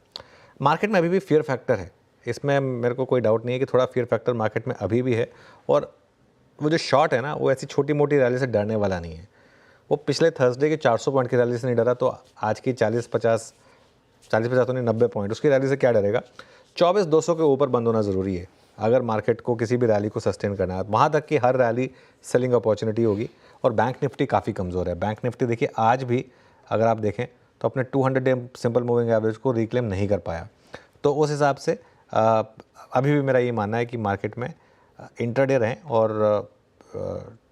मार्केट में अभी भी फियर फैक्टर है, इसमें मेरे को कोई डाउट नहीं है कि थोड़ा फियर फैक्टर मार्केट में अभी भी है. और वो जो शॉर्ट है ना, वो ऐसी छोटी मोटी रैली से डरने वाला नहीं है. वो पिछले थर्सडे के 400 पॉइंट की रैली से नहीं डरा, तो आज की 40-50 तो नहीं, 90 पॉइंट उसकी रैली से क्या डरेगा. 24,200 के ऊपर बंद होना ज़रूरी है अगर मार्केट को किसी भी रैली को सस्टेन करना है. वहाँ तक कि हर रैली सेलिंग अपॉर्चुनिटी होगी. और बैंक निफ्टी काफ़ी कमज़ोर है. बैंक निफ्टी देखिए आज भी अगर आप देखें तो अपने 200 डे सिंपल मूविंग एवरेज को रिक्लेम नहीं कर पाया. तो उस हिसाब से अभी भी मेरा ये मानना है कि मार्केट में इंट्राडे रहें और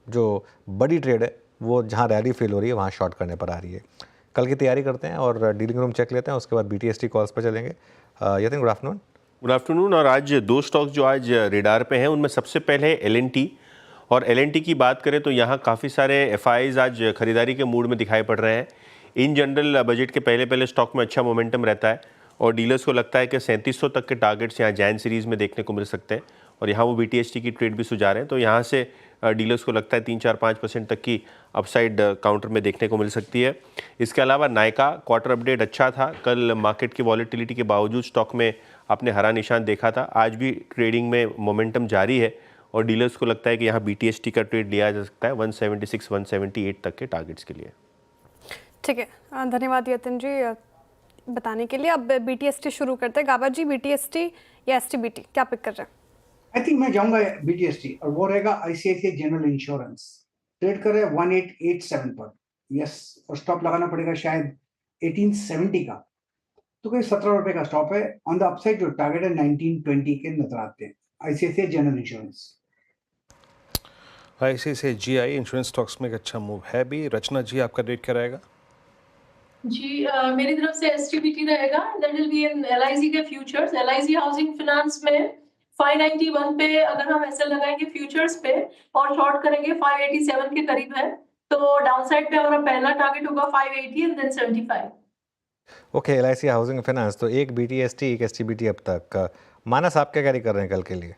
जो बड़ी ट्रेड है वो जहाँ रैली फेल हो रही है वहाँ शॉर्ट करने पर आ रही है. कल की तैयारी करते हैं और डीलिंग रूम चेक लेते हैं, उसके बाद BTST कॉल्स पर चलेंगे. Yatin, good afternoon. Good afternoon. और आज दो स्टॉक्स जो आज रेडार पे हैं, उनमें सबसे पहले L&T. और L&T की बात करें तो यहाँ काफ़ी सारे FIs आज खरीदारी के मूड में दिखाई पड़ रहे हैं. इन जनरल बजट के पहले स्टॉक में अच्छा मोमेंटम रहता है और डीलर्स को लगता है कि 3700 तक के टारगेट्स यहाँ जैन सीरीज़ में देखने को मिल सकते हैं और यहाँ वो BTST की ट्रेड भी सुझा रहे हैं. तो यहाँ से डीलर्स को लगता है 3-4-5% तक की अपसाइड काउंटर में देखने को मिल सकती है. इसके अलावा नायका क्वार्टर अपडेट अच्छा था. कल मार्केट की वॉलेटिलिटी के बावजूद स्टॉक में आपने हरा निशान देखा था. आज भी ट्रेडिंग में मोमेंटम जारी है और डीलर्स को लगता है कि यहाँ BTST का ट्रेड लिया जा सकता है 176-178 तक के टारगेट्स के लिए. ठीक है, धन्यवाद यतिन जी. बताने के लिए। अब BTST शुरू करते हैं। गाबा जी, BTST या STBT क्या पिक कर रहे हैं? आई थिंक मैं जाऊंगा BTST और वो रहेगा ICICI जनरल इंश्योरेंस। ट्रेड कर रहे हैं 1887 पर। यस, और स्टॉप लगाना पड़ेगा शायद 1870 का। तो कोई 17 रुपए का स्टॉप है। ऑन द अपसाइड जो टारगेट है 1920 के नजर आते हैं। ICICI general insurance. ICICI GI insurance stocks में एक अच्छा मूव है भी। रचना जी, आपका रेट क्या रहेगा? जी मेरी तरफ से STBT रहेगा। That will be in LIC के फ्यूचर्स। LIC हाउसिंग फाइनेंस में 591 पे अगर हम एसएल लगाएंगे फ्यूचर्स पे और शॉर्ट करेंगे 587 के करीब है, तो डाउनसाइड पे हमारा पहला टारगेट होगा 580 and then 75। Okay, LIC housing finance, तो एक BTST एक STBT अब तक। मानस, आप क्या कैरी कर रहे हैं कल के लिए?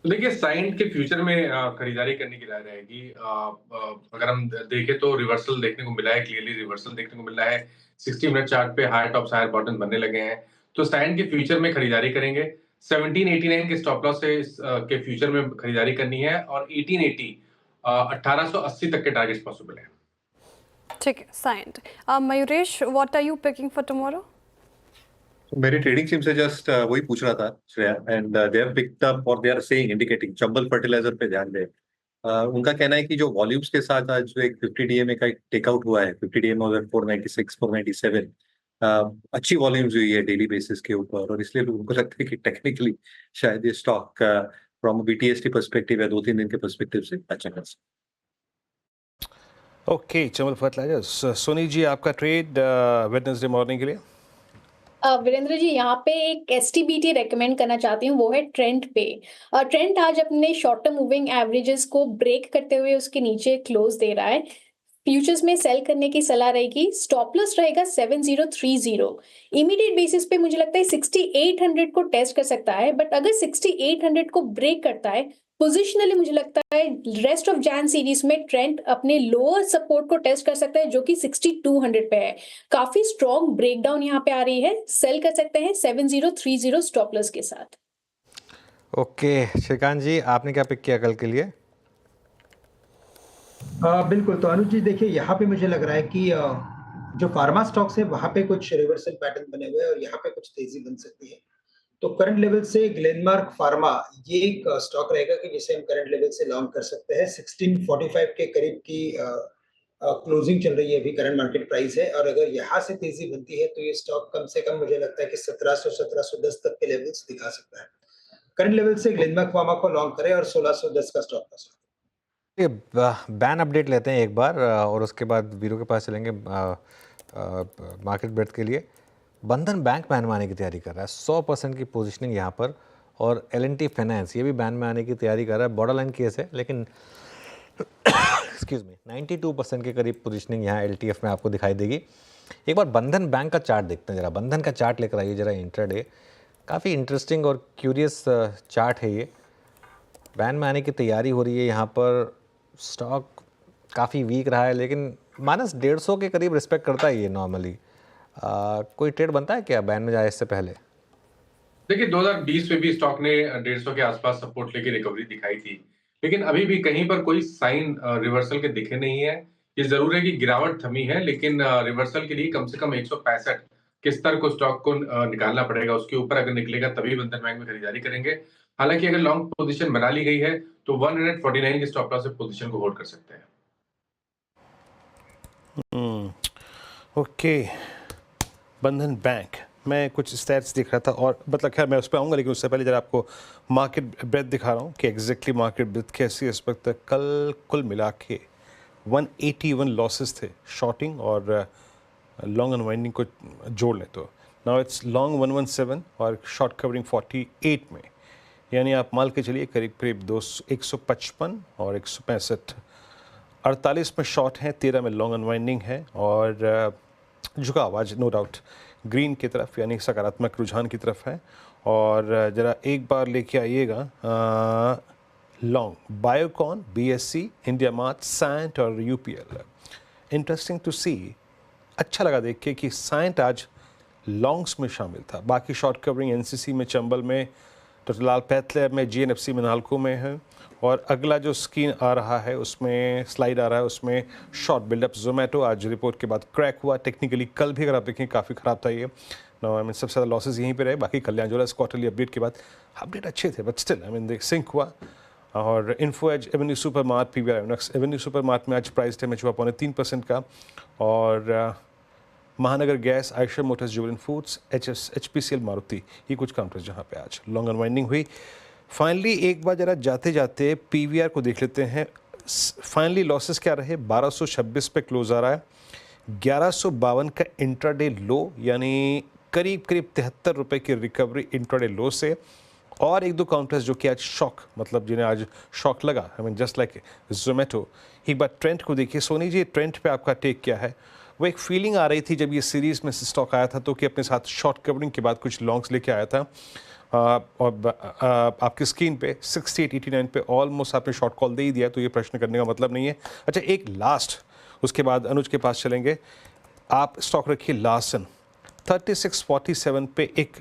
देखिए, साइंट के फ्यूचर में खरीदारी करने की राय रहेगी। अगर हम देखें तो रिवर्सल देखने को मिला है, क्लियरली रिवर्सल देखने को मिला है। 60 मिनट चार्ट पे हायर टॉप्स हायर बॉटम बनने लगे हैं, तो साइंट के फ्यूचर में खरीदारी करेंगे। 1789 के स्टॉप लॉस से के फ्यूचर में खरीदारी करनी है और 1880 1880 तक के टारगेट्स पॉसिबल है। ठीक है, Cyient. Mayuresh, what are you picking for tomorrow? मेरी ट्रेडिंग टीम से जस्ट वही पूछ रहा था Shreya, and they have picked up और they are saying indicating Chambal fertilizer पे ध्यान दें। उनका कहना है कि जो वॉल्यूम्स के साथ आज जो एक 50 DMA का एक टेकआउट हुआ है, 50 DMA उधर 496 497 अच्छी वॉल्यूम्स हुई है डेली बेसिस के ऊपर, और इसलिए उनको लगता है कि टेक्निकली शायद ये स्टॉक फ्रॉम BTST पर्सपेक्टिव या 2-3 दिन के पर्सपेक्टिव से अच्छा कर सकता। Okay, Chambal fertilizers. सोनी जी, आपका ट्रेड वेडनेसडे मॉर्निंग के लिए? वीरेंद्र जी, यहाँ पे एक STBT रेकमेंड करना चाहती हूँ, वो है ट्रेंड पे। ट्रेंड आज अपने शॉर्ट टर्म मूविंग एवरेजेस को ब्रेक करते हुए उसके नीचे क्लोज दे रहा है। फ्यूचर्स में सेल करने की सलाह रहेगी। स्टॉप लॉस रहेगा 7030। इमीडिएट बेसिस पे मुझे लगता है 6800 को टेस्ट कर सकता है, बट अगर 6800 को ब्रेक करता है पोजिशनली, मुझे लगता है रेस्ट ऑफ जैन सीरीज में ट्रेंड अपने लोअर सपोर्ट को टेस्ट कर सकता है, जो कि 6200 पे है। काफी स्ट्रॉन्ग ब्रेकडाउन यहाँ पे आ रही है, सेल कर सकते हैं 7030 स्टॉप लॉस के साथ। ओके, श्रीकांत जी, आपने क्या पिक किया कल के लिए? बिल्कुल, तो अनुज जी देखिए, यहाँ पे मुझे लग रहा है कि जो फार्मा स्टॉक्स है वहाँ पे कुछ रिवर्सल पैटर्न बने हुए हैं और यहाँ पे कुछ तेजी बन सकती है। तो करंट लेवल से ग्लेनमार्क फार्मा ये एक स्टॉक रहेगा कि जिसे हम करंट लेवल से लॉन्ग कर सकते हैं। 1645 के करीब की क्लोजिंग चल रही है अभी, करंट मार्केट प्राइस है, और अगर यहाँ से तेजी बनती है तो ये स्टॉक कम से कम मुझे लगता है कि 1700-1710 तक के लेवल्स दिखा सकता है। करंट लेवल से ग्लेनमार्क फार्मा को लॉन्ग करें और 1610 का स्टॉप लॉस। ये बैन अपडेट लेते हैं एक बार और उसके बाद वीरू के पास चलेंगे मार्केट ब्रेथ के लिए। बंधन बैंक बैन में आने की तैयारी कर रहा है, 100% की पोजीशनिंग यहाँ पर, और L&T फाइनेंस ये भी बैन में आने की तैयारी कर रहा है। बॉर्डर लाइन केस है, लेकिन एक्सक्यूज मी 92% के करीब पोजीशनिंग यहाँ LTF में आपको दिखाई देगी। एक बार बंधन बैंक का चार्ट देखते हैं, जरा बंधन का चार्ट लेकर आइए जरा इंट्राडे। काफ़ी इंटरेस्टिंग और क्यूरियस चार्ट है ये। बैन में आने की तैयारी हो रही है यहाँ पर। स्टॉक काफ़ी वीक रहा है, लेकिन -150 के करीब रिस्पेक्ट करता है ये नॉर्मली। कोई ट्रेड बनता है क्या बैन में जाए इससे पहले? देखिए, 2020 में भी स्टॉक ने 150 के आसपास सपोर्ट लेके रिकवरी दिखाई थी, लेकिन अभी भी कहीं पर कोई साइन रिवर्सल के दिखे नहीं है। ये जरूर है कि गिरावट थमी है, लेकिन रिवर्सल के लिए कम से कम 165 के स्तर को स्टॉक को निकालना पड़ेगा। उसके ऊपर अगर निकलेगा तभी बंधन बैंक में खरीदारी करेंगे। हालांकि अगर लॉन्ग पोजीशन बना ली गई है तो 149 के स्टॉप लॉस से पोजीशन को होल्ड कर सकते हैं। ओके, बंधन बैंक मैं कुछ स्टैट्स दिख रहा था, और मतलब खैर मैं उस पर आऊँगा, लेकिन उससे पहले जरा आपको मार्केट ब्रेथ दिखा रहा हूँ कि एग्जैक्टली मार्केट ब्रेथ कैसी है इस वक्त। कल कुल मिला के 181 लॉसेस थे शॉर्टिंग और लॉन्ग अनवाइंडिंग को जोड़ लें तो। नाउ इट्स लॉन्ग 117 और शॉर्ट कवरिंग 48 में, यानी आप मान के चलिए करीब करीब 155 और 165। 48 में शॉर्ट है, 13 में लॉन्ग अनवाइंडिंग है, और झुकाव आज नो डाउट ग्रीन की तरफ यानी सकारात्मक रुझान की तरफ है। और ज़रा एक बार लेके आइएगा long Biocon, BSC, India Mart, सैंट और UPL। इंटरेस्टिंग टू सी, अच्छा लगा देख के कि सैंट आज लॉन्ग्स में शामिल था। बाकी शॉर्ट कवरिंग NCC में, चंबल में तो लाल पैथले में GNFC में नालको में है। और अगला जो स्क्रीन आ रहा है उसमें स्लाइड आ रहा है, उसमें शॉर्ट बिल्डअप जोमेटो आज रिपोर्ट के बाद क्रैक हुआ। टेक्निकली कल भी अगर आप देखें काफ़ी ख़राब था ये। आई मीन सबसे ज़्यादा लॉसेज यहीं पे रहे। बाकी कल्याण ज्वेलर्स क्वार्टरली अपडेट के बाद अपडेट अच्छे थे, बट स्टिल आई मीन देख सिंक हुआ। और Info Edge, Avenue Super Mart, PVR Inox. Avenue Super Mart में आज प्राइस डैमेज हुआ 3.25% का। और Mahanagar gas, Eicher Motors, Jubilant Foods, HPCL Maruti, ये कुछ काउंटर्स जहाँ पे आज लॉन्ग अनवाइंडिंग हुई। फाइनली एक बार जरा जाते जाते PVR को देख लेते हैं। फाइनली लॉसेस क्या रहे? 1226 पे क्लोज आ रहा है। 1152 का इंट्राडे लो, यानी करीब 73 रुपए की रिकवरी इंट्राडे लो से। और एक दो काउंटर्स जो कि आज शॉक, मतलब जिन्हें आज शॉक लगा, I mean just like Zomato. एक बार ट्रेंड को देखिए सोनी जी, ट्रेंड पे आपका टेक क्या है? वो एक फीलिंग आ रही थी जब ये सीरीज़ में स्टॉक आया था तो कि अपने साथ शॉर्ट कवरिंग के बाद कुछ लॉन्ग्स लेके आया था। और आपकी स्क्रीन पे 68-89 पे ऑलमोस्ट आपने शॉर्ट कॉल दे ही दिया, तो ये प्रश्न करने का मतलब नहीं है। अच्छा, एक लास्ट, उसके बाद अनुज के पास चलेंगे। आप स्टॉक रखिए लार्सन 3647 पे। एक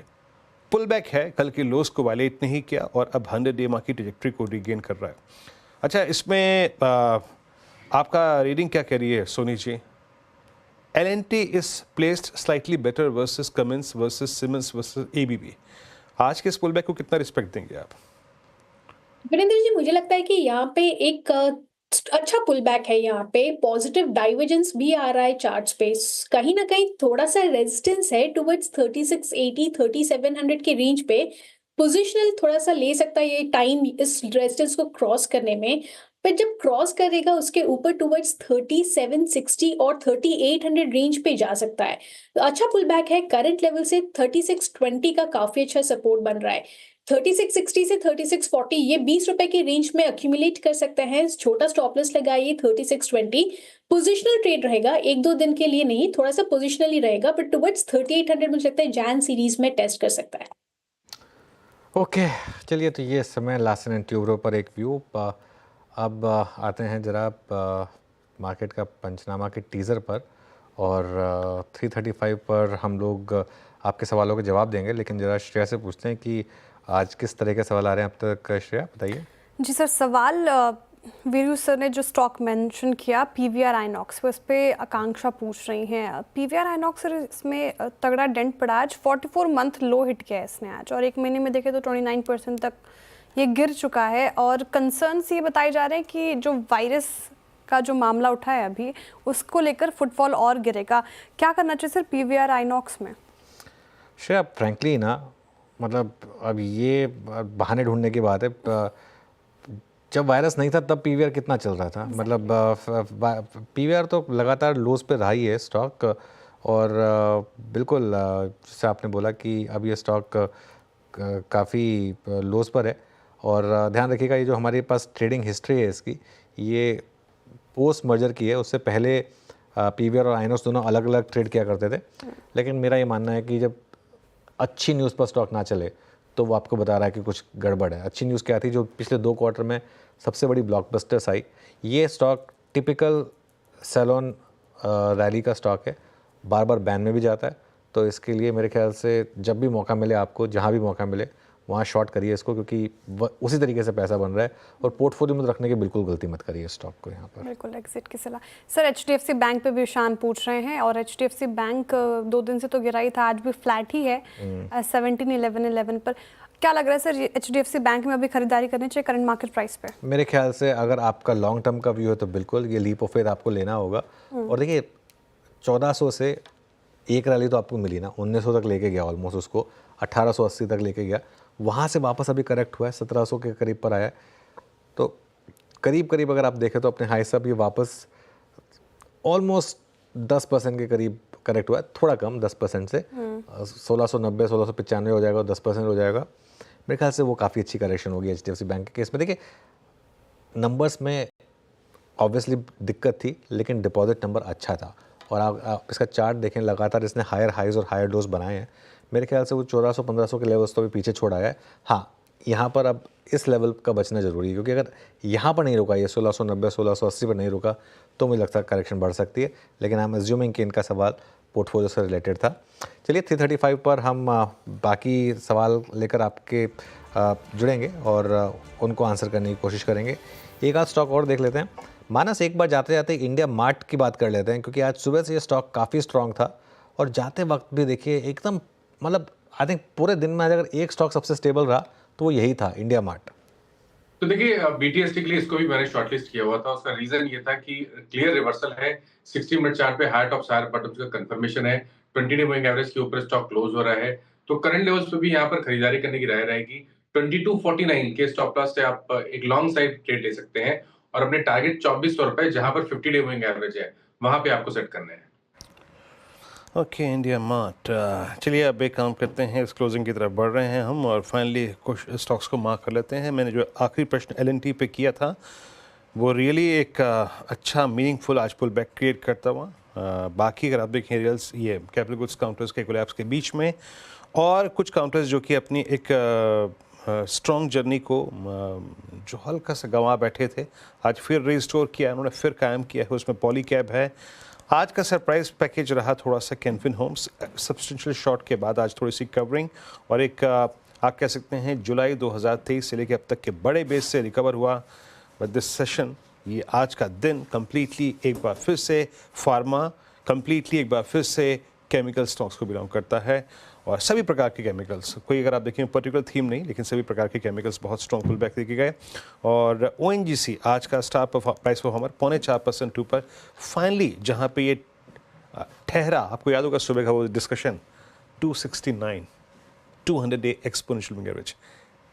पुल बैक है, कल के लोस को वायलेट नहीं किया और अब 100-डे मार्क की ट्रैजेक्टरी को रिगेन कर रहा है। अच्छा, इसमें आपका रीडिंग क्या कह रही है Soni ji? L&T is placed slightly better versus Cummins versus Siemens versus ABB. आज के इस पुल बैक को कितना रिस्पेक्ट देंगे आप? वीरेंद्र जी, मुझे लगता है कि यहाँ पे एक अच्छा पुल बैक है। यहाँ पे पॉजिटिव डाइवर्जेंस भी आ रहा है चार्ट्स पे। कहीं ना कहीं थोड़ा सा रेजिस्टेंस है टुवर्ड्स 3680 3700 के रेंज पे। पोजिशनल थोड़ा सा ले सकता है ये टाइम इस रेजिस्टेंस को क्रॉस करने में, पर जब क्रॉस करेगा उसके ऊपर टुवर्ड्स 3760 और 3800 रेंज पे जा सकता है। अच्छा पुल बैक है। करंट लेवल से 3620 का काफी अच्छा सपोर्ट बन रहा है। 3660 से 3640 ये 20 रुपए के रेंज में अक्यूमुलेट कर सकते हैं। छोटा स्टॉपलेस लगाइए 3620। पोजिशनल ट्रेड रहेगा, एक दो दिन के लिए नहीं, थोड़ा सा पोजिशनल ही रहेगा, बट टुवर्ड्स 3800 मुझे लगता है जैन सीरीज में टेस्ट कर सकता है। ओके, चलिए, तो ये समय लार्सन एंड ट्यूब्रो पर एक व्यू। अब आते हैं जरा मार्केट का पंचनामा के टीज़र पर। और 335 पर हम लोग आपके सवालों के जवाब देंगे, लेकिन ज़रा श्रेया से पूछते हैं कि आज किस तरह के सवाल आ रहे हैं अब तक। श्रेया, बताइए। जी सर, सवाल वीरू सर ने जो स्टॉक मेंशन किया PVR आइनॉक्स पे, उस पर आकांक्षा पूछ रही हैं। PVR आइनॉक्स सर, इसमें तगड़ा डेंट पड़ा आज। 44 मंथ लो हिट किया है इसने आज, और एक महीने में देखें तो 29% तक ये गिर चुका है। और कंसर्न्स ये बताए जा रहे हैं कि जो वायरस का जो मामला उठा है अभी, उसको लेकर फुटफॉल और गिरेगा। क्या करना चाहिए सर PVR आइनॉक्स में? श्रेया, फ्रैंकली ना, मतलब अब ये बहाने ढूंढने की बात है। जब वायरस नहीं था तब PVR कितना चल रहा था? मतलब PVR तो लगातार लोज पे रहा ही है स्टॉक। और बिल्कुल जैसे आपने बोला कि अब ये स्टॉक काफ़ी लोज पर है। और ध्यान रखिएगा, ये जो हमारे पास ट्रेडिंग हिस्ट्री है इसकी, ये पोस्ट मर्जर की है। उससे पहले PVR और आइनॉक्स दोनों अलग अलग ट्रेड किया करते थे। लेकिन मेरा ये मानना है कि जब अच्छी न्यूज़ पर स्टॉक ना चले तो वो आपको बता रहा है कि कुछ गड़बड़ है। अच्छी न्यूज़ क्या थी? जो पिछले 2 क्वार्टर में सबसे बड़ी ब्लॉकबस्टर्स आई। ये स्टॉक टिपिकल सेलोन रैली का स्टॉक है, बार बार बैन में भी जाता है। तो इसके लिए मेरे ख्याल से जब भी मौका मिले आपको, जहाँ भी मौका मिले वहाँ शॉर्ट करिए इसको, क्योंकि उसी तरीके से पैसा बन रहा है। और पोर्टफोलियो में रखने की बिल्कुल गलती मत करिए स्टॉक को यहाँ पर। बिल्कुल एग्जिट की सलाह। सर HDFC बैंक पे भी शान पूछ रहे हैं, और HDFC बैंक 2 दिन से तो गिरा ही था, आज भी फ्लैट ही है 17-11 पर। क्या लग रहा है सर, HDFC बैंक में अभी खरीदारी करनी चाहिए करंट मार्केट प्राइस पे? मेरे ख्याल से अगर आपका लॉन्ग टर्म का व्यू है तो बिल्कुल ये लीप ऑफ फेथ आपको लेना होगा। और देखिए, 1400 से एक रैली तो आपको मिली ना, 1900 तक लेके गया ऑलमोस्ट, उसको 1880 तक लेके गया, वहाँ से वापस अभी करेक्ट हुआ है, 1700 के करीब पर आया है। तो करीब करीब अगर आप देखें तो अपने हाई से अब ये वापस ऑलमोस्ट 10% के करीब करेक्ट हुआ है, थोड़ा कम 10% से 1690 1695 हो जाएगा, 10% हो जाएगा। मेरे ख्याल से वो काफ़ी अच्छी करेक्शन होगी HDFC बैंक के केस में। देखिए, नंबर्स में ऑब्वियसली दिक्कत थी, लेकिन डिपॉजिट नंबर अच्छा था। और आप इसका चार्ट देखें, लगातार इसने हायर हाइज और हायर लोज बनाए हैं। मेरे ख्याल से वो 1400-1500 के लेवल्स तो अभी पीछे छोड़ आया है। हाँ, यहाँ पर अब इस लेवल का बचना ज़रूरी है, क्योंकि अगर यहाँ पर नहीं रुका, ये 1690 1680 पर नहीं रुका, तो मुझे लगता है करेक्शन बढ़ सकती है। लेकिन आई एम अज्यूमिंग कि इनका सवाल पोर्टफोलियो से रिलेटेड था। चलिए 335 पर हम बाकी सवाल लेकर आपके जुड़ेंगे और उनको आंसर करने की कोशिश करेंगे। एक आध स्टॉक और देख लेते हैं। मानस, एक बार जाते जाते इंडिया मार्ट की बात कर लेते हैं, क्योंकि आज सुबह से ये स्टॉक काफ़ी स्ट्रॉन्ग था और जाते वक्त भी देखिए एकदम मतलब आई थिंक पूरे दिन में अगर एक स्टॉक सबसे स्टेबल रहा तो वो यही था, इंडिया मार्ट। तो देखिए बीटीएसटी के लिए इसको भी मैंने शॉर्टलिस्ट किया हुआ था। उसका रीजन ये था कि क्लियर रिवर्सल है, 60 मिनट चार्ट पे हाई टॉप हायर बॉटम का कंफर्मेशन है, 20 डे मूविंग एवरेज के ऊपर स्टॉक क्लोज हो रहा है। तो करंट लेवल्स पे भी यहाँ पर खरीदारी करने की राय रहेगी। 2249 के स्टॉप लॉस से आप एक लॉन्ग साइड ट्रेड ले सकते हैं और अपने टारगेट 2400 रुपए जहां पर 50 डे मूविंग एवरेज है वहां पे आपको सेट करने हैं। Okay, India mart. चलिए अब एक काम करते हैं, इस क्लोजिंग की तरफ बढ़ रहे हैं हम और फाइनली कुछ स्टॉक्स को मार्क कर लेते हैं। मैंने जो आखिरी प्रश्न LNT पे किया था वो रियली एक अच्छा मीनिंगफुल आज पुल बैक क्रिएट करता हुआ। बाकी अगर आप देखें रियल्स ये कैपिटल गुड्स काउंटर्स के कोलैप्स के बीच में और कुछ काउंटर्स जो कि अपनी एक स्ट्रॉन्ग जर्नी को जो हल्का सा गंवा बैठे थे आज फिर रिस्टोर किया, उन्होंने फिर कायम किया है। उसमें पॉलीकैब है। आज का सरप्राइज पैकेज रहा थोड़ा सा कैनफिन होम्स, सब्सटेंशियल शॉर्ट के बाद आज थोड़ी सी कवरिंग और एक आप कह सकते हैं जुलाई 2023 से लेकर अब तक के बड़े बेस से रिकवर हुआ। बट दिस सेशन, ये आज का दिन कंप्लीटली एक बार फिर से फार्मा, कंप्लीटली एक बार फिर से केमिकल स्टॉक्स को बिलोंग करता है और सभी प्रकार के केमिकल्स, कोई अगर आप देखें पर्टिकुलर थीम नहीं, लेकिन सभी प्रकार के केमिकल्स बहुत स्ट्रॉन्ग पुल बैक देखे गए। और ONGC आज का स्टार प्राइस परफॉर्मर 0.4% ऊपर फाइनली, जहां पे ये ठहरा, आपको याद होगा सुबह का वो discussion 269 200 day exponential moving average,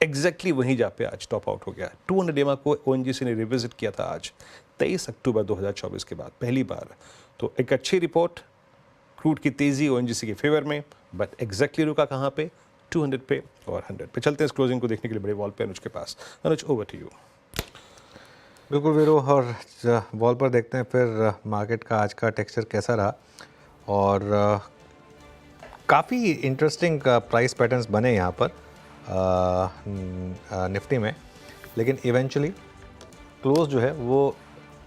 exactly वहीं जा पे आज टॉप आउट हो गया। 200 डे को ONGC ने रिविजिट किया था आज 23 अक्टूबर 2024 के बाद पहली बार। तो एक अच्छी रिपोर्ट, क्रूड की तेजी ONGC के फेवर में, बट एग्जैक्टली रुका कहाँ पे, 200 पे और 100 पे। चलते हैं इस क्लोजिंग को देखने के लिए बड़े वॉल पे अनुज के पास। अनुज, ओवर टू यू। बिल्कुल वीरू, और वॉल पर देखते हैं फिर मार्केट का आज का टेक्सचर कैसा रहा। और काफ़ी इंटरेस्टिंग प्राइस पैटर्न्स बने यहाँ पर निफ्टी में, लेकिन इवेंचुअली क्लोज जो है वो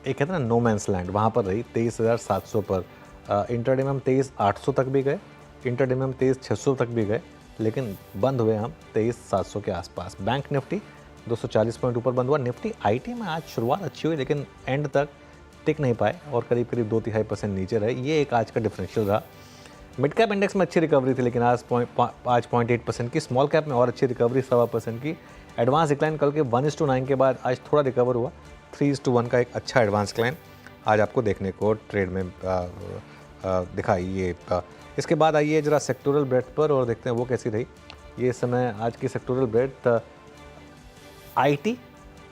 एक कहते हैं ना नो मैंस लैंड, वहाँ पर रही 23,700 पर। इंटरडे में हम 23,800 तक भी गए, इंटरडे में हम 23,600 तक भी गए, लेकिन बंद हुए हम 23,700 के आसपास। बैंक निफ्टी 240 पॉइंट ऊपर बंद हुआ। निफ्टी आईटी में आज शुरुआत अच्छी हुई, लेकिन एंड तक टिक नहीं पाए और करीब करीब 2-3% नीचे रहे। ये एक आज का डिफरेंशियल रहा। मिड कैप इंडेक्स में अच्छी रिकवरी थी, लेकिन आज 0.8% की। स्मॉल कैप में और अच्छी रिकवरी 1.25% की। एडवांस डिक्लाइन कल के 1:9 के बाद आज थोड़ा रिकवर हुआ, 3:1 का एक अच्छा एडवांस डिक्लाइन आज आपको देखने को ट्रेड में दिखाई। ये इसके बाद आइए जरा सेक्टोरल ब्रेथ पर और देखते हैं वो कैसी रही। ये समय आज की सेक्टोरल ब्रेथ आईटी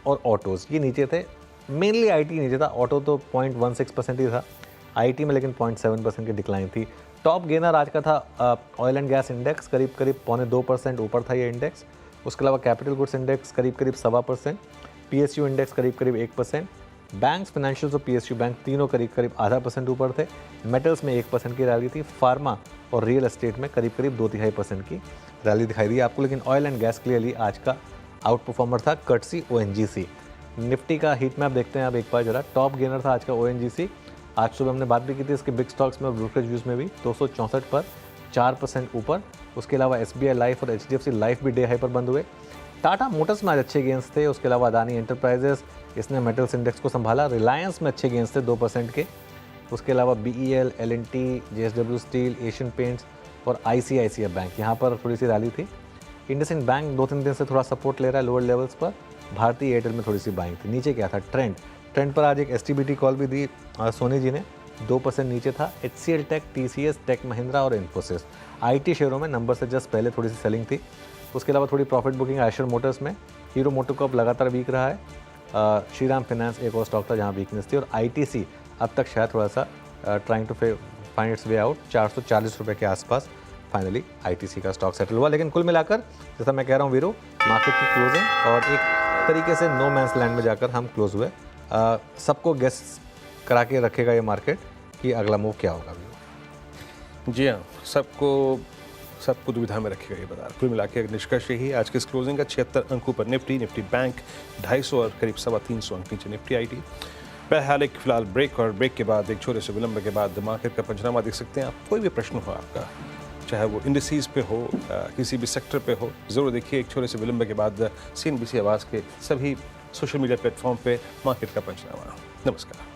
और ऑटोज़ ये नीचे थे, मेनली आईटी नीचे था, ऑटो तो 0.16% ही था आईटी में, लेकिन 0.7% की डिक्लाइन थी। टॉप गेनर आज का था ऑयल एंड गैस इंडेक्स, करीब करीब 0.25% ऊपर था ये इंडेक्स। उसके अलावा कैपिटल गुड्स इंडेक्स करीब करीब 1.25%, PSU इंडेक्स करीब करीब 1%, बैंक्स, फाइनेंशियल्स और PSU बैंक तीनों करीब करीब 0.5% ऊपर थे। मेटल्स में 1% की रैली थी। फार्मा और रियल एस्टेट में करीब करीब 2-3% की रैली दिखाई दी आपको, लेकिन ऑयल एंड गैस क्लियरली आज का आउट परफॉर्मर था, कर्टसी ONGC। निफ्टी का हीट मैप देखते हैं आप एक बार जरा। टॉप गेनर था आज का ONGC। आज सुबह हमने बात भी की थी इसके बिग स्टॉक्स में और ब्रोकरेज व्यूज़ में भी, 264 पर 4% ऊपर। उसके अलावा SBI लाइफ और HDFC लाइफ भी डे हाई पर बंद हुए। टाटा मोटर्स में आज अच्छे गेंस थे। उसके अलावा अदानी एंटरप्राइजेस, इसने मेटल्स इंडेक्स को संभाला। रिलायंस में अच्छे गेंस थे 2% के। उसके अलावा BEL, LNT, JSW steel, Asian paints और ICICI बैंक, यहाँ पर थोड़ी सी रैली थी। इंडसइंड बैंक 2-3 दिन से थोड़ा सपोर्ट ले रहा है लोअर लेवल्स पर। भारतीय एयरटेल में थोड़ी सी बाइंग थी। नीचे क्या था, ट्रेंड पर आज एक STBT कॉल भी दी सोनी जी ने, 2% नीचे था। HCL take, TCS, take Mahindra और इन्फोसिस IT शेयरों में नंबर से जस्ट पहले थोड़ी सी सेलिंग थी। उसके अलावा थोड़ी प्रॉफिट बुकिंग आयशर मोटर्स में। हीरो मोटोकॉर्प लगातार वीक रहा है। श्रीराम फाइनेंस एक और स्टॉक था जहां वीकनेस थी। और ITC अब तक शायद थोड़ा सा trying to find its way out, 440 रुपये के आसपास फाइनली ITC का स्टॉक सेटल हुआ। लेकिन कुल मिलाकर जैसा मैं कह रहा हूँ वीरो, मार्केट की क्लोजिंग और एक तरीके से नो मैंस लैंड में जाकर हम क्लोज हुए। सबको गेस करा के रखेगा ये मार्केट कि अगला मूव क्या होगा वीरो। जी हाँ, सबको दुविधा में रखेगा ये बाजार। कुल मिला के निष्कर्ष यही आज के इस क्लोजिंग का 76 अंकों पर निफ्टी बैंक 250 और करीब 325 अंक नीचे निफ्टी IT। बहरहाल एक फिलहाल ब्रेक, और ब्रेक के बाद एक छोटे से विलंब के बाद मार्केट का पंचनामा देख सकते हैं आप। कोई भी प्रश्न हो आपका, चाहे वो इंडिसेस पे हो, किसी भी सेक्टर पे हो, ज़रूर देखिए। एक छोटे से विलंब के बाद CNBC आवाज़ के सभी सोशल मीडिया प्लेटफॉर्म पे मार्केट का पंचनामा। नमस्कार।